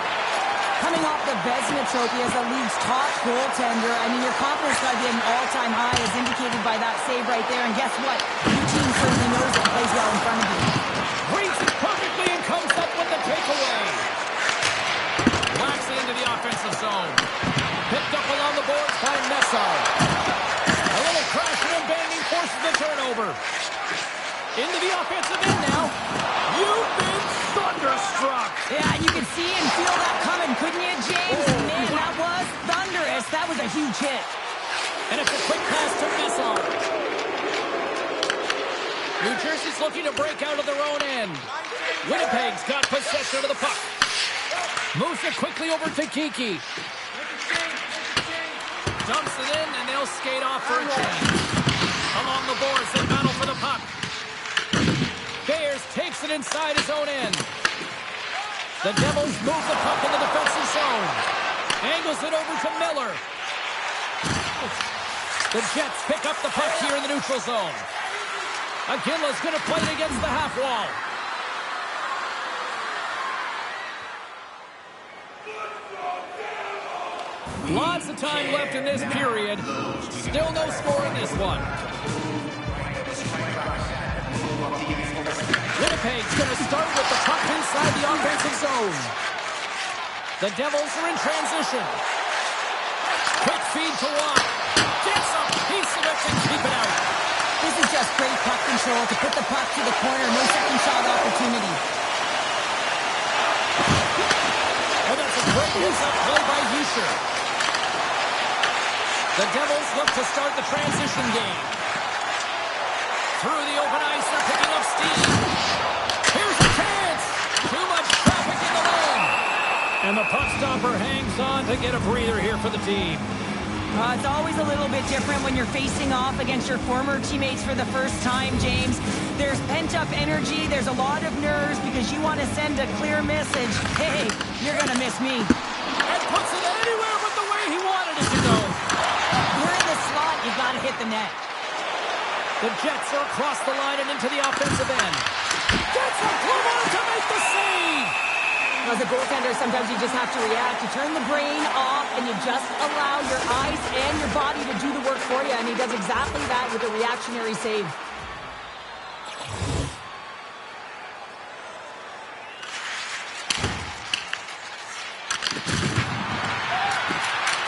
Coming off the Vezina trophy as the league's top goaltender, I mean, your confidence got to be at an all-time high, as indicated by that save right there. And guess what? Your team certainly knows it and plays well in front of you. Reads it perfectly and comes up with the takeaway. Whacks it into the offensive zone. Picked up along the boards by Messa. A little crashing and banging forces the turnover. Into the offensive end now. You've been thunderstruck. Yeah, you could see and feel that coming, couldn't you, James? Man, that was thunderous. That was a huge hit. And it's a quick pass to Messa. New Jersey's looking to break out of their own end. Winnipeg's got possession of the puck. Moves it quickly over to Kiki. Dumps it in, and they'll skate off for a change. Along the boards, they battle for the puck. Bears takes it inside his own end. The Devils move the puck in the defensive zone. Angles it over to Miller. The Jets pick up the puck here in the neutral zone. Aguila's going to play it against the half wall. Lots of time left in this period. Still no score in this one. Winnipeg's going to start with the puck inside the offensive zone. The Devils are in transition. Quick feed to Watt. Gets a piece of it to keep it out. This is just great puck control to put the puck to the corner. No second shot opportunity. And that's a great use-up play by Usher. The Devils look to start the transition game. Through the open ice, they're picking up steam. Here's the chance. Too much traffic in the lane. And the puck stopper hangs on to get a breather here for the team. It's always a little bit different when you're facing off against your former teammates for the first time, James. There's pent-up energy. There's a lot of nerves because you want to send a clear message. Hey, you're going to miss me. And puts it anywhere but the way he wanted it to go. You're in the slot. You got to hit the net. The Jets are across the line and into the offensive end. Gets a glove on to make the save. As a goaltender, sometimes you just have to react. You turn the brain off and you just allow your eyes and your body to do the work for you. And he does exactly that with a reactionary save.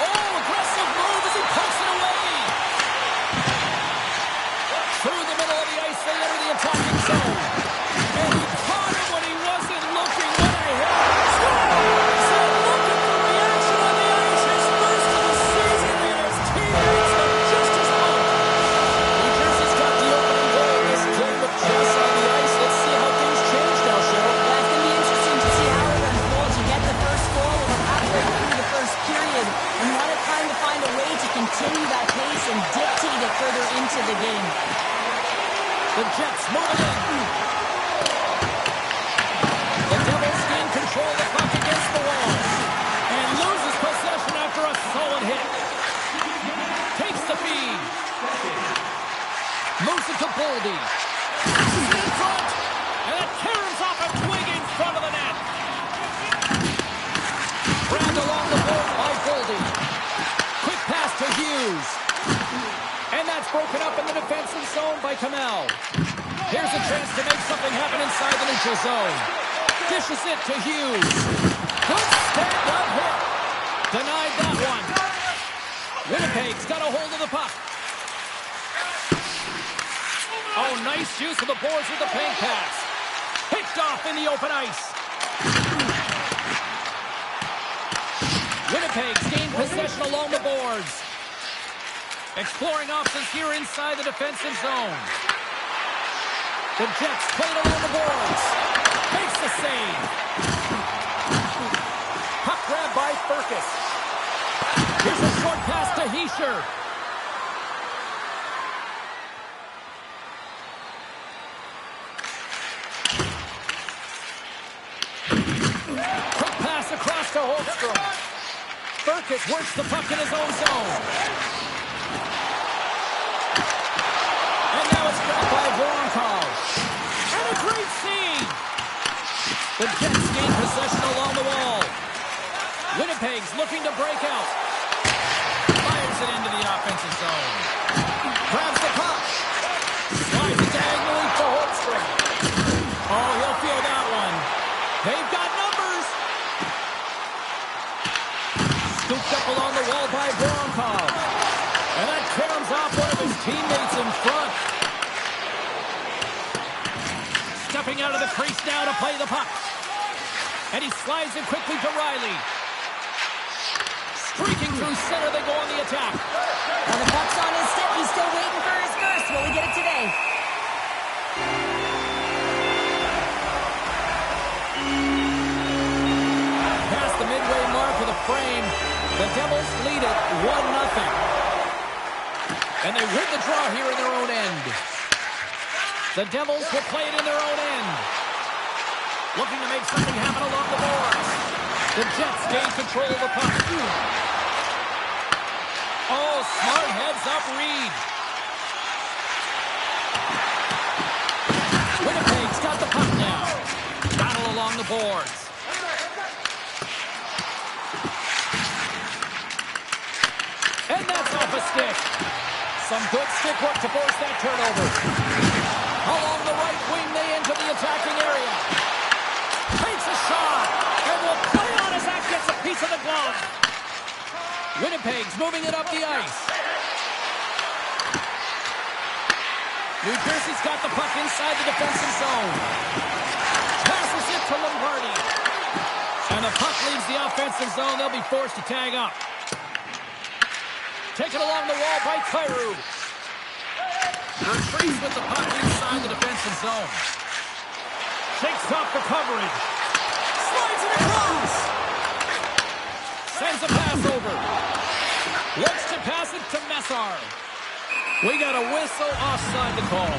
Oh, aggressive move as he pokes it away. Through the middle of the ice, they enter the attacking zone. And he caught him when he wasn't looking. What a hit. Scores! And looking for reaction on the ice. His first of the season, and his teammates are just as pumped. New Jersey's got the opening goal in this game with Jess on the ice. Let's see how things change now, Cheryl. Well, it's going to be interesting to see how it unfolds. You get the first goal and we're halfway through the first period. And you want to kind of find a way to continue that pace and dictate it further into the game. The Jets move it in. The Devils gain control of the puck against the wall. And loses possession after a solid hit. Takes the feed Boldy. In front. And it tears off a twig in front of the net. Grabbed along the board by Boldy. Quick pass to Hughes. And that's broken up in the defensive zone by Kamel. Here's a chance to make something happen inside the neutral zone. Dishes it to Hughes. Good stand-up hit. Denied that one. Winnipeg's got a hold of the puck. Oh, nice use of the boards with the paint pass. Picked off in the open ice. Winnipeg's gained possession along the boards. Exploring options here inside the defensive zone. The Jets played along the boards. Makes the save. Puck grab by Furcus. Here's a short pass to Heischer. Quick pass across to Holmstrom. Furcus works the puck in his own zone. And now it's grabbed by Voronkov. And a great save. The Jets gain possession along the wall. Winnipeg's looking to break out. Fires it into the offensive zone. Grabs the puck. Slides it diagonally to Holmstrom. Oh, he'll feel that one. They've got numbers. Scooped up along the wall by Voronkov. And that caroms off one of his teammates in front. Stepping out of the crease now to play the puck. And he slides it quickly to Riley. Streaking through center, they go on the attack. Now the puck's on his stick. He's still waiting for his burst. Will he get it today? Past the midway mark of the frame, the Devils lead it 1-0. And they win the draw here in their own end. The Devils will play it in their own end. Looking to make something happen along the boards. The Jets gain control of the puck. Oh, smart heads-up read. Winnipeg's got the puck now. Battle along the boards. And that's off a stick. Some good stick work to force that turnover. Along the right wing, they enter the attacking area. Takes a shot, and will play on as that gets a piece of the glove. Winnipeg's moving it up the ice. New Jersey's got the puck inside the defensive zone. Passes it to Lombardi. And the puck leaves the offensive zone. They'll be forced to tag up. Taken along the wall by Kyrou. Retreats with the puck inside the defensive zone. Shakes off the coverage. Slides it across. Sends a pass over. Looks to pass it to Messar. We got a whistle offside to call.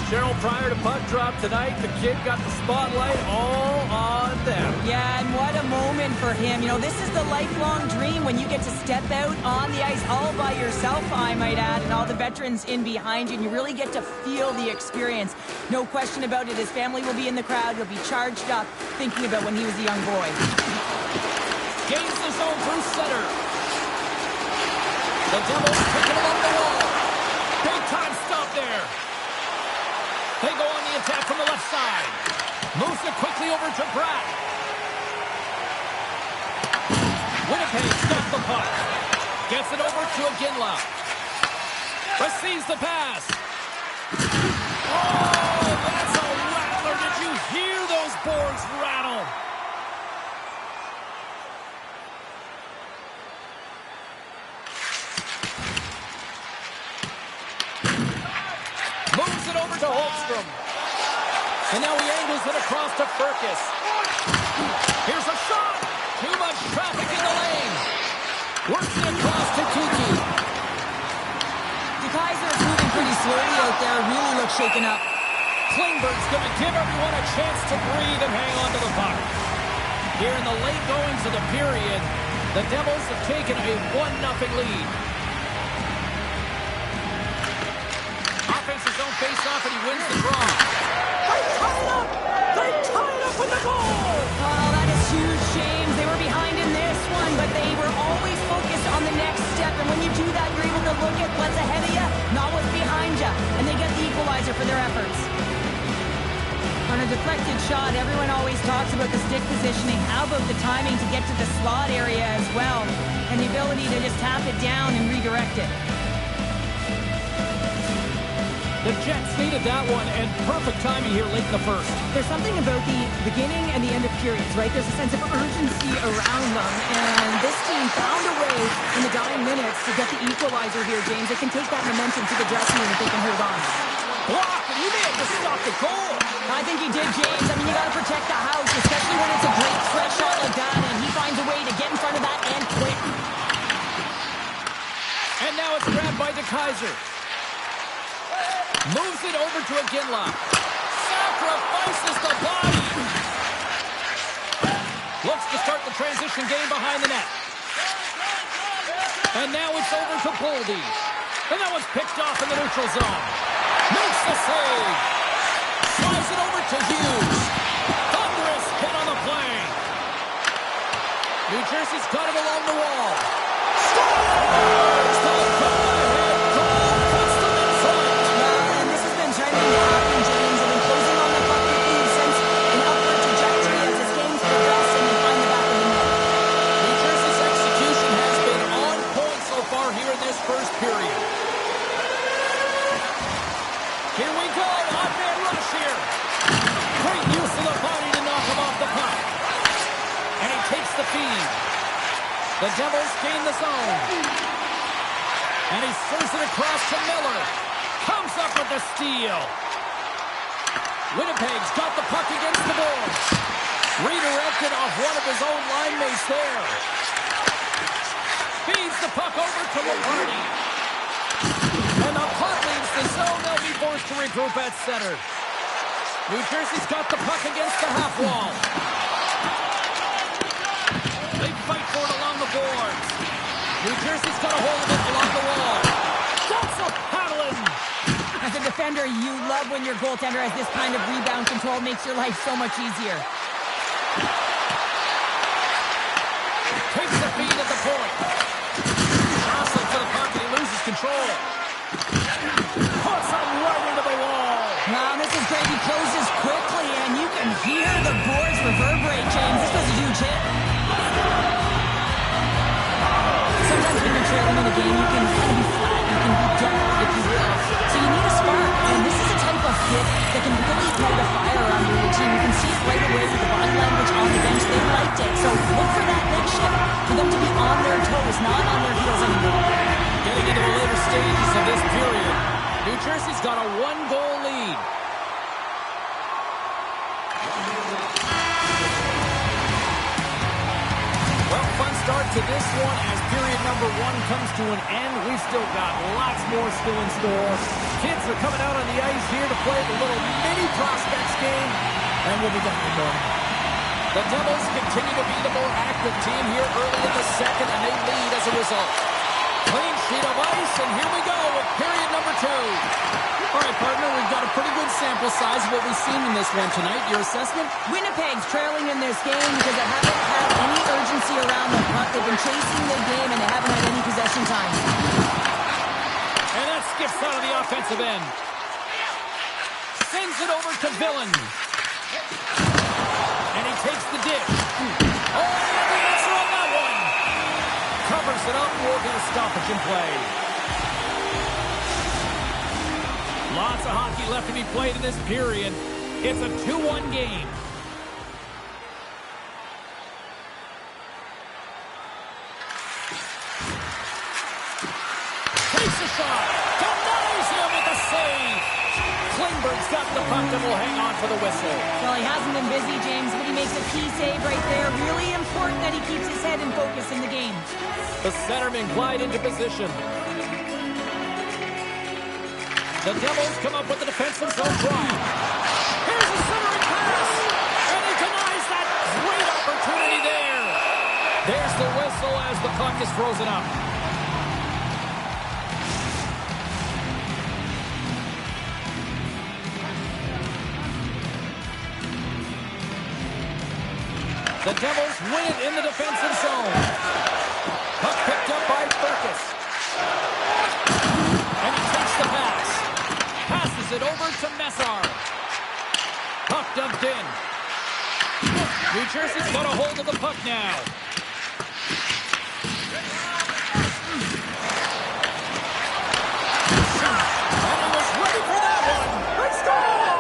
Cheryl, prior to puck drop tonight, the kid got the spotlight all on them. Yeah, and what a moment for him. You know, this is the lifelong dream when you get to step out on the ice all by yourself, I might add, and all the veterans in behind you, and you really get to feel the experience. No question about it. His family will be in the crowd. He'll be charged up thinking about when he was a young boy. Gains the zone through center. The Devils pick it along the wall. Big time stop there. They go on the attack from the left side. Moves it quickly over to Bratt. Winnipeg's got the puck. Gets it over to Iginla. Receives the pass. Oh, that's a rattler. Did you hear those boards rattle? Moves it over to Holmstrom. And now he angles it across to Furcus. Here's a shot. Too much traffic in the lane. Works it across to Kuki. DeKaiser is moving pretty slowly out there. Really looks shaken up. Klingberg's going to give everyone a chance to breathe and hang on to the puck. Here in the late goings of the period, the Devils have taken a 1-0 lead. Offensive zone face-off equalizer for their efforts. On a deflected shot, everyone always talks about the stick positioning. How about the timing to get to the slot area as well, and the ability to just tap it down and redirect it. The Jets needed that one, and perfect timing here late in the first. There's something about the beginning and the end of periods, right? There's a sense of urgency around them, and this team found a way in the dying minutes to get the equalizer here, James. They can take that momentum to the dressing room if they can hold on. Block, and he may have just stopped the goal. I think he did, James. I mean, you got to protect the house, especially when it's a great stretch shot like that, and he finds a way to get in front of that and quick. And now it's grabbed by DeKaiser. Moves it over to Iginla. Sacrifices the body. Looks to start the transition game behind the net. And now it's over to Boldy. And that one's picked off in the neutral zone. Makes the save. Slides it over to Hughes. Thunderous hit on the play. New Jersey's got it along the wall. Scores! The go-ahead goal puts them in front. And this has been trending to happen, James. I've been closing on the puck with you since an upward trajectory as this game's progressing and find the back of the net. New Jersey's execution has been on point so far here in this first period. Here we go, off-man rush here. Great use of the body to knock him off the puck. And he takes the feed. The Devils gain the zone. And he serves it across to Miller. Comes up with the steal. Winnipeg's got the puck against the boards. Redirected off one of his own line mates there. Feeds the puck over to Lombardi. And the puck leaves the zone. They'll be forced to regroup at center. New Jersey's got the puck against the half wall. They fight for it along the boards. New Jersey's got a hold of it along the wall. That's a paddling. As a defender, you love when your goaltender has this kind of rebound control. Makes your life so much easier. Takes the feed at the point. Jostling for the puck and he loses control. Puts him right into the wall. Now, this is great. He closes quickly, and you can hear the boards reverberate, James. This was a huge hit. Sometimes when you're trailing in a game, you can kind of be flat. You can be dead, if you will. So you need a spark, and this is a type of hit that can really light a fire around your team. You can see it right away with the body language on the bench. They liked it. So look for that next shift, for them to be on their toes, not on their heels anymore. Getting into the later stages of this period, New Jersey's got a one-goal lead. Well, fun start to this one as period number one comes to an end. We've still got lots more still in store. Kids are coming out on the ice here to play the little mini prospects game, and we'll be back in the morning. The Devils continue to be the more active team here early in the second, and they lead as a result. Clean sheet of ice, and here we go with period number two. All right, partner, we've got a pretty good sample size of what we've seen in this one tonight. Your assessment? Winnipeg's trailing in this game because they haven't had any urgency around the puck. They've been chasing the game, and they haven't had any possession time. And that skips out of the offensive end. Sends it over to Villain. And he takes the dish. Oh, and the answer on that one. Covers it up. We'll get a stoppage in play. Lots of hockey left to be played in this period. It's a 2-1 game. Takes a shot. Denies him with a save. Klingberg's got the puck and will hang on for the whistle. Well, he hasn't been busy, James, but he makes a key save right there. Really important that he keeps his head in focus in the game. The centerman glide into position. The Devils come up with the defensive zone drive. Here's a centering pass. And he denies that great opportunity there. There's the whistle as the puck is frozen up. The Devils win it in the defensive zone. Puck picked up by Burkus. And he takes the pass. Passes it it over to Messar. Puck dumped in. New Jersey's got a hold of the puck now. And he was ready for that one. They score!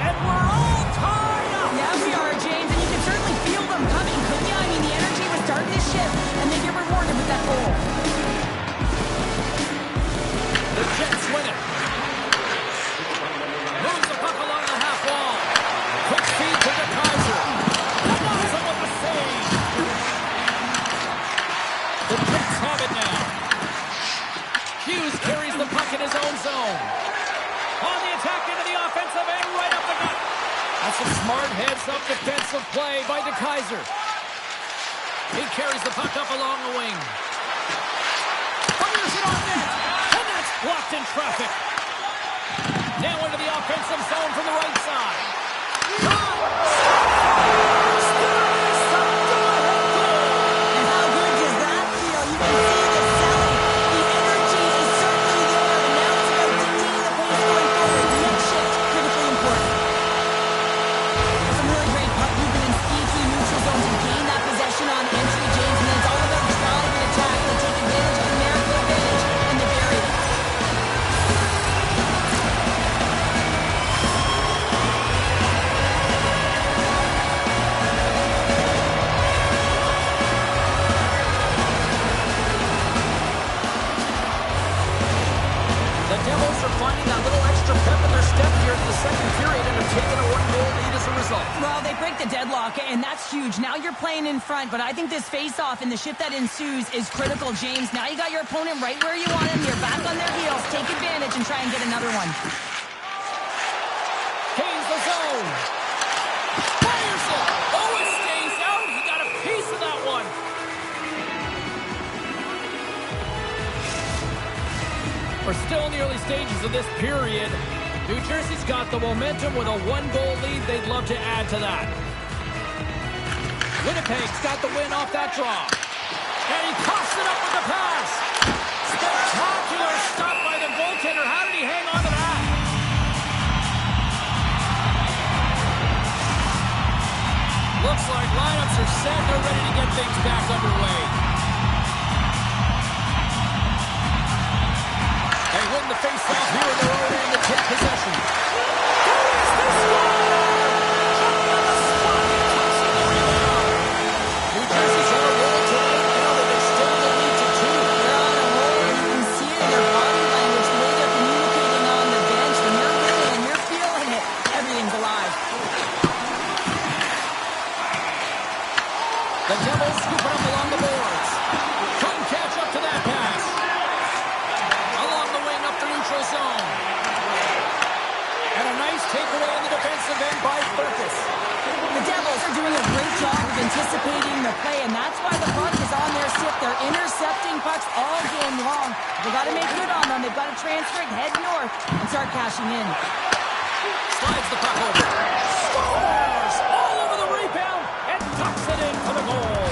And we're all tied up. Yeah, we are, James, and you can certainly feel them coming, couldn't you? I mean, the energy was starting to shift, and they get rewarded with that goal. The Jets win it. Moves the puck along the half wall. Quick feed to the Kaiser. And Nelson with the save. The Jets have it now. Hughes carries the puck in his own zone. On the attack into the offensive end, right up the gut. That's a smart heads-up defensive play by DeKaiser. He carries the puck up along the wing. Fires it on net. And that's blocked in traffic. Now into the offensive zone from the right side. And how good does that feel? You can see the selling. The energy is certainly there, and now it's about dictating the pace going forward. The next shift, critically important. Some really great puck movement and speed through the neutral zone to gain that possession on entry, James, and then it's all about drive and attack to take advantage of the numerical advantage and the bury it. The Devils are finding that little extra pep in their step here in the second period and have taken a one-goal lead as a result. Well, they break the deadlock, and that's huge. Now you're playing in front, but I think this face-off and the shift that ensues is critical, James. Now you got your opponent right where you want him. You're back on their heels. Take advantage and try and get another one. Gains the zone. Fires it. Oh, it stays out. He got a piece of that one. We're still in the early stages of this period. New Jersey's got the momentum with a one-goal lead. They'd love to add to that. Winnipeg's got the win off that draw. And he coughs it up with the pass. Spectacular stop by the goaltender. How did he hang on to that? Looks like lineups are set. They're ready to get things back underway. They win the face-off here in their own end to take possession. They score! Jumping on the spot, tossing the rebound. New Jersey's on a roll tonight. Now that they're still in the lead to 2. They're on a roll, and you can see it in their body language, the way they're communicating on the bench. When you're winning and you're feeling it, everything's alive. The Devils scoop it up along the boards. Couldn't catch up to that pass. Along the wing up the neutral zone. And a nice takeaway in the defensive end by Burkus. The Devils are doing a great job of anticipating the play, and that's why the puck is on their stick. They're intercepting pucks all game long. They got to make good on them. They've got to transfer it, head north, and start cashing in. Slides the puck over. Scores! All over the rebound and tucks it in for the goal.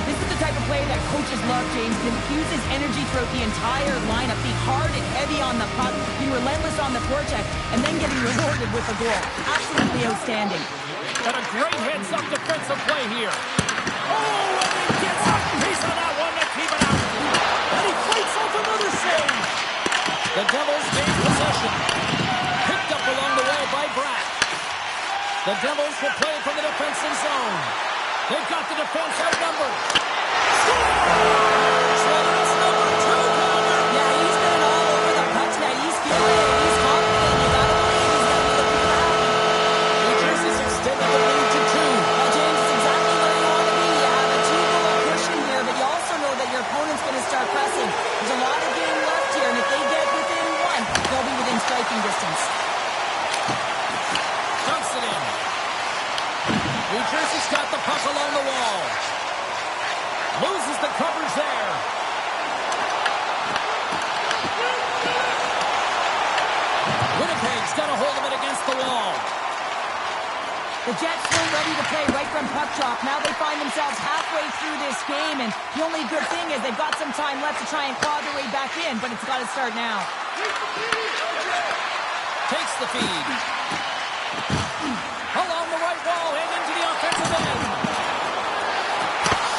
This is the type of play that coaches love, James. Infuses energy throughout the entire lineup. Be hard and heavy on the puck. Be relentless on the forecheck. And then getting rewarded with a goal. Absolutely outstanding. And a great heads-up defensive play here. Oh, and he gets a piece of that one to keep it out. And he fights off another save. The Devils gain possession. Picked up along the wall by Bratt. The Devils will play from the defensive zone. They've got the defense outnumbered. Scores! Well, that's number 2, Connor. Yeah, he's been all over the puck tonight. He's feeling it. He's confident. You gotta believe he's gonna be looking for that. New Jersey's extended the lead to 2. Well, James, it's exactly where you want to be. You have a 2-goal cushion here, but you also know that your opponent's going to start pressing. There's a lot of game left here, and if they get within 1, they'll be within striking distance. Dumps it in. New Jersey's got the puck along the wall. Loses the coverage there. Winnipeg's got a hold of it against the wall. The The Jets were ready to play right from puck drop. Now they find themselves halfway through this game, and the only good thing is they've got some time left to try and claw their way back in, but it's got to start now. Takes the feed. Along the right wall and into the offensive end.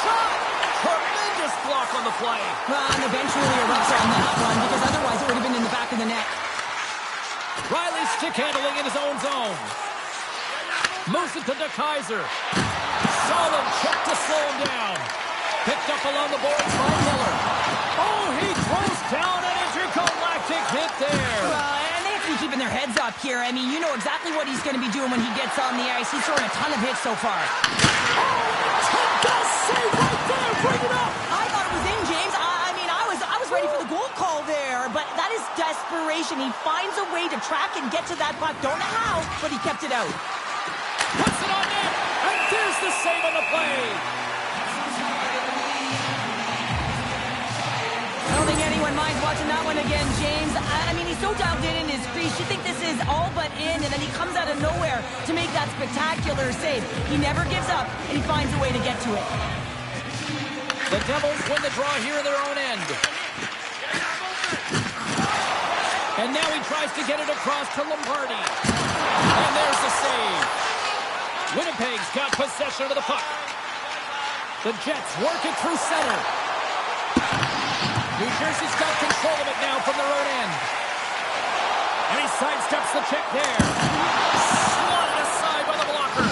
Shot! Tremendous block on the play. Well, and the bench really erupts on that one, because otherwise it would have been in the back of the net. Riley stick handling in his own zone. Moves it to De Kaiser. Solid check to slow him down. Picked up along the boards by Miller. Oh, he throws down an intergalactic hit there. Well, and they have to be keeping their heads up here. I mean, you know exactly what he's going to be doing when he gets on the ice. He's throwing a ton of hits so far. Does save right there. Bring it up. I thought it was in, James. I was ready for the goal call there, but that is desperation. He finds a way to track and get to that puck. Don't know how, but he kept it out. Puts it on net, and there's the save on the play. I don't think anyone minds watching that one again, James. I mean, he's so dialed in his crease. You think this is all but in, and then he comes out of nowhere to make that spectacular save. He never gives up, and he finds a way to get to it. The Devils win the draw here in their own end. And now he tries to get it across to Lombardi. And there's the save. Winnipeg's got possession of the puck. The Jets work it through center. New Jersey's got control of it now from their own end. And he sidesteps the check there. Slotted aside by the blocker.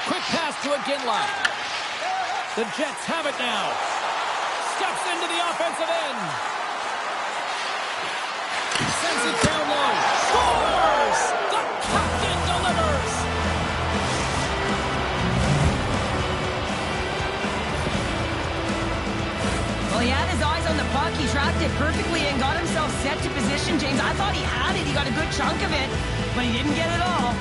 Quick pass to Iginla. The Jets have it now. Steps into the offensive end. Sends it down low. Scores! The captain delivers! Well, he had his eyes on the puck. He tracked it perfectly and got himself set to position, James. I thought he had it. He got a good chunk of it, but he didn't get it all.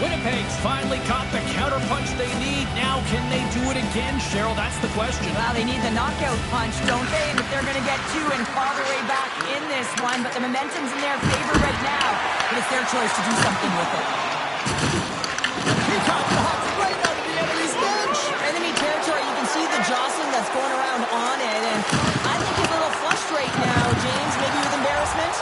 Winnipeg's finally caught the counterpunch they need. Now, can they do it again, Cheryl? That's the question. Well, they need the knockout punch, don't they? And if they're going to get two and claw their way back in this one, but the momentum's in their favor right now. But it's their choice to do something with it. He caught the Hawks right out of the enemy's bench. Enemy territory, you can see the jostling that's going around on it. And I think he's a little flushed right now, James, maybe with embarrassment.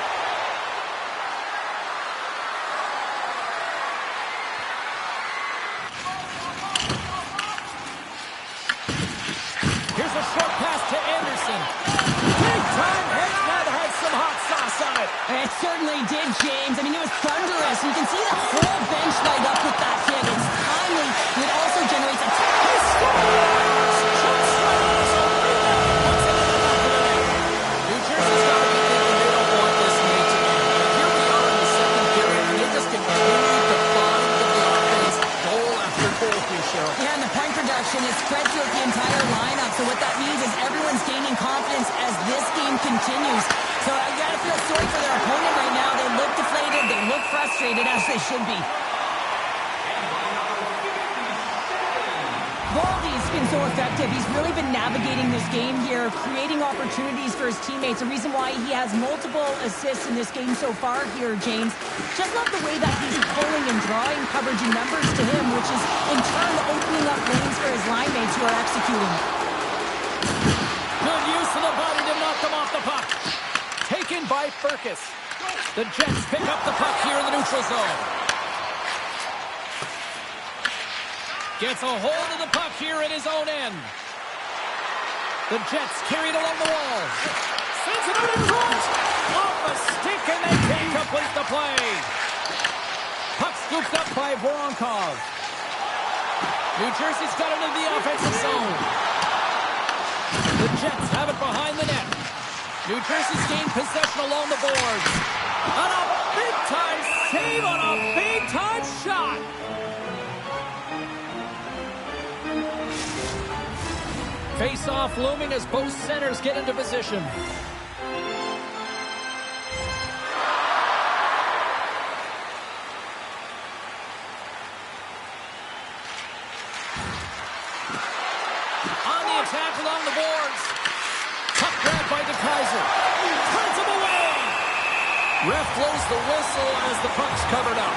Here's a short pass to Anderson. Big time hit. That had some hot sauce on it. It certainly did, James. I mean, it was thunderous. You can see the whole bench light up with that hit. It's timely. It also generates a... He scores! Just right on his own rebound. Puts it in the back of the net. New Jersey's got to be thinking they don't want this lead to end. Here we are in the second period, and they just continue to find the offense goal after goal here, Cheryl. Yeah, and the point production is spread throughout the entire lineup. So what that means is everyone's gaining confidence as this game continues. So I got to feel sorry for their opponent right now. They look deflated. They look frustrated, as they should be. Baldy's been so effective. He's really been navigating this game here, creating opportunities for his teammates. The reason why he has multiple assists in this game so far here, James. Just love the way that he's pulling and drawing coverage and numbers to him, which is in turn opening up lanes for his line mates who are executing. Good use of the body to knock them off the puck. Taken by Furcus. The Jets pick up the puck here in the neutral zone. Gets a hold of the puck here in his own end. The Jets carry it along the wall. Sends it out in front. Off a stick, and they can't complete the play. Puck scooped up by Voronkov. New Jersey's got it in the offensive zone. The Jets have it behind the net. New Jersey's gained possession along the boards. On a big-time save on a big-time shot. Face-off looming as both centers get into position. On the attack along the boards. Kaiser. Turns him away. Ref blows the whistle as the puck's covered up.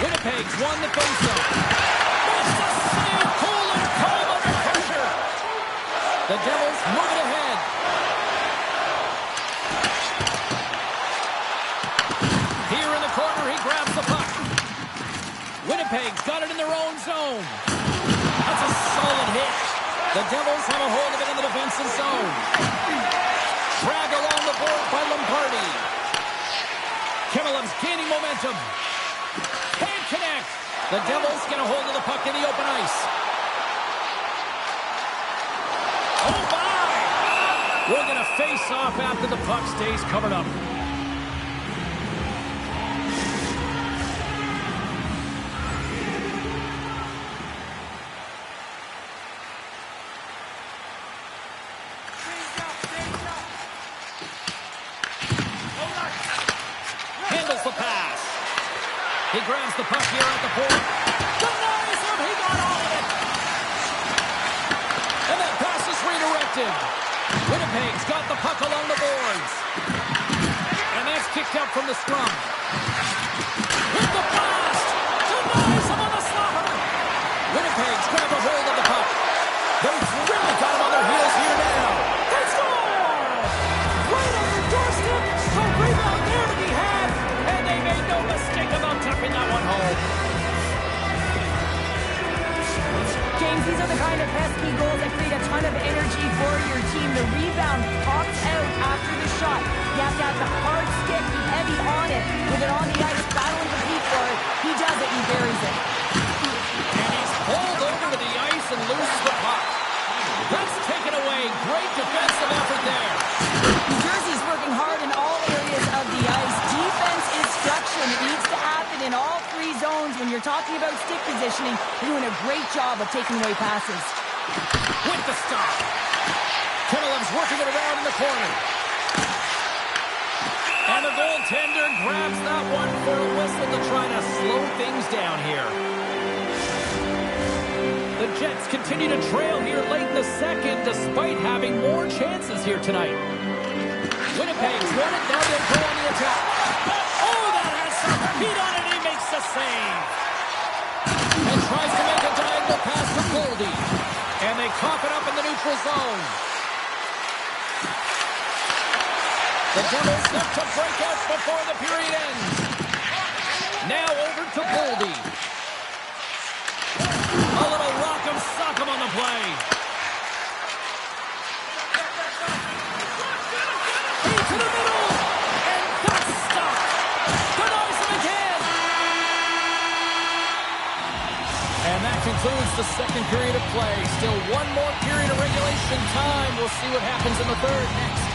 Winnipeg's won the faceoff. It's a save. Cool and calm under pressure. The Devils move it ahead. Here in the corner, he grabs the puck. Winnipeg's got it in their own zone. That's a solid hit. The Devils have a hold of it in the defensive zone. Drag along the board by Lombardi. Kimelev's gaining momentum. Can't connect. The Devils get a hold of the puck in the open ice. Oh, my! We're going to face off after the puck stays covered up. Handles the pass. He grabs the puck here at the point. Denies him. He got all of it. And that pass is redirected. Winnipeg's got the puck along the boards. And that's kicked out from the scrum. With the blast. Denies him on the slapper. Winnipeg's grabbed a hold of the puck. They've really got him on their heels here now. They score! Right on their doorstep. A rebound there to be had. And they made no mistake about tapping that one home. James, these are the kind of pesky goals that create a ton of energy for your team. The rebound pops out after the shot. You have to have the hard stick, be heavy on it. With it on the ice, battling to compete for it. He does it, he buries it. And he's pulled over to the ice and loses the puck. That's taken away. Great defensive effort there. New Jersey's working hard in all areas of the ice. Defense instruction needs to happen in all three zones. When you're talking about stick positioning, you're doing a great job of taking away passes. With the stop. Kimelev's working it around in the corner. And the goaltender grabs that one for a whistle to try to slow things down here. The Jets continue to trail here late in the second despite having more chances here tonight. Winnipeg's won it. Now they'll go on the attack. Oh, that has some heat on it. He makes the save. And tries to make a diagonal pass to Goldie. And they cough it up in the neutral zone. The Devils look to break out before the period ends. Now over to Goldie. A little rock'em sock'em on the play. Into the middle. And that's stopped. Denies him again. And that concludes the second period of play. Still one more period of regulation time. We'll see what happens in the third next.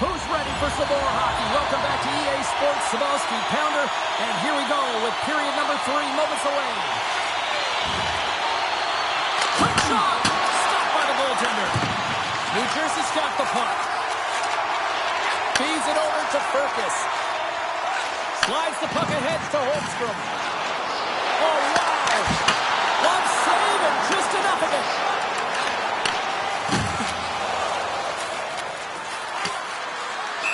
Who's ready for some more hockey? Welcome back to EA Sports Sabalski Pounder. And here we go with period number 3, moments away. Quick shot! Stopped by the goaltender. New Jersey's got the puck. Feeds it over to Furcus. Slides the puck ahead to Holmstrom. Oh, wow! One save and just enough of it.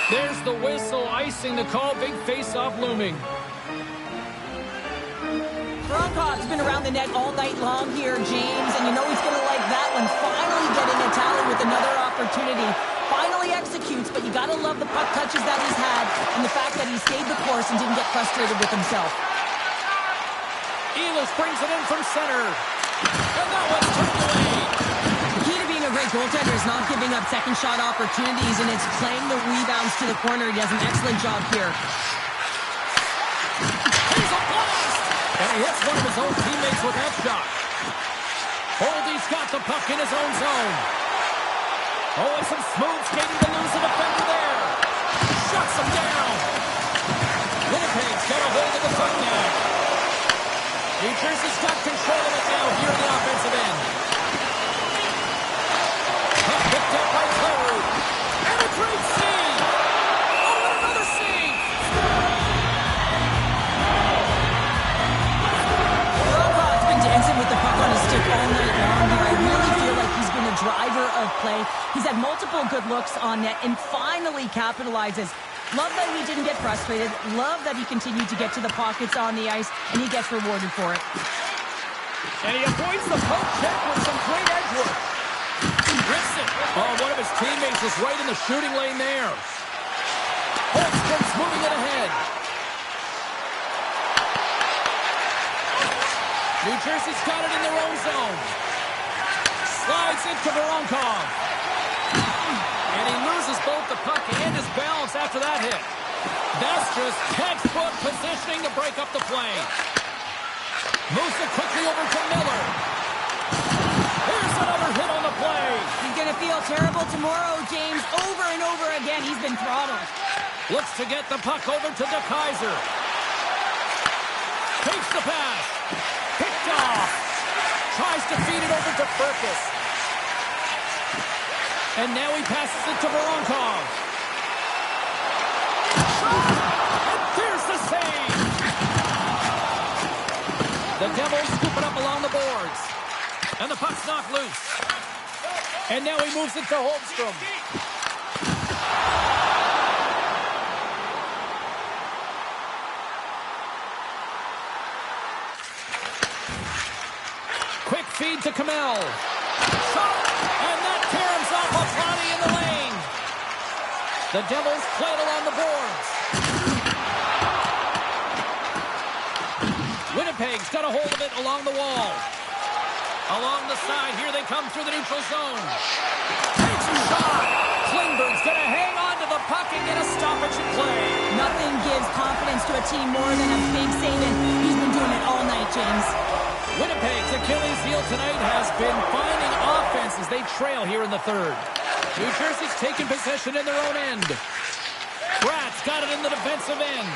There's the whistle, icing the call. Big face-off looming. Bronkov's been around the net all night long here, James, and you know he's going to like that one. Finally getting a tally with another opportunity. Finally executes, but you got to love the puck touches that he's had and the fact that he stayed the course and didn't get frustrated with himself. Ehlers brings it in from center. And that one's turned away. The key to being a great goaltender is not giving up second shot opportunities, and it's playing the rebounds to the corner. He does an excellent job here. Here's a blast! And he hits one of his own teammates with that shot. Holdy's got the puck in his own zone. Oh, and some smooth skating to lose the defender there. Shuts him down. Winnipeg's got a hold of the puck now. New Jersey's got control of it now here in the offensive end. Puck picked up by Claru. And a great save. Oh, and another save. play. He's had multiple good looks on net and finally capitalizes. Love that he didn't get frustrated. Love that he continued to get to the pockets on the ice, and he gets rewarded for it. And he avoids the poke check with some great edge work. Rips it. Oh, one of his teammates was right in the shooting lane there. Holmstrom's moving it ahead. New Jersey's got it in their own zone. Slides it to Voronkov. And he loses both the puck and his balance after that hit. That's just textbook positioning to break up the play. Moves it quickly over to Miller. Here's another hit on the play. He's going to feel terrible tomorrow, James. Over and over again, he's been throttled. Looks to get the puck over to De Keyser. Takes the pass. Picked off. Tries to feed it over to Purpose. And now he passes it to Voronkov. And there's the save. The Devils scoop it up along the boards. And the puck's knocked loose. And now he moves it to Holmstrom. Quick feed to Kamel. Shot! And that caroms off a body in the lane. The Devils play it along the boards. Winnipeg's got a hold of it along the wall. Along the side, here they come through the neutral zone. Takes a shot. Klingberg's going to hang on to the puck and get a stoppage in play. Nothing gives confidence to a team more than a big save, and he's been doing it all night, James. Winnipeg's Achilles heel tonight has been finding offense as they trail here in the third. New Jersey's taking possession in their own end. Bratt's got it in the defensive end.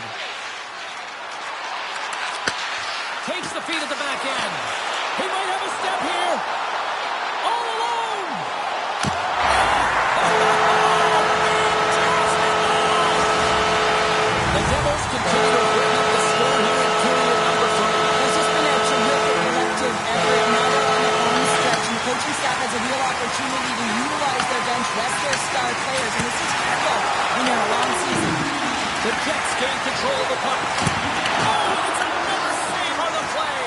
Takes the feed at the back end. He might have a step here. All alone. The Devils continue to bring up the score here in period number 3. It's just been a terrific collective effort. Now they're on their own stretch, and the coaching staff has a real opportunity to utilize their bench, rest their star players, and this is critical in their long season. The Jets gain control of the puck. Oh, it's another save on the play.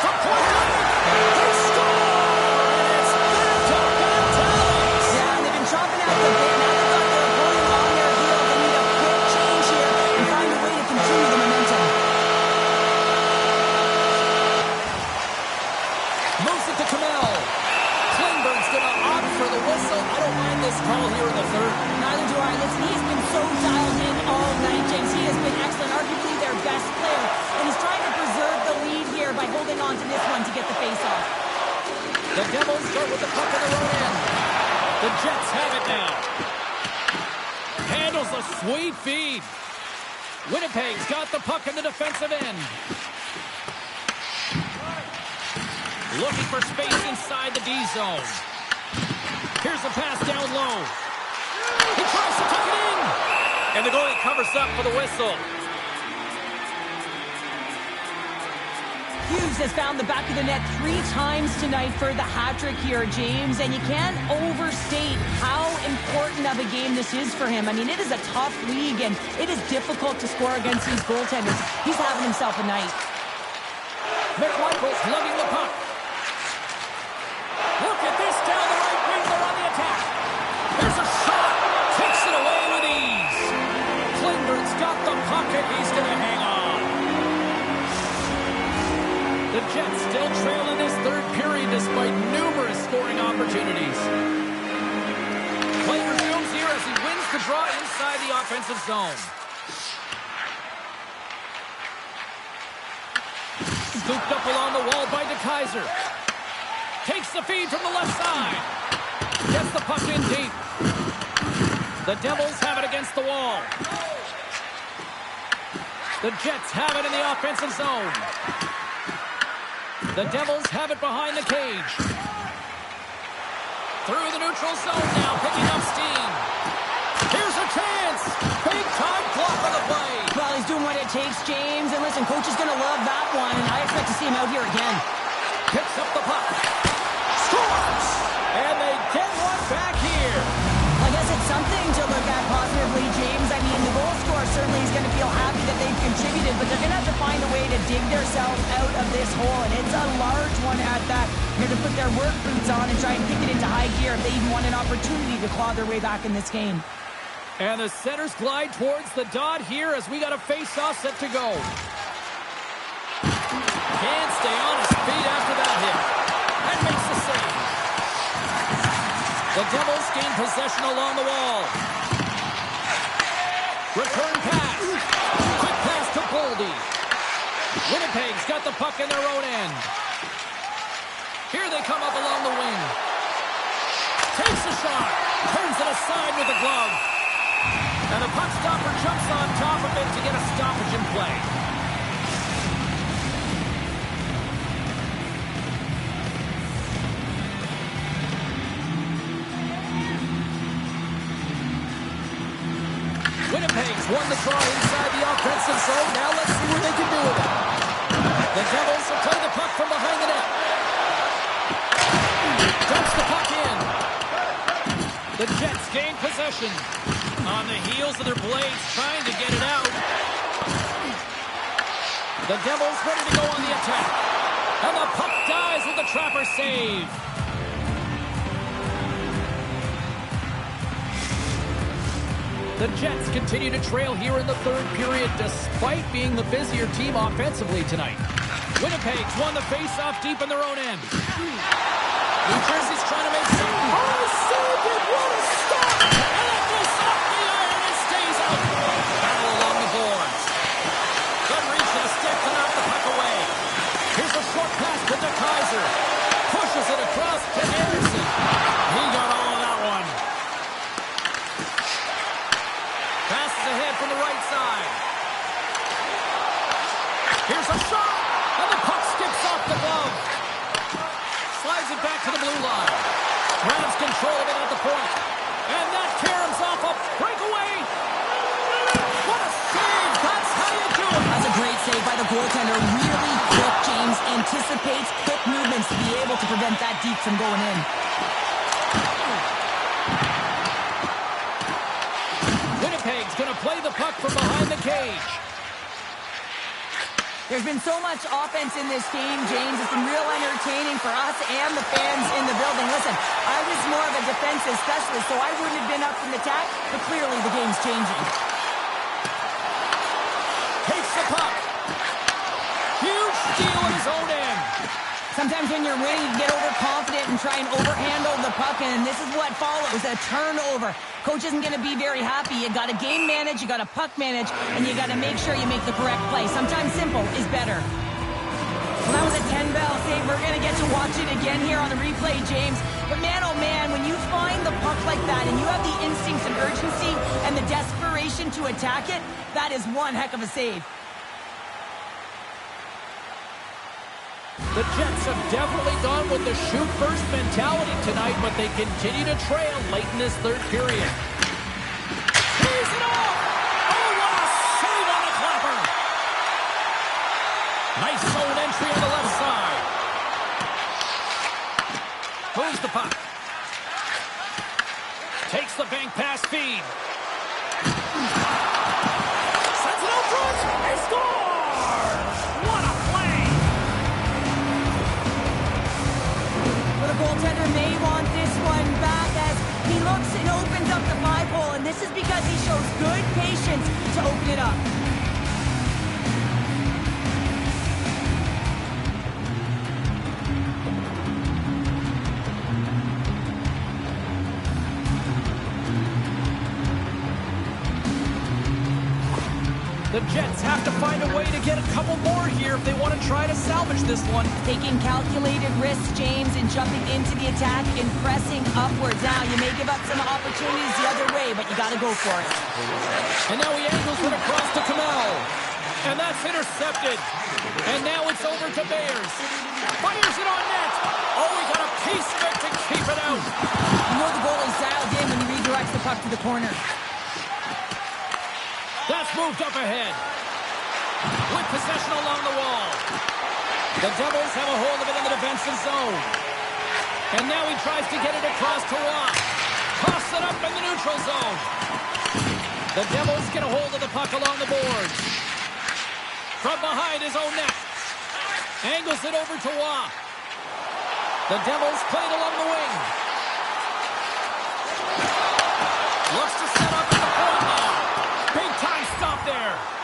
From point blank, they score! And it's back to back tallies. Yeah, and they've been chopping out the bit. Now they've got their opponent on their heel. They need a quick change here and find a way to continue the momentum. Moves it to Kamel. Klingberg's going to opt for the whistle. I don't mind this call here in the third. Neither do I. Listen, he has been so dialed in all night, James. He has been excellent, arguably their best player. And he's trying to preserve the lead here by holding on to this one to get the face-off. The Devils start with the puck in their own end. The Jets have it now. Handles a sweet feed. Winnipeg's got the puck in the defensive end. Looking for space inside the D zone. Here's a pass down low. He tries to tuck it in. And the goalie covers up for the whistle. Hughes has found the back of the net 3 times tonight for the hat-trick here, James, and you can't overstate how important of a game this is for him. I mean, it is a tough league, and it is difficult to score against these goaltenders. He's having himself a night. McMichael's lugging the puck. Look at this down the right wing. They're on the attack. There's a shot. Takes it away with ease. Klingberg's got the puck, and he's going to hang on. The Jets still trail in this third period despite numerous scoring opportunities. Play resumes here as he wins the draw inside the offensive zone. Scooped up along the wall by De Keyser. Takes the feed from the left side. Gets the puck in deep. The Devils have it against the wall. The Jets have it in the offensive zone. The Devils have it behind the cage. Through the neutral zone now, picking up steam. Here's a chance. Big time block on the play. Well, he's doing what it takes, James. And listen, coach is going to love that one, and I expect to see him out here again. Picks up the puck. Scores! And they contributed, but they're going to have to find a way to dig themselves out of this hole, and it's a large one at that. They're going to put their work boots on and try and kick it into high gear if they even want an opportunity to claw their way back in this game. And the centers glide towards the dot here as we got a face-off set to go. Can't stay on his feet after that hit. And makes the save. The Devils gain possession along the wall. Return pass. Quick pass to Boldy. Winnipeg's got the puck in their own end. Here they come up along the wing. Takes a shot. Turns it aside with a glove. And the puck stopper jumps on top of it to get a stoppage in play. Winnipeg's won the draw inside the offensive zone. Now let's see what they can do with it. The Devils will play the puck from behind the net. Dumps the puck in. The Jets gain possession. On the heels of their blades, trying to get it out. The Devils ready to go on the attack. And the puck dies with the Trapper save. The Jets continue to trail here in the third period, despite being the busier team offensively tonight. Winnipeg's won the face-off deep in their own end. New Jersey's trying to make something. Oh, saved it! What a stop! And that goes off the iron and stays out. Battle along the boards. Good reach to the stick to knock the puck away. Here's a short pass to De Kaiser. Pushes it across to Anderson. He got all of that one. Passes ahead from the right side. Here's a shot, and the puck skips off the glove. Slides it back to the blue line. Grabs control of it at the point. And that caroms off a breakaway. What a save. That's how you do it. That's a great save by the goaltender. Really quick, James. Anticipates quick movements to be able to prevent that deep from going in. Winnipeg's going to play the puck from behind the cage. There's been so much offense in this game, James. It's been real entertaining for us and the fans in the building. Listen, I was more of a defensive specialist, so I wouldn't have been up from the attack, but clearly the game's changing. Takes the puck. Huge steal in his own end. Sometimes when you're winning, you get overconfident and try and overhandle the puck, and this is what follows, a turnover. Coach isn't going to be very happy. You got to game manage, you got to puck manage, and you got to make sure you make the correct play. Sometimes simple is better. Well, that was a 10-bell save. We're going to get to watch it again here on the replay, James. But man, oh man, when you find the puck like that and you have the instincts and urgency and the desperation to attack it, that is one heck of a save. The Jets have definitely gone with the shoot-first mentality tonight, but they continue to trail late in this third period. He's it off! Oh, what a save on the clapper! Nice zone entry on the left side. Moves the puck. Takes the bank pass feed. Sends it out front. He scores! What a play! The goaltender may want this one back as he looks and opens up the 5-hole, and this is because he shows good patience to open it up. The Jets have to find a way to get a couple more here if they want to try to salvage this one. Taking calculated risks, James, and jumping into the attack and pressing upwards. Now, you may give up some opportunities the other way, but you got to go for it. And now he angles it across to Kamel. And that's intercepted. And now it's over to Bears. Fires it on net. Oh, he got a piece of it to keep it out. You know the goalie's dialed in when he redirects the puck to the corner. That's moved up ahead. With possession along the wall. The Devils have a hold of it in the defensive zone. And now he tries to get it across to Rock. Toss it up in the neutral zone. The Devils get a hold of the puck along the boards. From behind his own net. Angles it over to Waugh. The Devils played along the wing. Looks to set up at the point now. Big time stop there.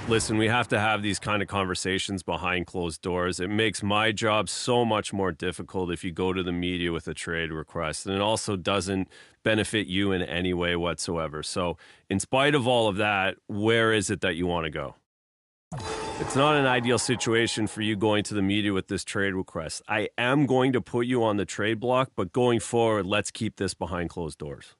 Listen, we have to have these kind of conversations behind closed doors. It makes my job so much more difficult if you go to the media with a trade request, and it also doesn't benefit you in any way whatsoever. So in spite of all of that, where is it that you want to go? It's not an ideal situation for you going to the media with this trade request. I am going to put you on the trade block, but going forward, let's keep this behind closed doors.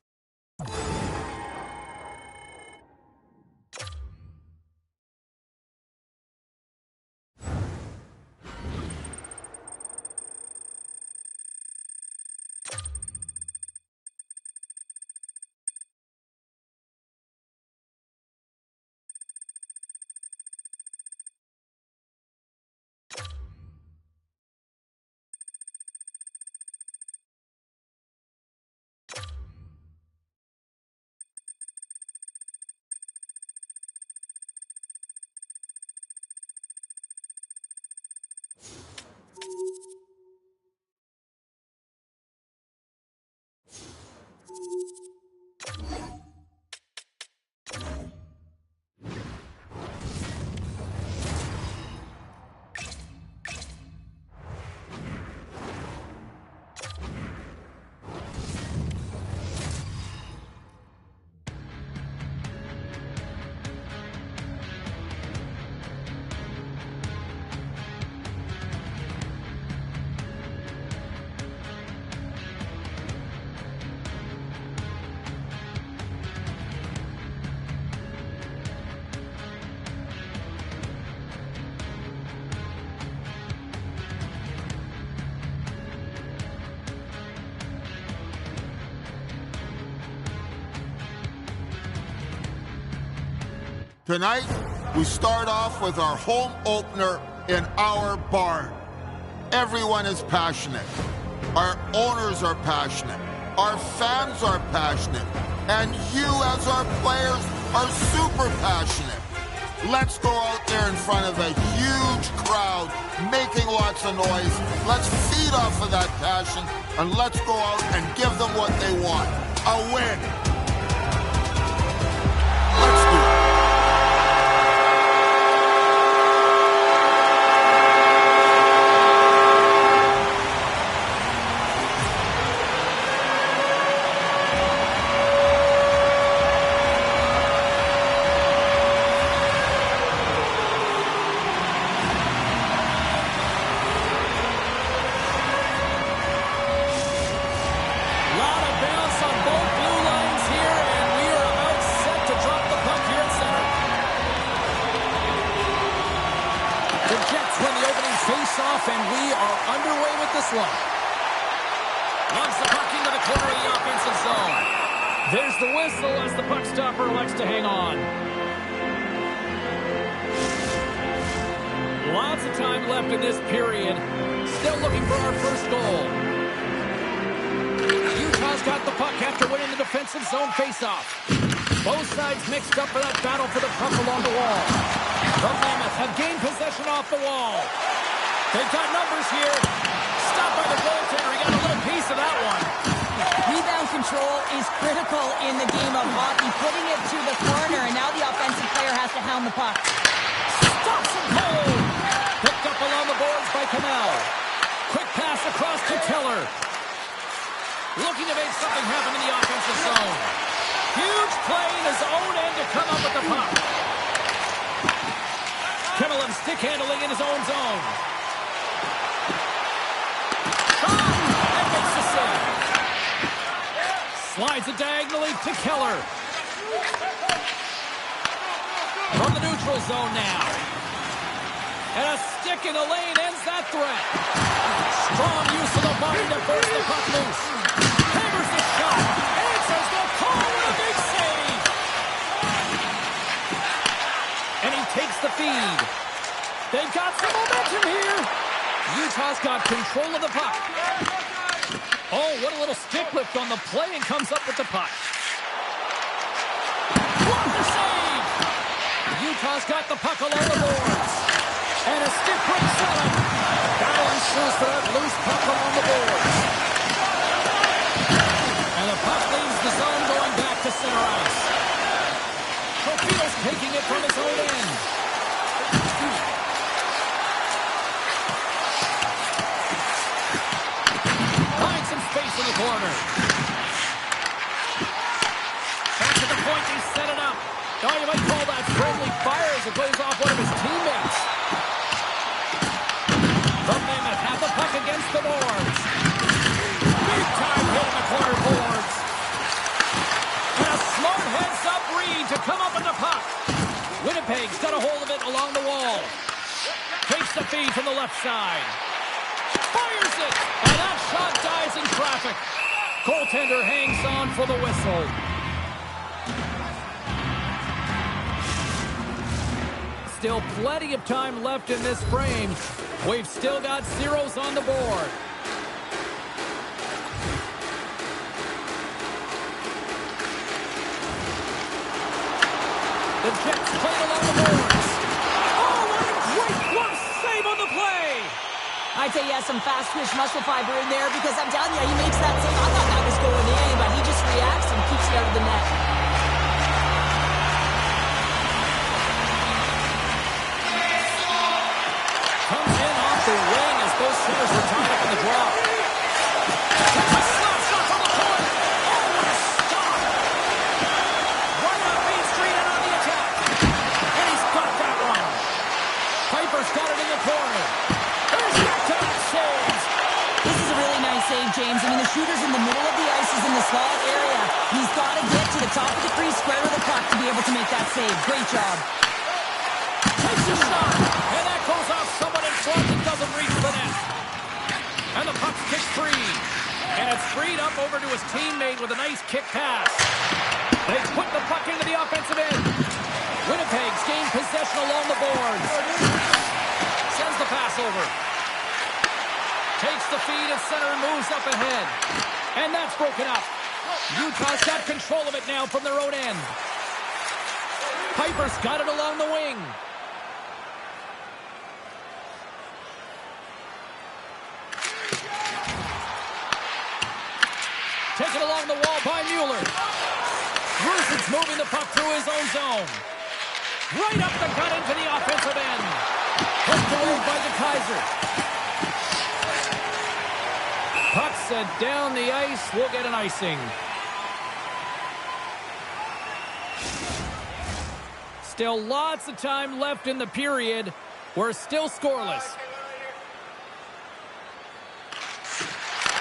Tonight, we start off with our home opener in our barn. Everyone is passionate. Our owners are passionate. Our fans are passionate. And you, as our players, are super passionate. Let's go out there in front of a huge crowd, making lots of noise. Let's feed off of that passion, and let's go out and give them what they want. A win. Let's do it. And we are underway with this one. Launch the puck into the corner of the offensive zone. There's the whistle as the puck stopper elects to hang on. Lots of time left in this period. Still looking for our first goal. Utah's got the puck after winning the defensive zone faceoff. Both sides mixed up for that battle for the puck along the wall. The Mammoth have gained possession off the wall. They've got numbers here. Stopped by the goaltender. He got a little piece of that one. Rebound control is critical in the game of hockey. Putting it to the corner, and now the offensive player has to hound the puck. Stops and goal. Picked up along the boards by Kamel. Quick pass across to Keller. Looking to make something happen in the offensive zone. Huge play in his own end to come up with the puck. Kimmelin stick handling in his own zone. Slides it diagonally to Keller. From the neutral zone now. And a stick in the lane ends that threat. Strong use of the body to force the puck loose. Hammers the shot. Answers the call with a big save. And he takes the feed. They've got some momentum here. Utah's got control of the puck. Oh, what a little stick lift on the play, and comes up with the puck. What a save! Utah's got the puck along the boards. And a stick breaks seven. Battle ensues for that loose puck along the boards. And the puck leaves the zone going back to center ice. from his own end. Finds some space in the corner. Back to the point, they set it up. Oh, you might call that friendly fire as it goes off one of his teammates. The Mammoth have the puck against the boards. Big time hit in the corner boards. And a smart heads-up read to come up with the puck. Winnipeg's got a hold of it along the wall. Takes the feed from the left side. Fires it! And that shot dies in traffic. Goaltender hangs on for the whistle. Still plenty of time left in this frame. We've still got zeros on the board. The Jets play along the boards. Oh, what a great glove save on the play! I'd say he has some fast twitch muscle fiber in there because I'm telling you, he makes that save. I thought that was going in, but he just reacts and keeps it out of the net. Comes in off the wing as both centers were tied up in the drop. A slap shot from the point. Oh, what a stop! Right on Main Street and on the attack. And he's got that one. Piper's got it in the corner. There's back-to-back saves. This is a really nice save, James. I mean, the shooter's in the middle of the ice. He's in the slot area. He's got to get to the top of the crease, square to the puck to be able to make that save. Great job. Takes a shot. And that goes off someone in front and doesn't reach the net. And the puck's kicked free. And it's freed up over to his teammate with a nice kick pass. They put the puck into the offensive end. Winnipeg's gained possession along the boards. Sends the pass over. Takes the feed at center and moves up ahead. And that's broken up. Utah's got control of it now from their own end. Piper's got it along the wing. Taken along the wall by Mueller. Rusic's moving the puck through his own zone. Right up the gut into the offensive end. Hooked away by the Kaiser. Puck set down the ice. We'll get an icing. Still lots of time left in the period. We're still scoreless.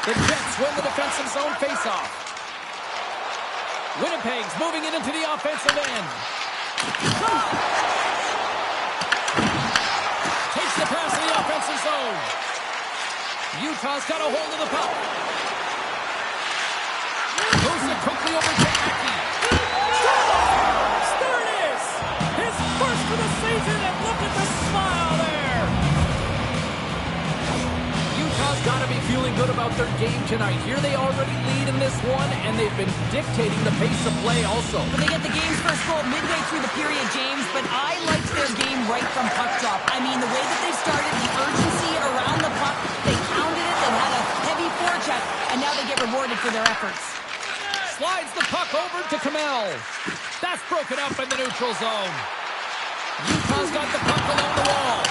The Jets win the defensive zone faceoff. Winnipeg's moving it into the offensive end. Takes the pass in the offensive zone. Utah's got a hold of the puck. Moves it quickly over to Aki. There it is! His first for the season, and look at the smile there! Utah's got to be feeling good about their game tonight. Here they already lead in this one, and they've been dictating the pace of play also. But they get the game's first goal midway through the period, James, but I liked their game right from puck drop. I mean, the way that they started, the urgency around the puck, they pounded it, they had a heavy forecheck, and now they get rewarded for their efforts. Slides the puck over to Kamel. That's broken up in the neutral zone. Utah's got the puck along the wall.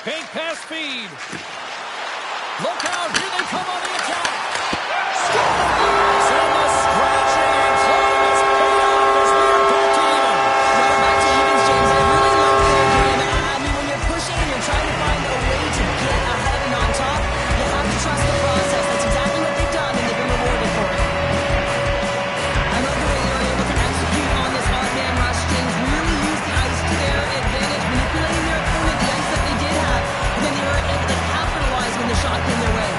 Fake pass feed. Look out, here they come on the attack. Scores! And the scratching and clawing is paid off as we are back to even. Well, back to evens, James. I really like their game. I mean, when you're pushing and you're trying to find a way to get ahead and on top, you have to trust the process. That's exactly what they've done, and they've been rewarded for it. I love the way they're able to execute on this odd-man rush, James. Really use the ice to their advantage, manipulating their opponent, the ice that they did have, and then they were able to capitalize when the shot came their way.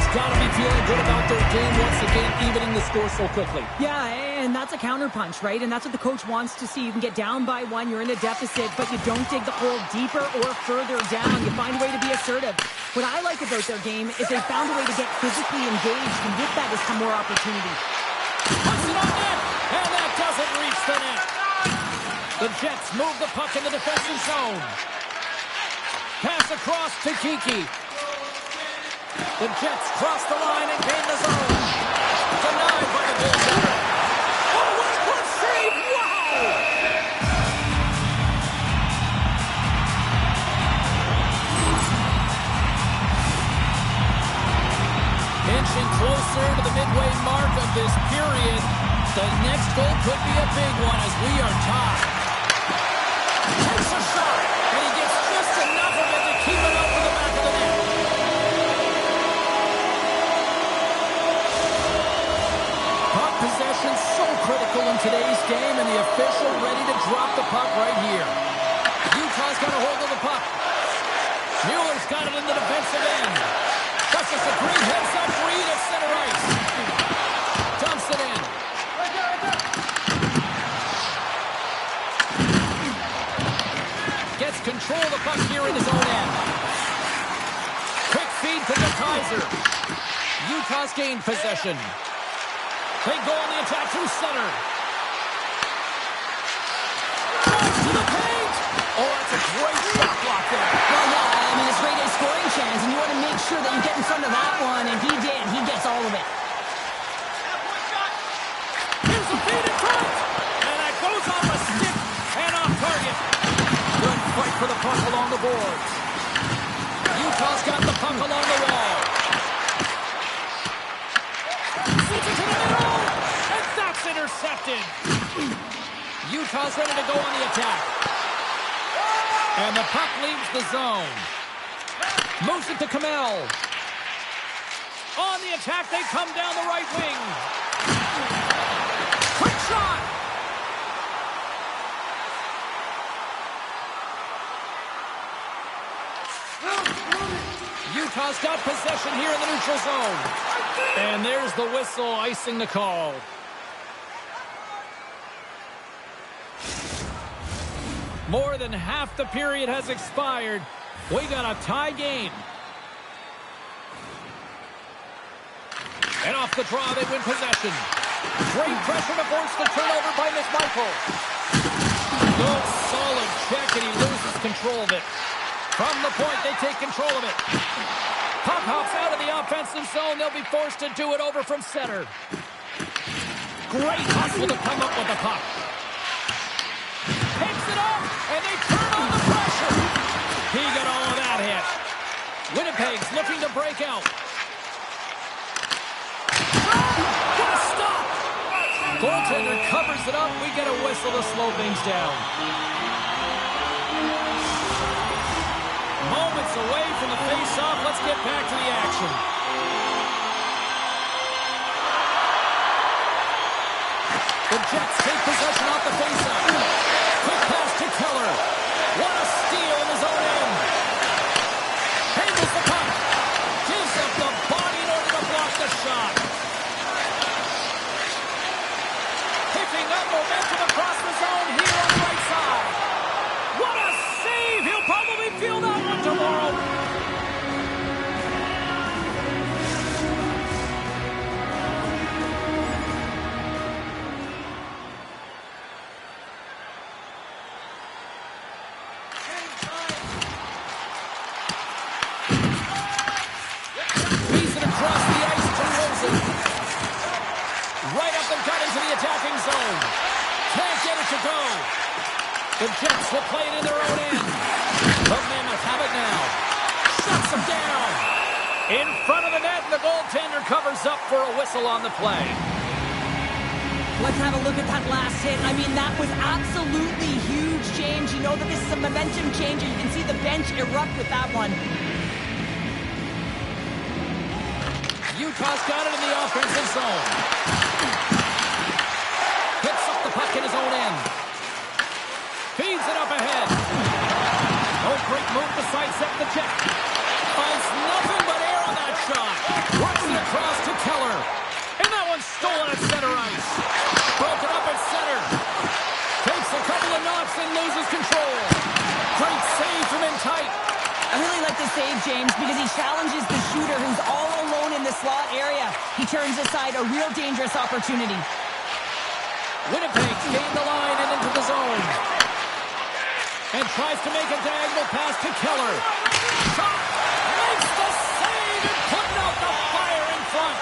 Got to be feeling good about their game once again, evening the score so quickly. Yeah, and that's a counterpunch, right? And that's what the coach wants to see. You can get down by one, you're in a deficit, but you don't dig the hole deeper or further down. You find a way to be assertive. What I like about their game is they found a way to get physically engaged, and with that has come more opportunity. Puts it on net, and that doesn't reach the net. The Jets move the puck in the defensive zone. Pass across to Kiki. The Jets cross the line and gain the zone. Denied by the goaltender. Oh, what a good save! Wow! Inching closer to the midway mark of this period. The next goal could be a big one as we are tied. Takes a shot, and he gets just enough of it to keep it up to the back of the net. Puck possession so critical in today's game, and the official ready to drop the puck right here. Utah's got a hold of the puck. Mueller's got it in the defensive end. That's just a great heads-up read at center ice. Dumps it in. Gets control of the puck here in his own end. Quick feed to the Kaiser. Utah's gained possession. They go on the attack through center. Drives to the paint. Oh, that's a great shot block there. Well, yeah, I mean, it's right a scoring chance, and you want to make sure that you get in front of that one, and he did. He gets all of it. Here's a feed in front. And that goes off a stick and off target. Good fight for the puck along the boards. Utah's got the puck along the wall. Sends it to the middle. And that's intercepted. Utah's ready to go on the attack. And the puck leaves the zone. Moves it to Kamel. On the attack, they come down the right wing. Quick shot. Utah's got possession here in the neutral zone. And there's the whistle icing the call. More than half the period has expired. We got a tie game. And off the draw, they win possession. Great pressure to force the turnover by McMichael. Good, solid check, and he loses control of it. From the point, they take control of it. Puck hops out of the offensive zone. They'll be forced to do it over from center. Great hustle to come up with the puck. Picks it up, and they turn on the pressure. He got all of that hit. Winnipeg's looking to break out. What a stop! Goaltender covers it up. We get a whistle to slow things down. Moments away from the face-off. Let's get back to the action. The Jets take possession off the face-off. Quick pass to Keller. What a steal in his own end. Handles the puck. Gives up the body in order to block the shot. Picking up momentum across the zone here on the right side. What a save. He'll probably feel that one tomorrow. The Jets will play it in their own end. The Mammoths have it now. Shuts them down. In front of the net, and the goaltender covers up for a whistle on the play. Let's have a look at that last hit. I mean, that was absolutely huge, James. You know that this is a momentum changer. You can see the bench erupt with that one. Utah's got it in the offensive zone. Picks up the puck in his own end. Feeds it up ahead. Oh, great move to sidestep the check. Finds nothing but air on that shot. Works it across to Keller. And that one's stolen at center ice. Broken up at center. Takes a couple of knocks and loses control. Great save from in tight. I really like this save, James, because he challenges the shooter who's all alone in the slot area. He turns aside a real dangerous opportunity. Winnipeg gained the line and into the zone. And tries to make a diagonal pass to Keller. Shot! Makes the save and putting out the fire in front.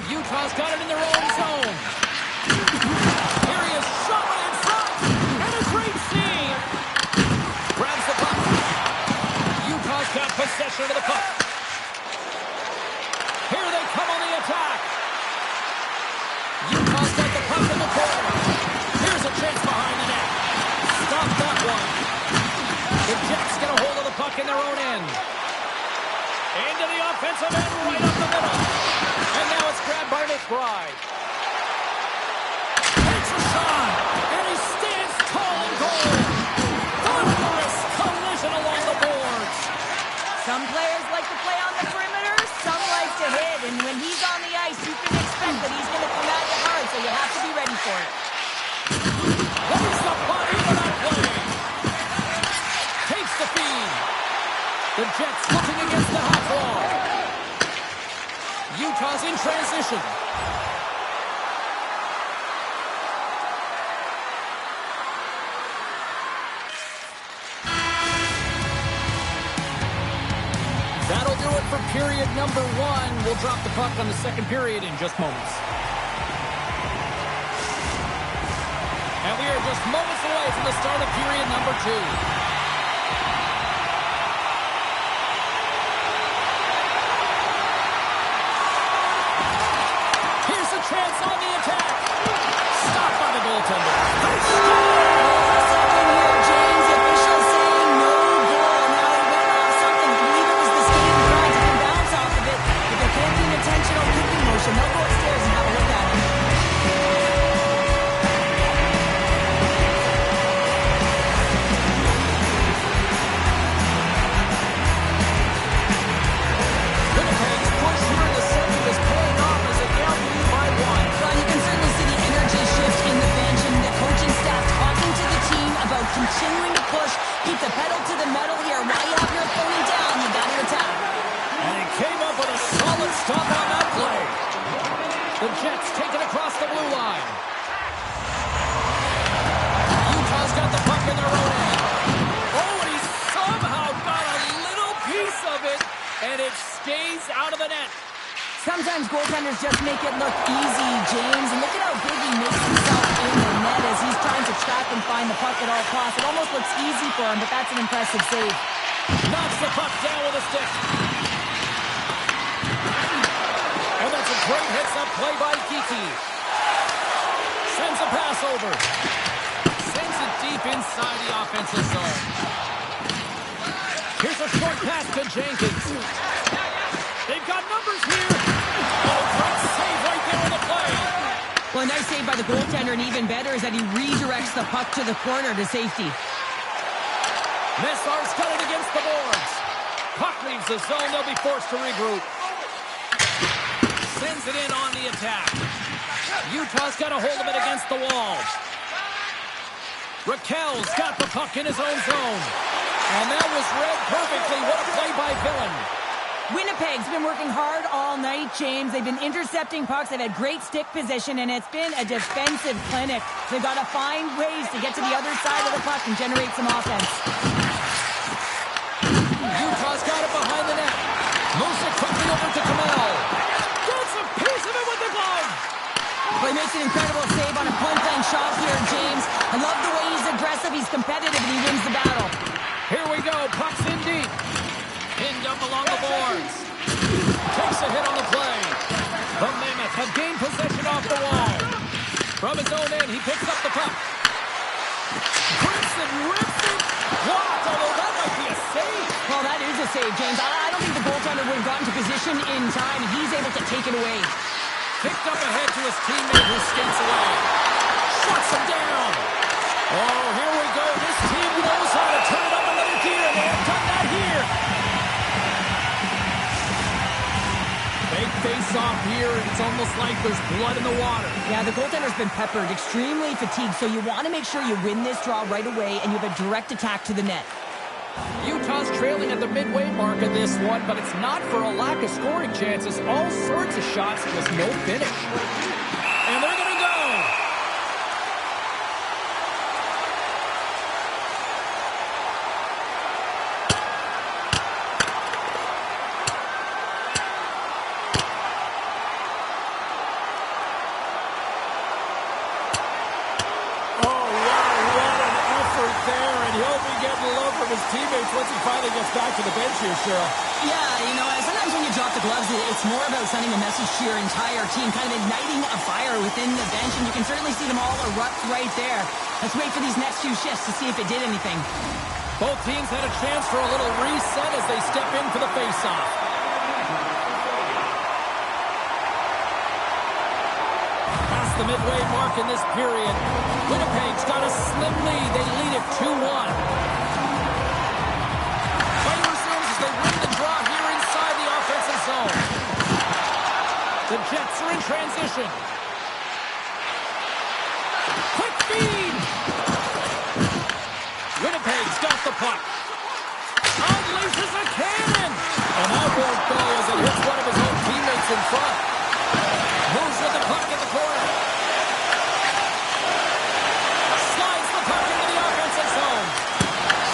Utah's got it in their own zone. Here he is, shot right in front. And a great save. Grabs the puck. Utah's got possession of the puck. Here they come on the attack. Utah's got the puck in the corner. Here's a chance behind the net. Stop that one. The Jets get a hold of the puck in their own end. Into the offensive end, right up the middle. And now it's grabbed by McBride. Takes a shot, and he stands tall in goal. Thunderous collision along the boards. Some players like to play on the perimeter, some like to hit, and when he's on the ice, you can expect that he's going to come at you hard, so you have to be ready for it. Plays the puck into that play. Takes the feed. The Jets looking against the half wall. Utah's in transition. That'll do it for period number 1. We'll drop the puck on the second period in just moments. And we are just moments away from the start of period number 2. Chance on the attack. Stopped by the goaltender. Second here, James. Officials saying no goal. Now he went off something. I believe it was the skate in front. He can bounce off of it. If there can't be an intentional kicking motion, they'll go upstairs and have a look at him. Winnipeg's push here in the second is paying off as they now lead by 1. Well, you can certainly see the energy shift in the bench and the coaching staff talking to the team about continuing to push. Keep the pedal to the metal here. While you have your opponent down, you got to attack. And he came up with a solid stop on that play. The Jets take it across the blue line. Utah's got the puck in their own end. Oh, and he somehow got a little piece of it, and it stays out of the net. Sometimes goaltenders just make it look easy, James. And look at how big he makes himself in the net as he's trying to trap and find the puck at all costs. It almost looks easy for him, but that's an impressive save. Knocks the puck down with a stick. And that's a great heads-up play by Kiki. Sends a pass over. Sends it deep inside the offensive zone. Here's a short pass to Jenkins. They've got numbers here. Oh, great save right there on the play. Well, a nice save by the goaltender, and even better is that he redirects the puck to the corner to safety. Messar's got it against the boards. Puck leaves the zone. They'll be forced to regroup. Sends it in on the attack. Utah's got a hold of it against the wall. Raquel's got the puck in his own zone. And that was read perfectly. What a play by Villain. Winnipeg's been working hard all night, James. They've been intercepting pucks. They've had great stick position, and it's been a defensive clinic. They've got to find ways to get to the other side of the puck and generate some offense. Utah's got it behind the net. Moves it quickly over to Kamel. Gets a piece of it with the glove. Well, he makes an incredible save on a point-blank shot here, James. I love the way he's aggressive. He's competitive, and he wins the battle. Here we go. Puck's in deep. Pinned up along the boards. Takes a hit on the play. The Mammoth have gained possession off the wall. From his own end, he picks up the puck. Grips it, rips it. Blocked, although that might be a save. Well, that is a save, James. I don't think the goaltender would have gotten to position in time. He's able to take it away. Picked up ahead to his teammate who skates away. Shuts him down. Oh, here we go. This team knows how to turn it up another gear, and they have done that here. Big face-off here, and it's almost like there's blood in the water. Yeah, the goaltender's been peppered, extremely fatigued, so you want to make sure you win this draw right away, and you have a direct attack to the net. Utah's trailing at the midway mark of this one, but it's not for a lack of scoring chances. All sorts of shots, just no finish. And they're going to go. His teammates once he finally gets back to the bench here, Cheryl. Yeah, you know, sometimes when you drop the gloves, it's more about sending a message to your entire team, kind of igniting a fire within the bench, and you can certainly see them all erupt right there. Let's wait for these next few shifts to see if it did anything. Both teams had a chance for a little reset as they step in for the face-off. Past the midway mark in this period, Winnipeg's got a slim lead. They lead it 2-1. Zone. The Jets are in transition. Quick feed. Winnipeg's got the puck. Unleashes a cannon. And that won't go as it hits one of his own teammates in front. Moves with the puck in the corner. Slides the puck into the offensive zone.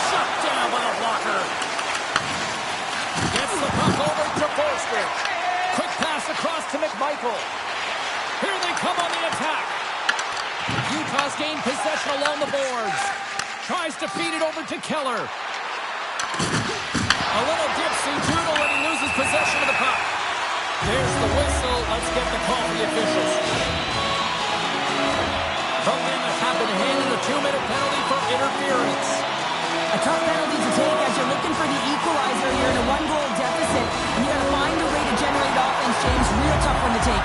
Shut down by a blocker. Gets the puck over to Forster. Quick pass across to McMichael. Here they come on the attack. Utah's gained possession along the boards. Tries to feed it over to Keller. A little dipsy doodle and he loses possession of the puck. There's the whistle. Let's get the call from the officials. The Mammoth have been handed a 2-minute penalty for interference. A tough penalty to take as you're looking for the equalizer here in a 1-goal deficit. And you got to find a way to generate offense, James. Real tough one to take.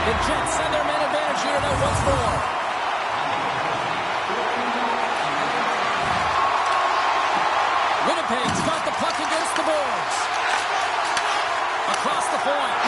The Jets send their man advantage here now once more. Winnipeg's got the puck against the boards. Across the point.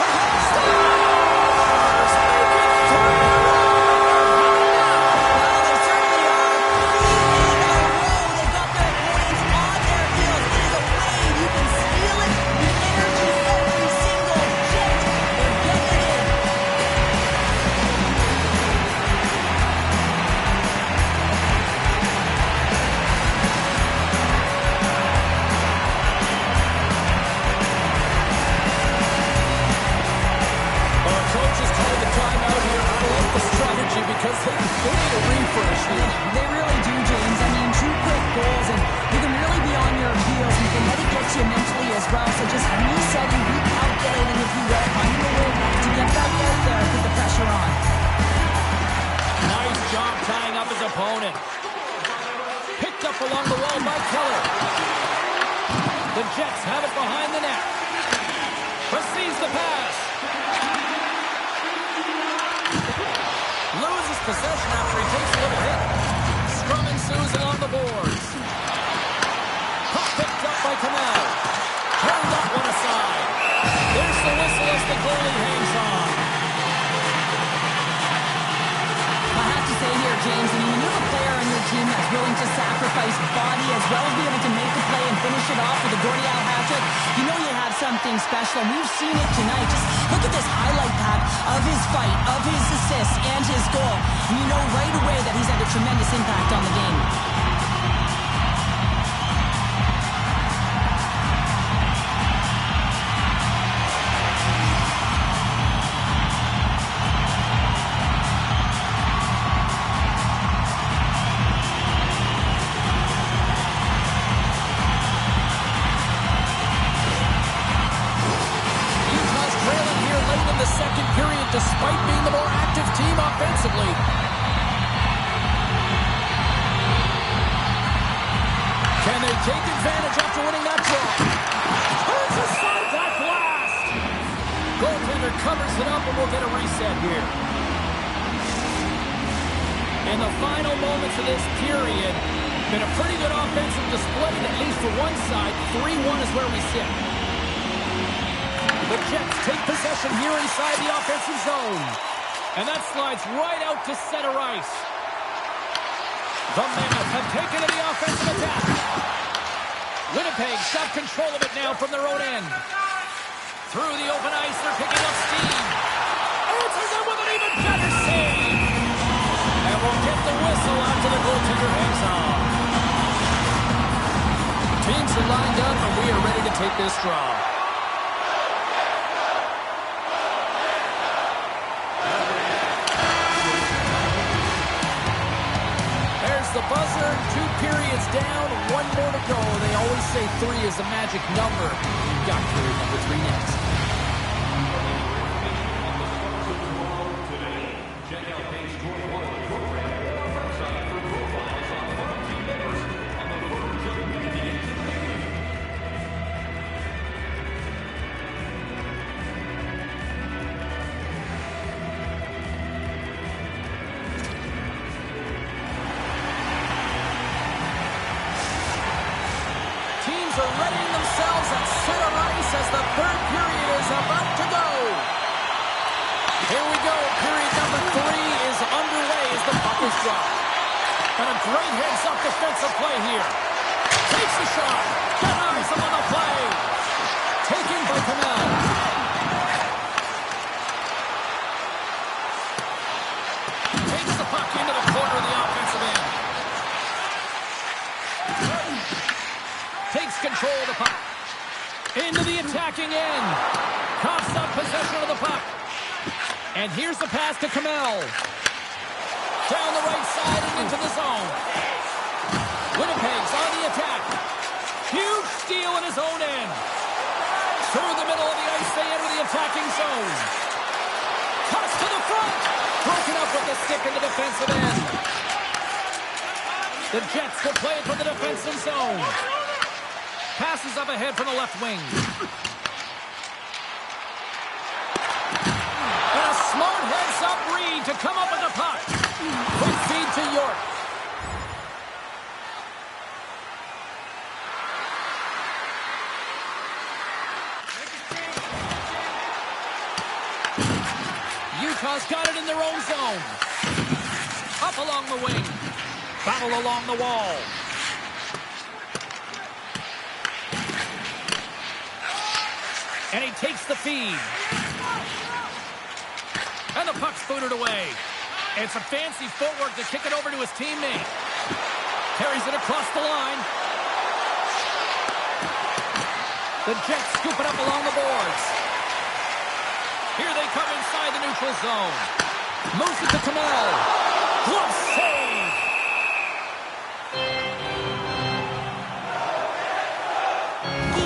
Because they need a refresh here. They really do, James. I mean, 2 quick goals, and you can really be on your heels. You can let it get you mentally as well. So just resetting, recalculating, if you will, finding a way to get back out there and put the pressure on. Nice job tying up his opponent. Picked up along the wall by Keller. The Jets have it behind the net. Receives the pass. Loses possession after he takes a little hit. Scrum ensues along the boards. Puck picked up by Kamel. Turned that one aside. There's the whistle as the goalie hangs on. I have to say here, James, I mean, when you have a player on your team that's willing to sacrifice body as well as be able to make the play and finish it off with a goal hat-trick, you know you have something special. And we've seen it tonight. Just look at this highlight pad of his fight, of his assist, and his goal. And you know right away that he's had a tremendous impact on the game. Despite being the more active team offensively. Can they take advantage after winning that draw? Turns aside that blast! Goaltender covers it up and we'll get a reset here. In the final moments of this period, been a pretty good offensive display, at least for one side. 3-1 is where we sit. The Jets take possession here inside the offensive zone. And that slides right out to center ice. The Mammoth have taken to the offensive attack. Winnipeg's got control of it now from their own end. Through the open ice, they're picking up steam. Answers it with an even better save. And we'll get the whistle after the goaltender hangs off. Teams are lined up, and we are ready to take this draw. There's the buzzer. 2 periods down, 1 more to go. They always say 3 is the magic number. We've got period number 3 next. Are readying themselves at center ice as the 3rd period is about to go. Here we go. Period number 3 is underway as the puck is dropped. And a great heads-up defensive play here. Takes the shot. Denies him on the play. Taken by Kamel. Takes the puck into the corner of the offensive end. Takes control of the puck. Into the attacking end. Coughs up possession of the puck. And here's the pass to Kamel. Down the right side and into the zone. Winnipeg's on the attack. Huge steal in his own end. Through the middle of the ice, they enter the attacking zone. Toss to the front. Broken up with the stick in the defensive end. The Jets will play it from the defensive zone. Passes up ahead from the left wing. And a smart heads-up read to come up with the puck. Quick feed to York. Utah's got it in their own zone. Up along the wing. Battle along the wall. And he takes the feed. And the puck's booted away. It's a fancy footwork to kick it over to his teammate. Carries it across the line. The Jets scoop it up along the boards. Here they come inside the neutral zone. Moves it to Kamel. Glove save.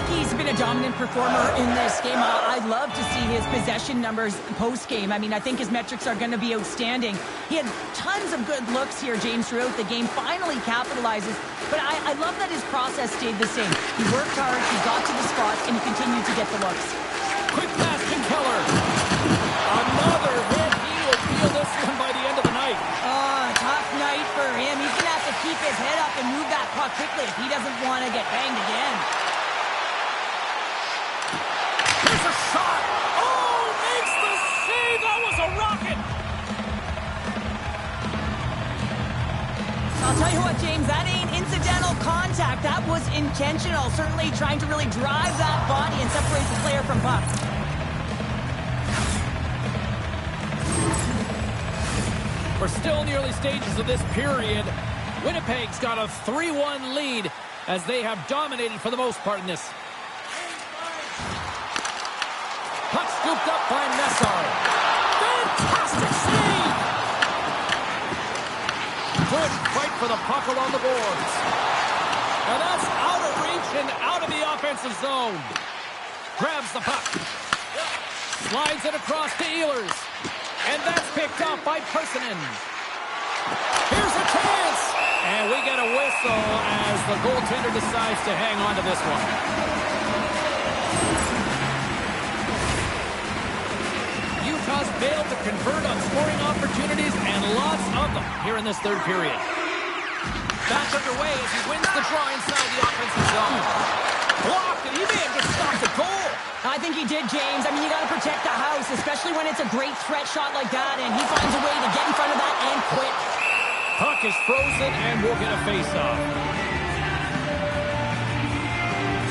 He's been a dominant performer in this game. I'd love to see his possession numbers post-game. I mean, I think his metrics are going to be outstanding. He had tons of good looks here, James, throughout the game. Finally capitalizes. But I love that his process stayed the same. He worked hard, he got to the spots, and he continued to get the looks. Quick pass to Keller. Another hit. He will feel this one by the end of the night. Tough night for him. He's going to have to keep his head up and move that puck quickly if he doesn't want to get banged again. Here's a shot. Oh, makes the save. That was a rocket. I'll tell you what, James, that ain't incidental contact. That was intentional. Certainly trying to really drive that body and separate the player from puck. We're still in the early stages of this period. Winnipeg's got a 3-1 lead as they have dominated for the most part in this. Puck scooped up by Messar. Fantastic save! Good fight for the puck along the boards. And that's out of reach and out of the offensive zone. Grabs the puck. Slides it across to Ehlers. And that's picked off by Persinen. Here's a chance! And we get a whistle as the goaltender decides to hang on to this one. Utah's failed to convert on scoring opportunities, and lots of them here in this third period. Back underway as he wins the draw inside the offensive zone. Blocked, and he may have just stopped the goal. I think he did, James. I mean, you got to protect the house, especially when it's a great threat shot like that, and he finds a way to get in front of that and quick. Puck is frozen, and we'll get a face-off.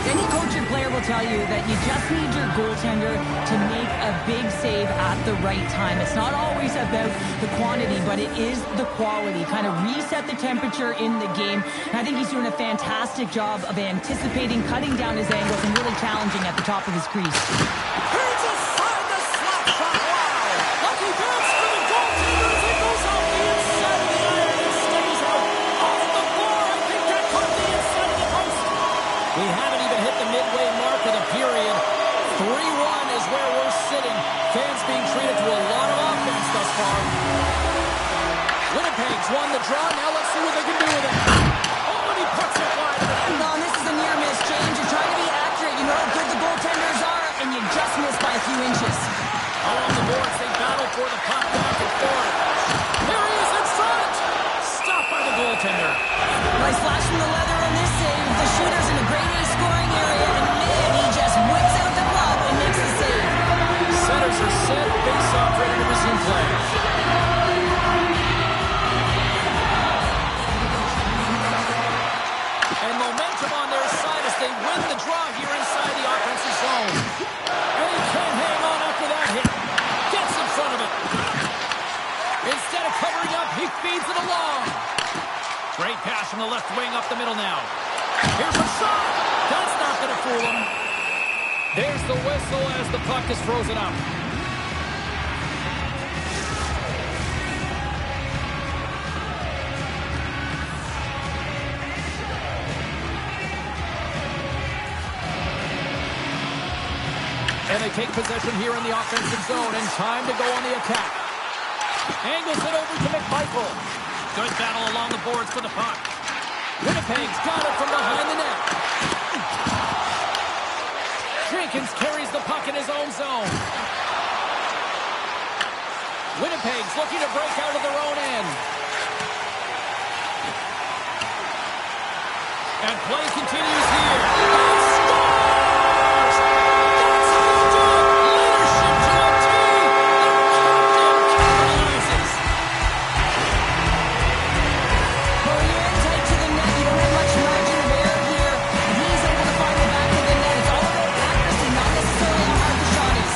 Any coach or player will tell you that you just need your goaltender to make a big save at the right time. It's not always about the quantity, but it is the quality. Kind of reset the temperature in the game. And I think he's doing a fantastic job of anticipating, cutting down his angles, and really challenging at the top of his crease. Here's a side the slap shot. Wow! Lucky bounce for the goaltender as it goes off the inside of the iron and stays out. Off the bar. I think that caught the inside of the post. We haven't even hit the midway mark of the period. 3-1 is where we're sitting. Fans being treated to a lot of offense thus far. Winnipeg's won the draw. Now let's see what they can do with it. Oh, and he puts it wide. No, this is a near miss, James. You're trying to be accurate. You know how good the goaltenders are, and you just missed by a few inches. Along the boards, they battle for the puck back and forth. There he is in front. Stopped by the goaltender. Nice flash from the leather on this save. The shooter's in a grade A scoring area, and man, he just whips out the glove and makes the save. Centers are set. Face-off ready to resume play. And momentum on their side as they win the draw here inside the offensive zone. And he can't hang on after that hit. Gets in front of it. Instead of covering up, he feeds it along. Great pass from the left wing up the middle now. Here's a shot. That's not going to fool him. There's the whistle as the puck is frozen up. And they take possession here in the offensive zone, and time to go on the attack. Angles it over to McMichael. Good battle along the boards for the puck. Winnipeg's got it from behind the net. Jenkins carries the puck in his own zone. Winnipeg's looking to break out of their own end. And play continues here. And scores! That's how you do it! Leadership to a team! The captain capitalizes. Well, you're in tight to the net. You don't have much margin of error here. And he's able to find the back of the net. It's all about accuracy, not necessarily how hard the shot is.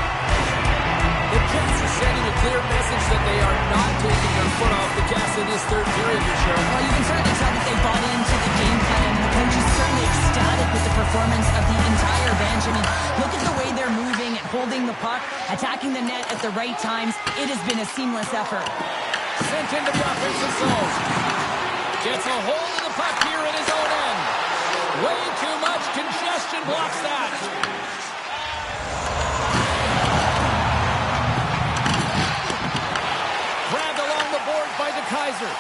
The Jets are sending a clear message that they are not taking their foot off the gas in this third period, Michelle. Well, you can certainly tell that they bought into the game plan. The coach is certainly ecstatic with the performance of the entire bench. I mean, look at the way they're moving and holding the puck, attacking the net at the right times. It has been a seamless effort. Sent into the offensive zone. Gets a hold of the puck here in his own end. Way too much congestion blocks that. Grabbed along the board by the Kaiser.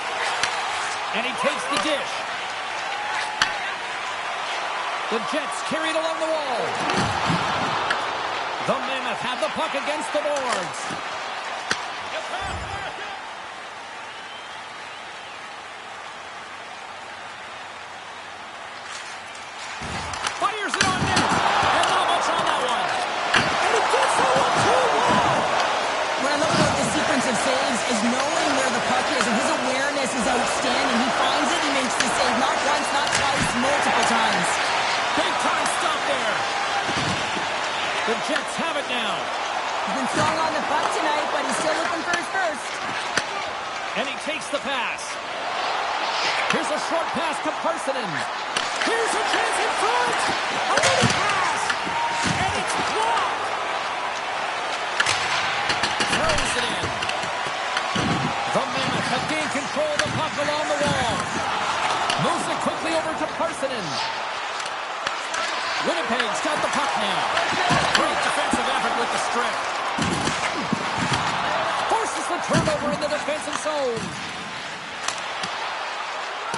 And he takes the dish. The Jets carried along the wall. The Mammoth have the puck against the boards. Fires it on net. And not much on that one. And he gets that one too. What I love about this sequence of saves is knowing where the puck is, and his awareness is outstanding. He finds it, he makes the save, not once, not twice, multiple times. Big time stop there. The Jets have it now. He's been strong on the puck tonight, but he's still looking for his first. And he takes the pass. Here's a short pass to Parsonen. Here's a chance in front. A little pass. And it's blocked. Throws it in. The Mammoth have gained control of the puck along the wall. Moves it quickly over to Parsonen. Winnipeg's got the puck now. Great defensive effort with the strip. Forces the turnover in the defensive zone.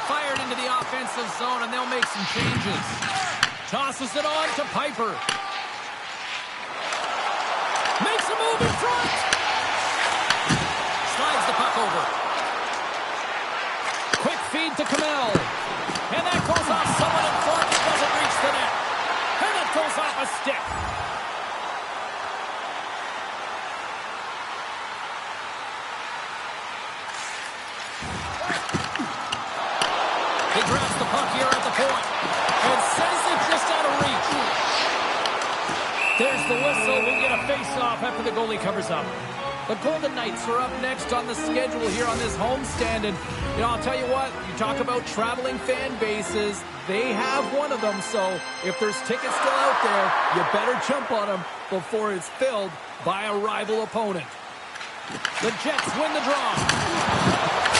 Fired into the offensive zone, and they'll make some changes. Tosses it on to Piper. Makes a move in front. Slides the puck over. Quick feed to Kamel. And that goes off stick. He grabs the puck here at the point and sends it just out of reach. There's the whistle. We'll get a face-off after the goalie covers up. The Golden Knights are up next on the schedule here on this homestand. And, I'll tell you what, you talk about traveling fan bases. They have one of them, so if there's tickets still out there, you better jump on them before it's filled by a rival opponent. The Jets win the draw.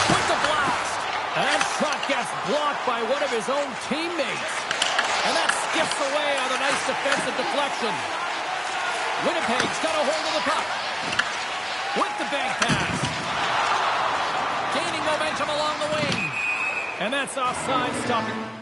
With the blast. And that shot gets blocked by one of his own teammates. And that skips away on a nice defensive deflection. Winnipeg's got a hold of the puck. With the bank pass. Gaining momentum along the wing. And that's offside, stopping.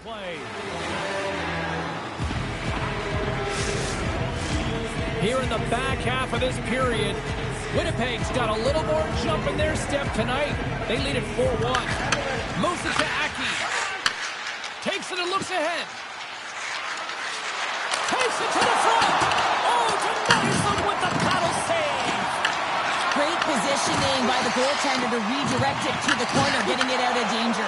Play. Here in the back half of this period, Winnipeg's got a little more jump in their step tonight. They lead it 4-1. Moves it to Aki. Takes it and looks ahead. Takes it to the front. Oh, denies them with the paddle save. Great position. positioning by the goaltender to redirect it to the corner, getting it out of danger.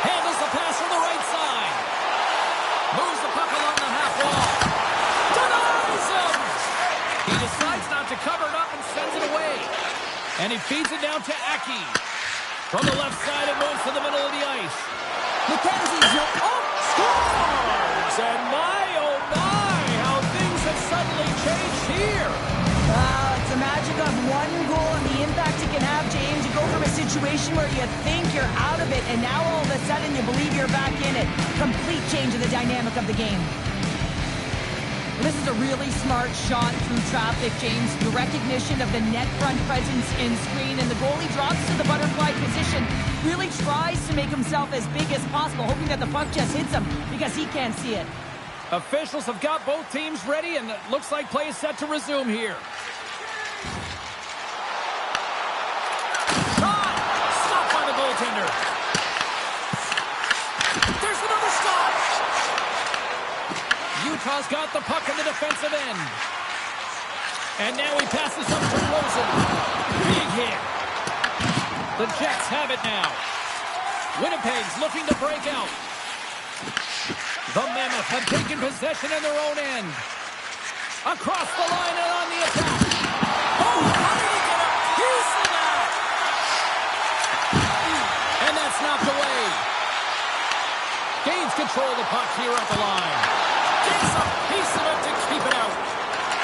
Handles the pass from the right side. Moves the puck along the half wall. Denies him! He decides not to cover it up and sends it away. And he feeds it down to Aki. From the left side, it moves to the middle of the ice. McKenzie's Scores! And my, oh my, how things have suddenly changed here. It's the magic of one goal and the impact it can have, James. You go from a situation where you think you're out of it, and now all of a sudden you believe you're back in it. Complete change of the dynamic of the game. This is a really smart shot through traffic, James. The recognition of the net front presence in screen, and the goalie drops to the butterfly position. Really tries to make himself as big as possible, hoping that the puck just hits him because he can't see it. Officials have got both teams ready, and it looks like play is set to resume here. Shot! Stopped by the goaltender. There's another stop! Utah's got the puck in the defensive end. And now he passes up to Rosen. Big hit. The Jets have it now. Winnipeg's looking to break out. The Mammoth have taken possession in their own end. Across the line and on the attack. Oh, how did he get a piece of that? And that's knocked away. Gains control of the puck here at the line. Gets a piece of it to keep it out.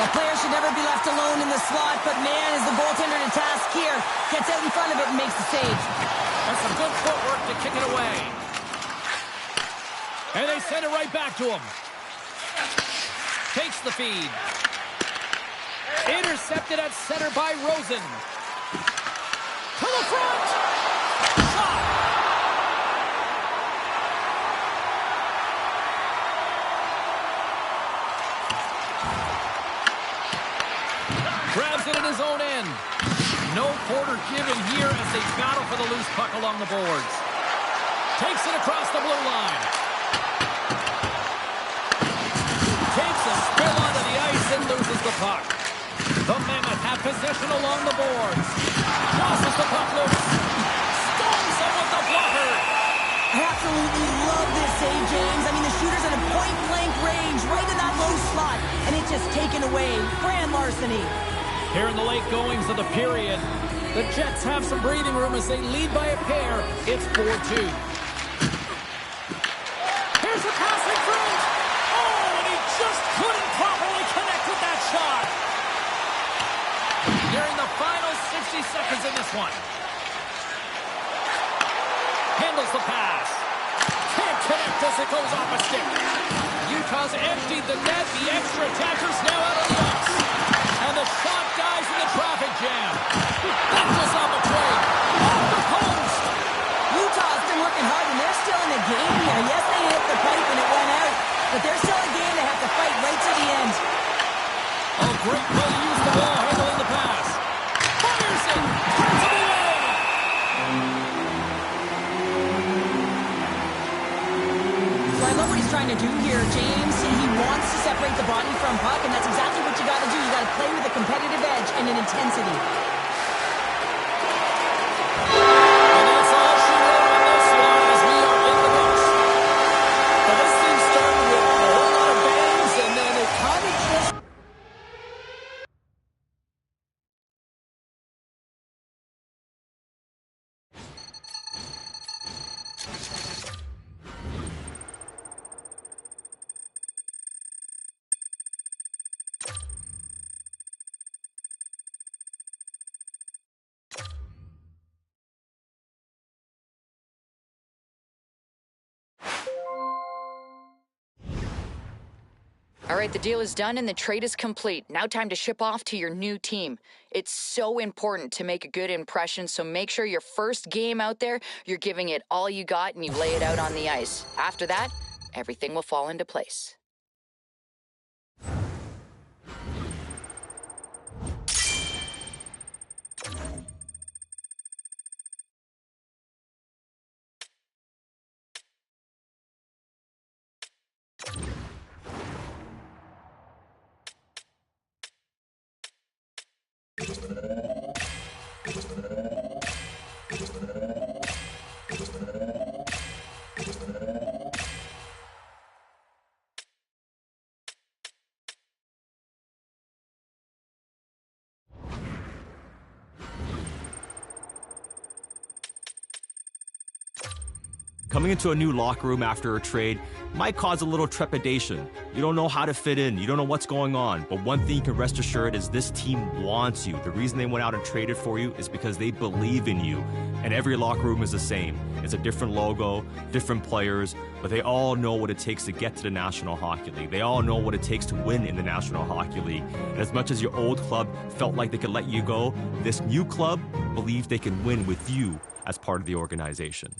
A player should never be left alone in the slot, but man, is the goaltender to task here. Gets out in front of it and makes the save. That's some good footwork to kick it away. And they send it right back to him. Takes the feed. Intercepted at center by Rosen. To the front. Shot. Grabs it in his own end. No quarter given here as they battle for the loose puck along the boards. Takes it across the blue line. Takes a spill onto the ice and loses the puck. The Mammoth have possession along the boards. Tosses the puck loose. Stones him with the blocker. I absolutely love this save, James. I mean, the shooter's in a point-blank range, right in that low slot, and it's just taken away. Grand larceny. Here in the late goings of the period, the Jets have some breathing room as they lead by a pair. It's 4-2. Here's a pass in front. Oh, and he just couldn't properly connect with that shot. During the final 60 seconds in this one. Handles the pass. Can't connect as it goes off a stick. Utah's emptied the net. The extra attackers now out of the ice. And the shot dies in the traffic jam. That goes off a trade. Off the post. Utah's been working hard, and they're still in the game here. Yes, they hit the pipe and it went out, but they're still a game they have to fight right to the end. Oh, great play to use the ball, handling the pass. Fires it. Turns it away. So I love what he's trying to do here, James. He wants to separate the body from puck, and that's exactly what you got to do. You got to play with a competitive edge and an intensity. And that's all she wrote on this one as we are in the books. Now this thing started with a whole lot of bangs, and then it kind of just... All right, the deal is done and the trade is complete. Now time to ship off to your new team. It's so important to make a good impression, so make sure your first game out there, you're giving it all you got and you lay it out on the ice. After that, everything will fall into place. Coming into a new locker room after a trade might cause a little trepidation. You don't know how to fit in. You don't know what's going on. But one thing you can rest assured is this team wants you. The reason they went out and traded for you is because they believe in you. And every locker room is the same. It's a different logo, different players, but they all know what it takes to get to the National Hockey League. They all know what it takes to win in the National Hockey League. And as much as your old club felt like they could let you go, this new club believes they can win with you as part of the organization.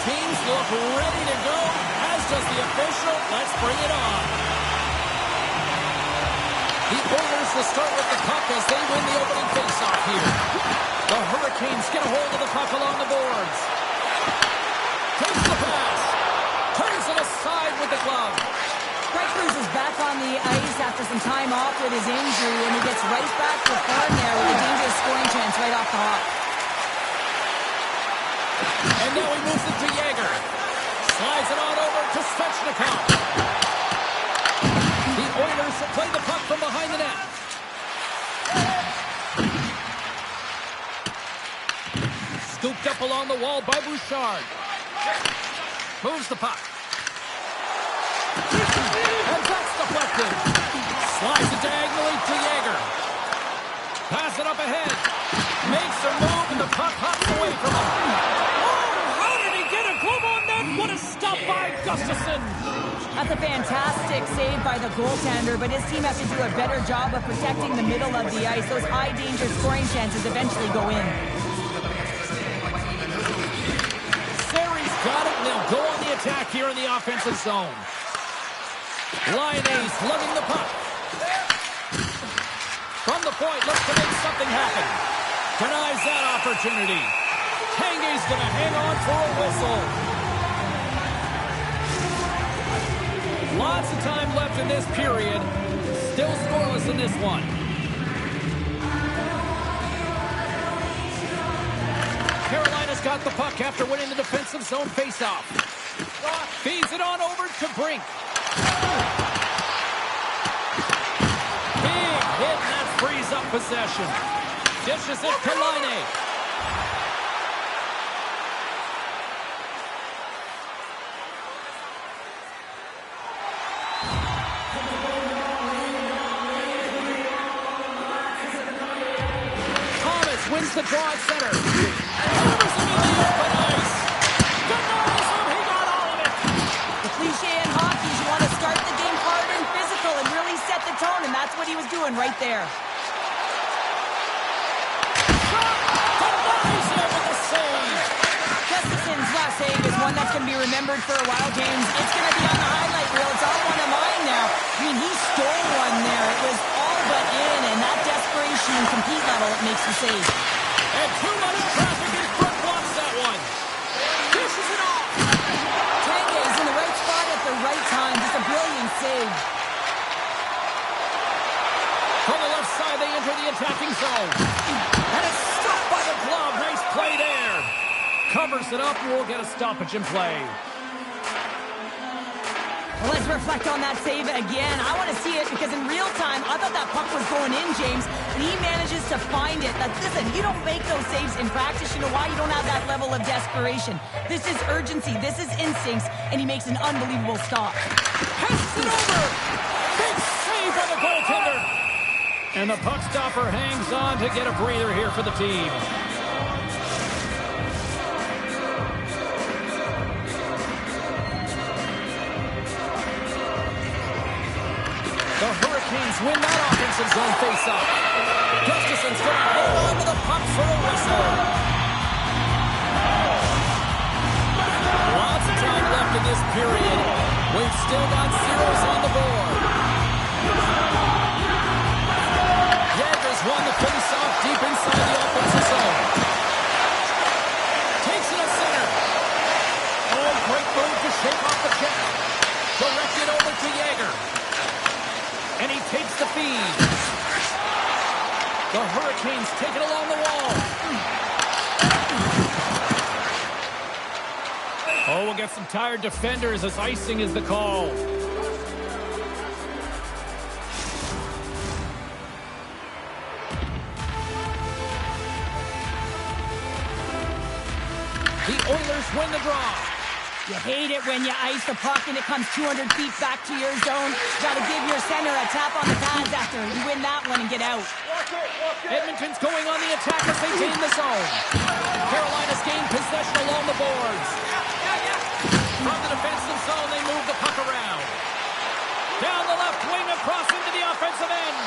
teams look ready to go, as does the official. Let's bring it on. The Oilers will start with the puck as they win the opening faceoff here. The Hurricanes get a hold of the puck along the boards. Takes the pass. Turns it aside with the glove. Greg Cruz is back on the ice after some time off with his injury, and he gets right back to form there with a dangerous scoring chance right off the hop. And now he moves it to Yager. Slides it on over to Svechnikov. The Oilers play the puck from behind the net. Scooped up along the wall by Bouchard. Moves the puck. And that's deflected. Slides it diagonally to Yager. Pass it up ahead. Makes a move and the puck hops away from him. Oh, how did he get a glove on that? What a stop by Gustafsson. That's a fantastic save by the goaltender, but his team has to do a better job of protecting the middle of the ice. Those high-danger scoring chances eventually go in. Sari's got it, and they'll go on the attack here in the offensive zone. Lyonnais lugging the puck. From the point, looks to make something happen. Denies that opportunity. Tanguay's going to hang on for a whistle. Lots of time left in this period. Still scoreless in this one. Carolina's got the puck after winning the defensive zone faceoff. Feeds it on over to Brink. Big hit, and that frees up possession. Dishes it to Laine. Thomas wins the draw at center. Hammers him in the open ice. Denies him, he got all of it. The cliche in hockey is you want to start the game hard and physical and really set the tone, and that's what he was doing right there. Denies him with a save. Gustafsson's last save is one that's going to be remembered for a while, James. It's going to be on the highlight reel. It's on one of mine now. I mean, he stole one there. It was all but in, and that desperation and compete level, it makes the save. And too much traffic in front blocks that one. Dishes it off. Tanguay is in the right spot at the right time. Just a brilliant save. From the left side, they enter the attacking zone. And it's stopped by the glove. Nice play there. Covers it up, and we'll get a stoppage in play. Well, let's reflect on that save again. I want to see it because in real time, I thought that puck was going in, James, and he manages to find it. Like, listen, you don't make those saves in practice. You know why? You don't have that level of desperation. This is urgency. This is instincts, and he makes an unbelievable stop. Passes it over. Big save by the goaltender. And the puck stopper hangs on to get a breather here for the team. The Hurricanes win that offensive zone faceoff. Gustafsson's going to hold on to the puck for a whistle. Lots of time left in this period. We've still got zeros on the board. Jager's won the faceoff deep inside the offensive zone. Takes it up center. Oh, great move to shake off the check. Directed over to Yager. And he takes the feed. The Hurricanes take it along the wall. Oh, we'll get some tired defenders as icing is the call. The Oilers win the draw. You hate it when you ice the puck and it comes 200 feet back to your zone. You got to give your center a tap on the pads after you win that one and get out. Edmonton's going on the attack as they gain the zone. Carolina's gained possession along the boards. From the defensive zone, they move the puck around. Down the left wing across into the offensive end.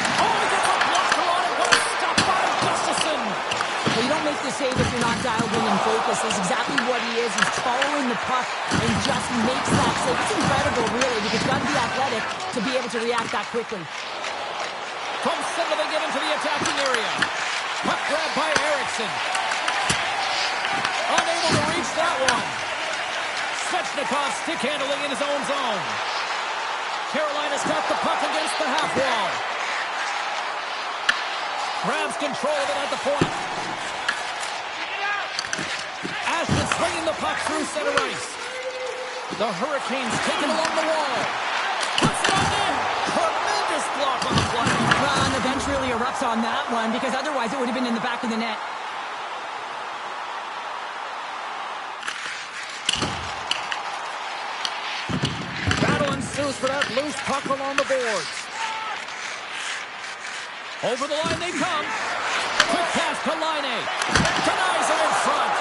Oh, he gets a blocker on it. What a stop by Gustafsson. Well, you don't make the save if you're not dialed in and focused. That's exactly what he is. He's following the puck and just makes that save. It's incredible, really, because you've got to be athletic to be able to react that quickly. From center, they get into the attacking area. Puck grab by Eriksson. Unable to reach that one. Svechnikov stick handling in his own zone. Carolina's got the puck against the half wall. Grabs control of it at the point. Ashton swinging the puck through center ice. The Hurricanes taking along the wall. Puts it on in. Tremendous block on the play. Well, and the bench really erupts on that one because otherwise it would have been in the back of the net. Battle ensues for that loose puck along the boards. Over the line they come. Quick pass to Laine. Denies it in front.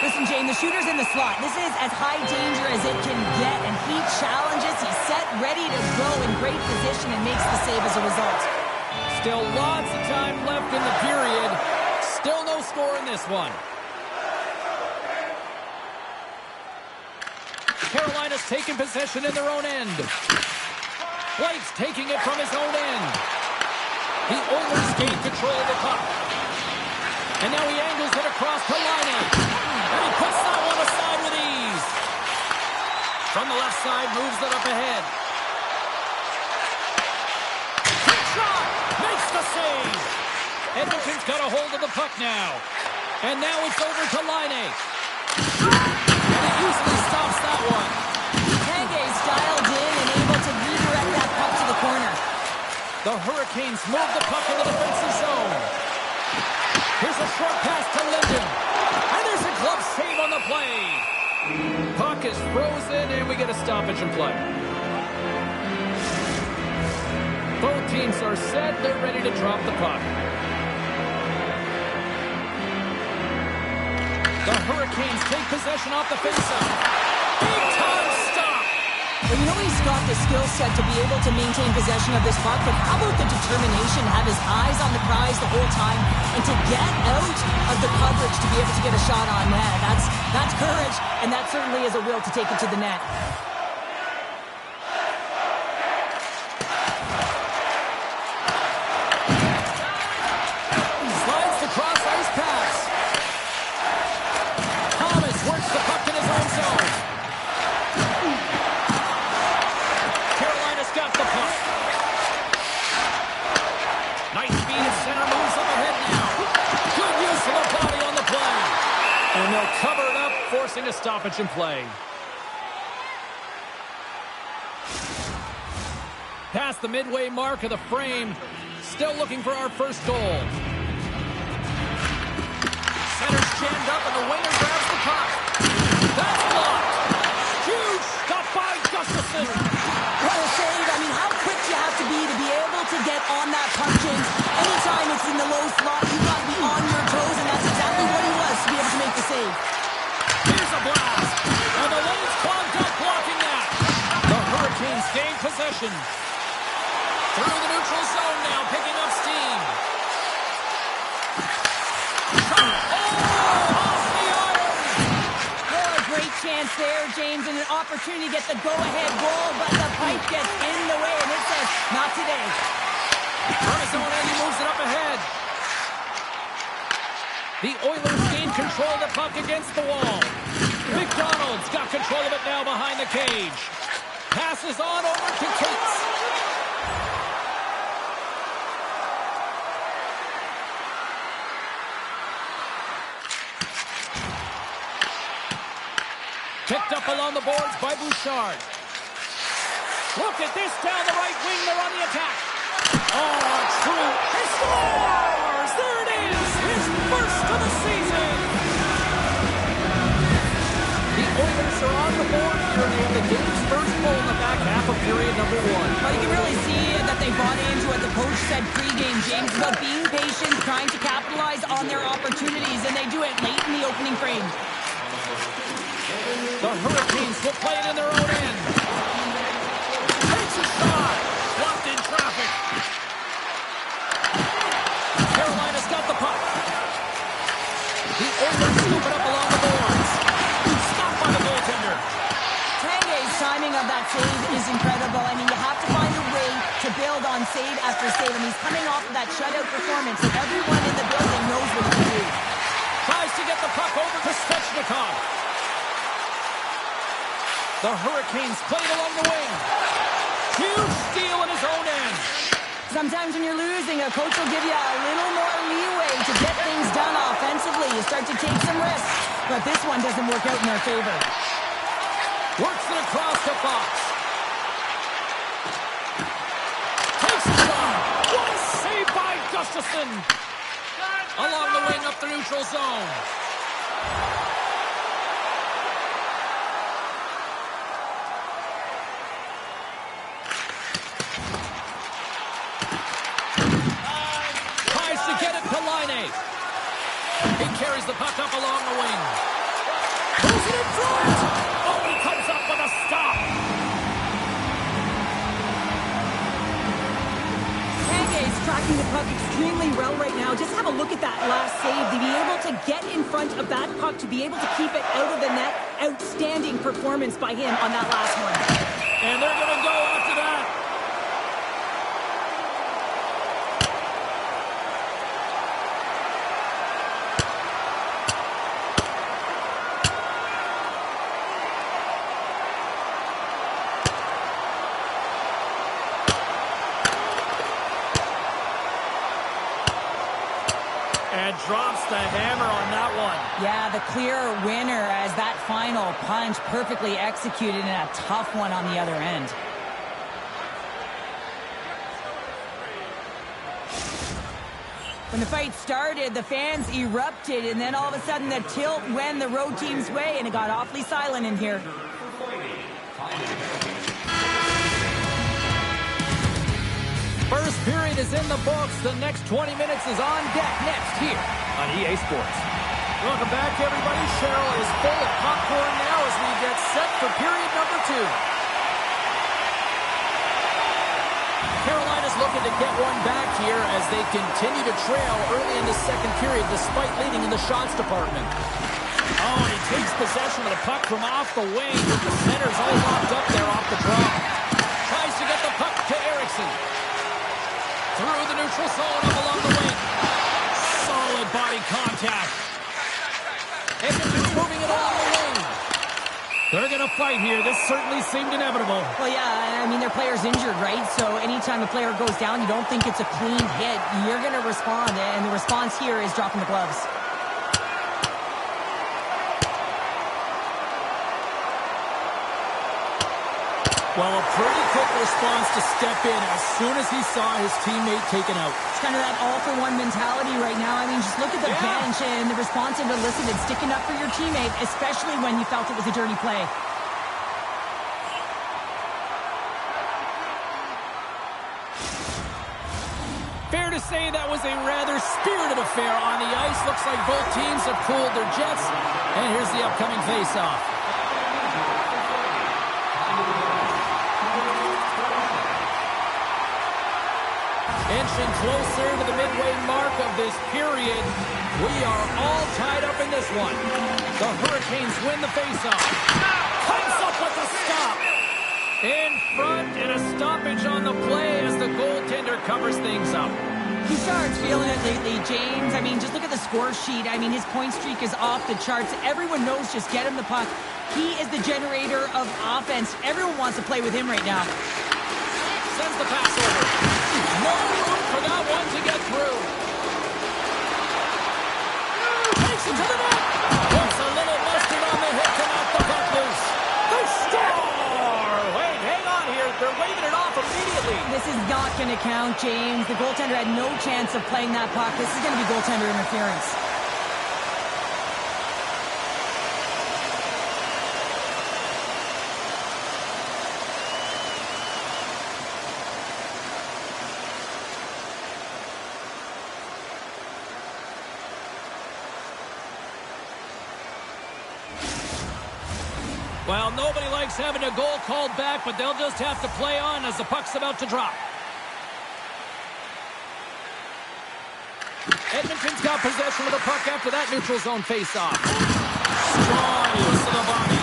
Listen, Jane, the shooter's in the slot. This is as high danger as it can get, and he challenges. He's set, ready to go in great position, and makes the save as a result. Still lots of time left in the period. Still no score in this one. Carolina's taking possession in their own end. Blake's taking it from his own end. The Oilers gain control of the puck. And now he angles it across to Laine. And he puts that one aside with ease. From the left side, moves it up ahead. Quick shot! Makes the save! Edmonton's got a hold of the puck now. And now it's over to Laine. And he usually stops that one. Tanguay's dialed in and able to redirect that puck to the corner. The Hurricanes move the puck in the defensive zone. Here's a short pass to Linden. And there's a glove save on the play. Puck is frozen, and we get a stoppage in play. Both teams are set. They're ready to drop the puck. The Hurricanes take possession off the faceoff. Big time stop. Well, you know he's got the skill set to be able to maintain possession of this puck, but how about the determination, have his eyes on the prize the whole time, and to get out of the coverage to be able to get a shot on net. That's courage, and that certainly is a will to take it to the net. Slides the cross ice pass. Thomas works the puck in his own zone. Carolina's got the puck. Nice speed at center, moves up ahead now. Good use of the body on the play. And they'll cover it up, forcing a stoppage in play. Past the midway mark of the frame. Still looking for our first goal. Center's jammed up and the winger grabs the puck. That's blocked. Huge stop by Gustafsson. What a save. I mean, how quick you have to be able to get on that puck, James. Anytime it's in the low slot, you've got to be on your toes, and that's exactly what he was to be able to make the save. Here's a blast. And the lane's clogged up blocking that. The Hurricanes gain possession. Through the neutral zone now, picking up steam. Off the iron. What a great chance there, James, and an opportunity to get the go-ahead goal, but the pipe gets in the way, and it says, not today. From his own end, he moves it up ahead. The Oilers gain control of the puck against the wall. McDonald's got control of it now behind the cage. Passes on over to Cates. Picked up along the boards by Bouchard. Look at this down the right wing. They're on the attack. Oh, true. He scores! There it is! His first of the season! The Oilers are on the board here, and they have the game's first goal in the back half of period number one. Well, you can really see that they bought into what the coach said pregame, James, about being patient, trying to capitalize on their opportunities, and they do it late in the opening frame. The Hurricanes will play it in their own end. Takes a shot. Blocked in traffic. Carolina's got the puck. save after save, and he's coming off of that shutout performance, so everyone in the building knows what he can do. Tries to get the puck over to Svechnikov. The Hurricanes played along the wing. Huge steal in his own end. Sometimes when you're losing, a coach will give you a little more leeway to get things done offensively. You start to take some risks, but this one doesn't work out in their favor. Works it across to Fox. Takes a shot. What a save by Gustafsson. Along the wing up the neutral zone. Tries to get it to Laine. He carries the puck up along the wing. Moves it in front. Oh, he comes up with a stop. Is tracking the puck extremely well right now. Just have a look at that last save. To be able to get in front of that puck, to be able to keep it out of the net. Outstanding performance by him on that last one. And they're going to go after that. And drops the hammer on that one. Yeah, the clear winner as that final punch perfectly executed and a tough one on the other end. When the fight started, the fans erupted, and then all of a sudden the tilt went the road team's way, and it got awfully silent in here. First period is in the books. The next 20 minutes is on deck next here on EA Sports. Welcome back, everybody. Cheryl is full of popcorn now as we get set for period number 2. Carolina's looking to get one back here as they continue to trail early in the second period despite leading in the shots department. Oh, and he takes possession of the puck from off the wing. The center's all locked up there off the draw. Tries to get the puck to Eriksson. Through the neutral zone up along the wing. Solid body contact. Edmonton's moving it along the wing. They're going to fight here. This certainly seemed inevitable. Well, yeah, I mean, their player's injured, right? So anytime the player goes down, you don't think it's a clean hit. You're going to respond, and the response here is dropping the gloves. Well, a pretty quick response to step in as soon as he saw his teammate taken out. It's kind of that all-for-one mentality right now. I mean, just look at the bench and the response and elicited sticking up for your teammate, especially when you felt it was a dirty play. Fair to say that was a rather spirited affair on the ice. Looks like both teams have cooled their jets. And here's the upcoming face-off. Inching closer to the midway mark of this period. We are all tied up in this one. The Hurricanes win the faceoff. Comes up with the stop. In front and a stoppage on the play as the goaltender covers things up. He starts feeling it lately, James. I mean, just look at the score sheet. I mean, his point streak is off the charts. Everyone knows just get him the puck. He is the generator of offense. Everyone wants to play with him right now. Sends the pass over. No room for that one to get through. Takes it to the net. Puts a little mustard on the hit to knock the puck loose. They score! Wait, hang on here. They're waving it off immediately. This is not going to count, James. The goaltender had no chance of playing that puck. This is going to be goaltender interference. Well, nobody likes having a goal called back, but they'll just have to play on as the puck's about to drop. Edmonton's got possession of the puck after that neutral zone faceoff. Strong use of the body.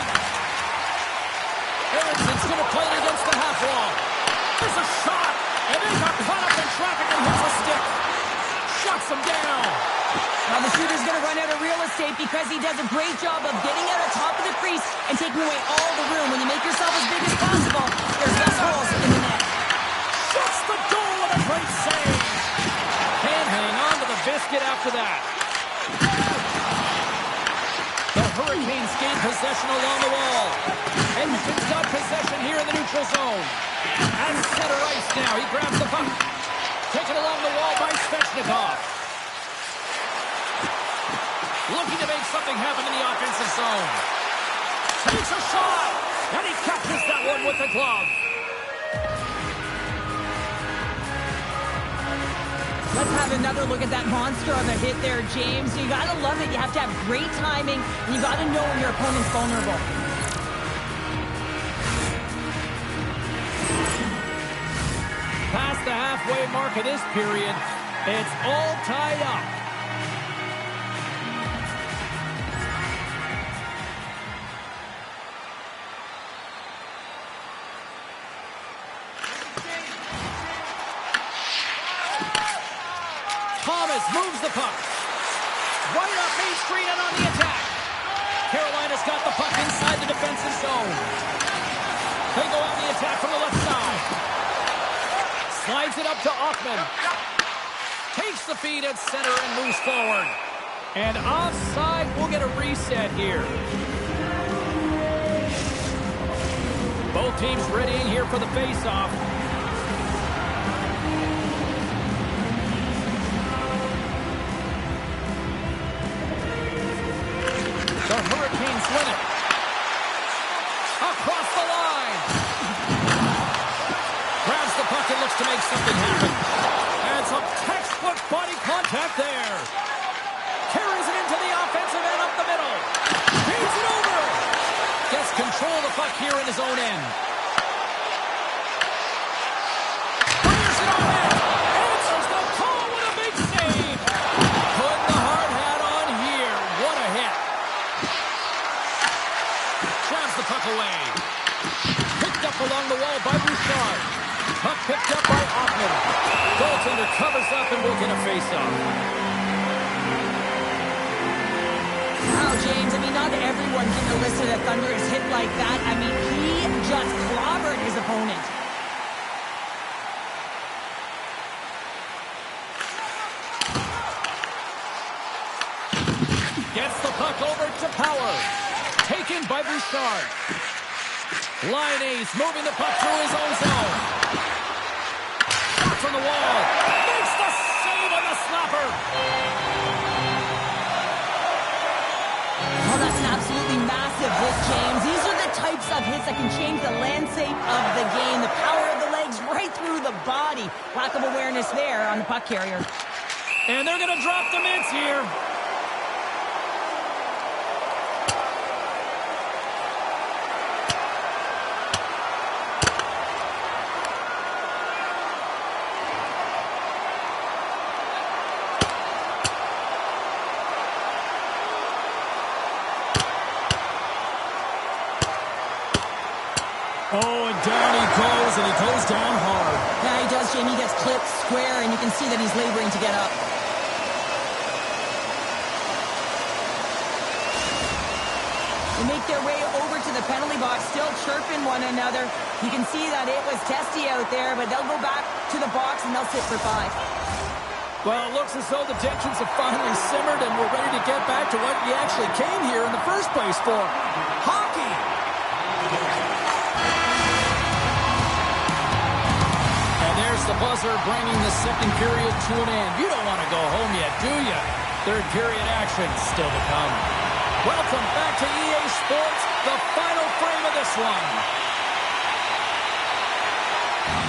Eriksson's going to play it against the half wall. There's a shot, and they got caught up does a great job of getting out on top of the crease and taking away all the room. When you make yourself as big as possible, there's less holes in the net. Shuts the goal with a great save. Can't hang on to the biscuit after that. The Hurricanes gain possession along the wall. Edmonton's got possession here in the neutral zone. At center ice now, he grabs the puck. Taken along the wall by Svechnikov. Looking to make something happen in the offensive zone. Takes a shot, and he captures that one with the glove. Let's have another look at that monster of a hit there, James. You gotta love it. You have to have great timing, and you gotta know when your opponent's vulnerable. Past the halfway mark of this period, it's all tied up. Thomas moves the puck. Right up Main Street and on the attack. Carolina's got the puck inside the defensive zone. They go on the attack from the left side. Slides it up to Offman. Takes the feed at center and moves forward. And offside, we'll get a reset here. Both teams readying here for the face-off. The Hurricanes win it. Across the line. Grabs the puck and looks to make something happen. And some textbook body contact there. Carries it into the offensive end up the middle. Feeds it over. Gets control of the puck here in his own end. Fires it on net. Answers the call with a big save. Putting the hard hat on here. What a hit. Grabs the puck away. Picked up along the wall by Bouchard. Puck picked up by Offman. Goaltender covers up and will get a face-off. Wow, James, I mean, not everyone can elicit a thunderous hit like that. I mean, he just clobbered his opponent. Gets the puck over to Power. Taken by Bouchard. Line ace moving the puck through his own zone. Shot from the wall. Makes the save on the slapper. Oh, that's an absolutely massive hit, James. These are the types of hits that can change the landscape of the game. The power of the legs right through the body. Lack of awareness there on the puck carrier. And they're going to drop the mitts here. Oh, and down he goes, and he goes down hard. Yeah, he does, Jamie. He gets clipped square, and you can see that he's laboring to get up. They make their way over to the penalty box, still chirping one another. You can see that it was testy out there, but they'll go back to the box, and they'll sit for 5. Well, it looks as though the tensions have finally simmered, and we're ready to get back to what we actually came here in the first place for. Hockey! There's the buzzer bringing the second period to an end. You don't want to go home yet, do you? Third period action still to come. Welcome back to EA Sports, the final frame of this one.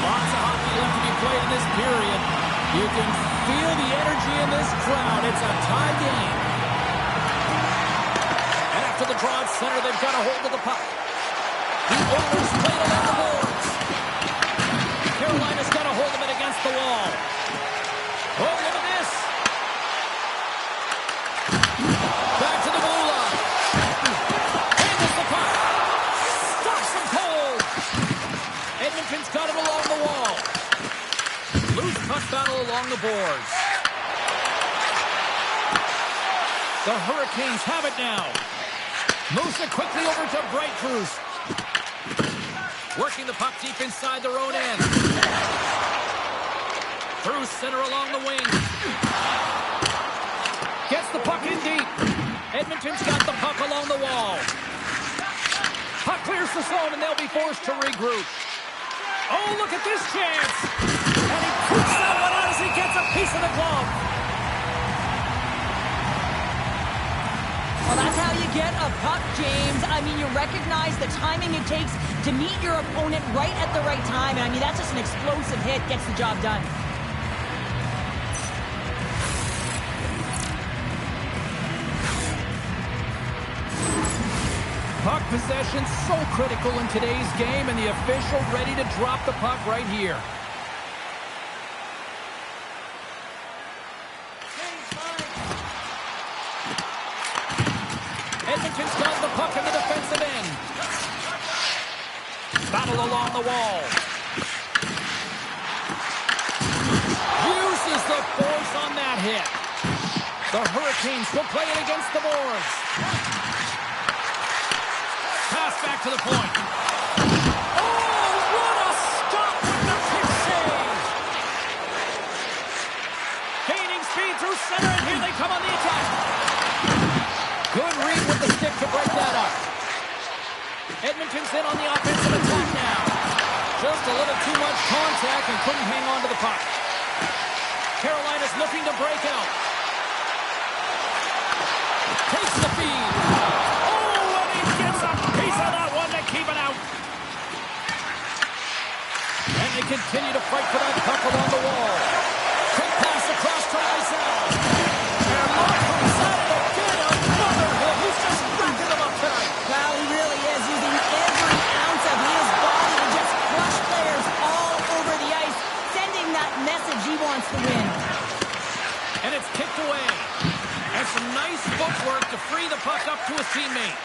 Lots of hockey left to be played in this period. You can feel the energy in this crowd. It's a tie game. And after the draw at center, they've got a hold of the puck. The Oilers played along the boards. Carolina's got a hold of it against the wall. Oh, look at this. Back to the goal line. Handles the puck. Stops him cold. Edmonton's got it along the wall. Loose puck battle along the boards. The Hurricanes have it now. Moves it quickly over to Breakthroughs. Working the puck deep inside their own end. Through center along the wing. Gets the puck in deep. Edmonton's got the puck along the wall. Puck clears the zone, and they'll be forced to regroup. Oh, look at this chance. And he puts that one out as he gets a piece of the glove. Well, that's how you get a puck, James. I mean, you recognize the timing it takes to meet your opponent right at the right time. And I mean, that's just an explosive hit. Gets the job done. Puck possession so critical in today's game, and the official ready to drop the puck right here. Edmonton's got the puck in the defensive end. Battle along the wall. Uses the force on that hit. The Hurricanes will play it against the boards. Pass back to the point. Oh, what a stop with the kick save. Gaining speed through center, and here they come on the attack. Good read with the stick to break that up. Edmonton's in on the offensive attack now. Just a little too much contact and couldn't hang on to the puck. Carolina's looking to break out. Takes the feed. Oh, and he gets a piece of that one to keep it out. And they continue to fight for that puck along the wall. Quick pass across to Lysell. And Locke's at it again. Another hit. He's just racking them up tonight. Well, he really is using every ounce of his body to just crush players all over the ice, sending that message he wants to win. And it's kicked away. And some nice footwork to free the puck up to his teammate.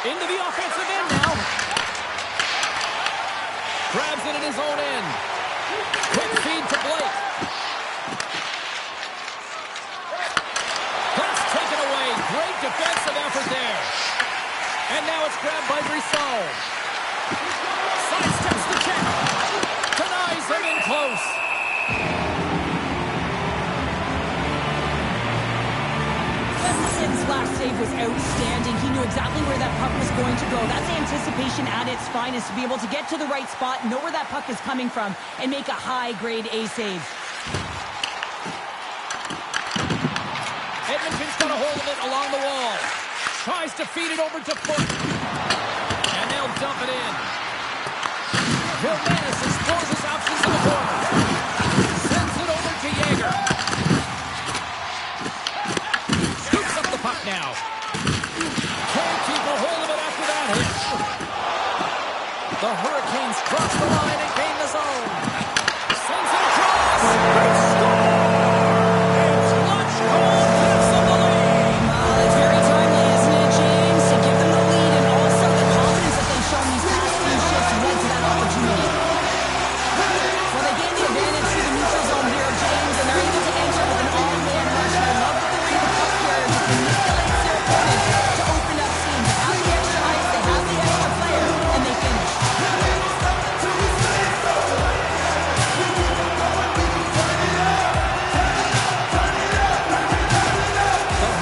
Into the offensive end now. Grabs it in his own end. Quick feed to Blake. That's taken away. Great defensive effort there. And now it's grabbed by Brissot. Sidesteps the check. Denies him in close. His last save was outstanding. He knew exactly where that puck was going to go. That's anticipation at its finest, to be able to get to the right spot, know where that puck is coming from, and make a high-grade A save. Edmonton's got a hold of it along the wall. Tries to feed it over to Foot. And they'll dump it in. Vilmanis explores his options in the corner. Sends it over to Yeager. Puck now. Can't keep a hold of it after that hit. The Hurricanes cross the line and gain the zone. Sends it across. Great score. It's clutch goal gives them the lead. It's very timely, isn't it, James? To give them the lead and also the confidence that they've shown these past few shifts led to that opportunity. Well, they gain the advantage through the neutral zone here, James, and they're able to enter with an all-man rush. And I love that they're able to puck carriers to manipulate their opponent to open up seams. They have the extra ice, they have the extra player, and they finish. The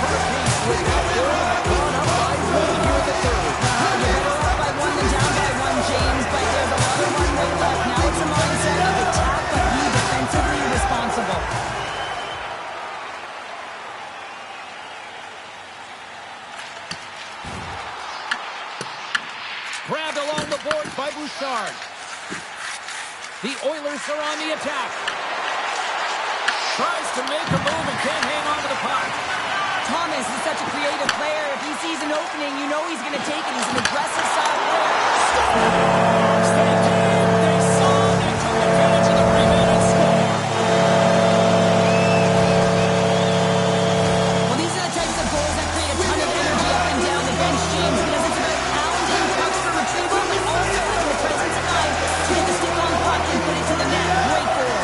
Hurricanes with that goal have gone up by one here in the third. You're better off by one than down by one, James, but there's a lot of runway left. Now it's a mindset of attack, but be defensively responsible. Grabbed along the boards by Bouchard. The Oilers are on the attack. Tries to make a move and can't hang on to the puck. Thomas is such a creative player. If he sees an opening, you know he's going to take it. He's an aggressive style player. Scores! They came, they saw, they took advantage of the rebound and scored. Well, these are the types of goals that create a ton of energy up and down the bench, James, because it's about pounding pucks for retrieval, but also having the presence of mind to get the stick on puck and put it to the net. Great goal.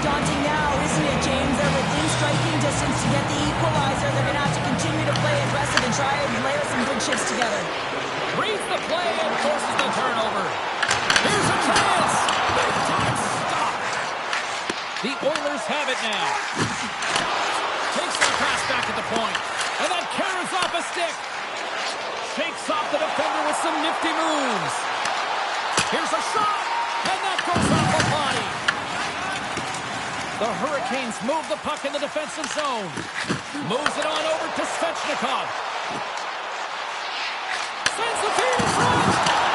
daunting now, isn't it, James? They're within striking distance to get the equalizer. They're going to have to continue to play aggressive and try and layer some good shifts together. Reads the play and forces the turnover. Here's a chance. Big time stop. The Oilers have it now. Takes the pass back at the point. And that carries off a stick. Shakes off the defender with some nifty moves. Here's a shot. And that goes off the body. The Hurricanes move the puck in the defensive zone. Moves it on over to Svechnikov. Sends the feed in front.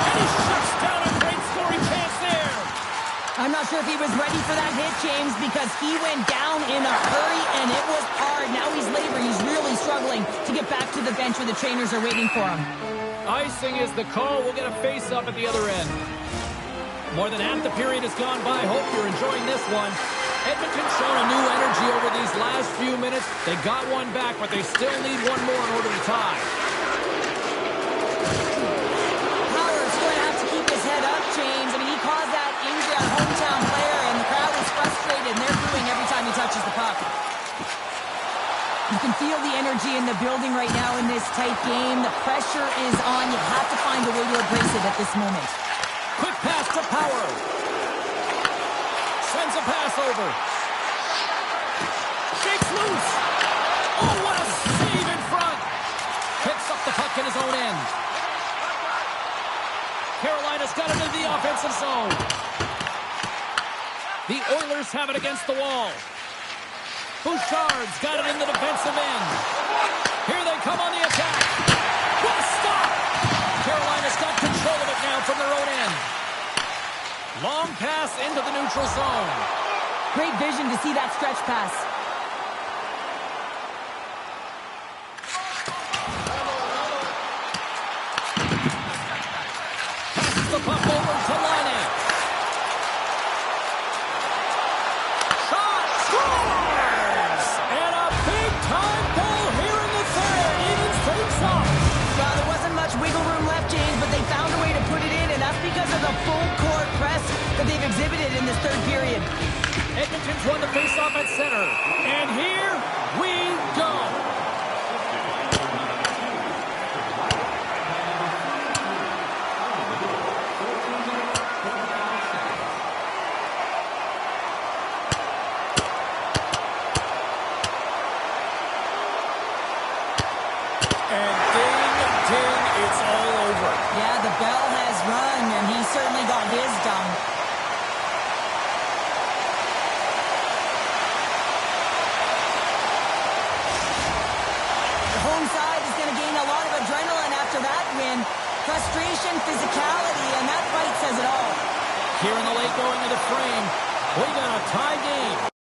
And he shuts down a great scoring chance there. I'm not sure if he was ready for that hit, James, because he went down in a hurry, and it was hard. Now he's laboring. He's really struggling to get back to the bench where the trainers are waiting for him. Icing is the call. We'll get a face-up at the other end. More than half the period has gone by. Hope you're enjoying this one. Edmonton's shown a new energy over these last few minutes. They got one back, but they still need one more in order to tie. Power's going to have to keep his head up, James. I mean, he caused that injury on a hometown player, and the crowd is frustrated, and they're booing every time he touches the puck. You can feel the energy in the building right now in this tight game. The pressure is on. You have to find a way to embrace it at this moment. Quick pass to Power. Sends a pass over. Shakes loose. Oh, what a save in front. Picks up the puck in his own end. Carolina's got it in the offensive zone. The Oilers have it against the wall. Bouchard's got it in the defensive end. Here they come on the attack. What a stop! Carolina's got control of it now from their own end. Long pass into the neutral zone. Great vision to see that stretch pass. Passes the puck over to Laine. Shot! Scores! And a big-time goal here in the third. Evens things up. Well, there wasn't much wiggle room left, James, but they found a way to put it in, and that's because of the full-court press that they've exhibited in this third period. Edmonton's won the face-off at center. And here we go. And ding, ding, it's all over. Yeah, the bell has rung, and he certainly got his done. The home side is going to gain a lot of adrenaline after that win. Frustration, physicality, and that fight says it all. Here in the late going of the frame, we got a tie game.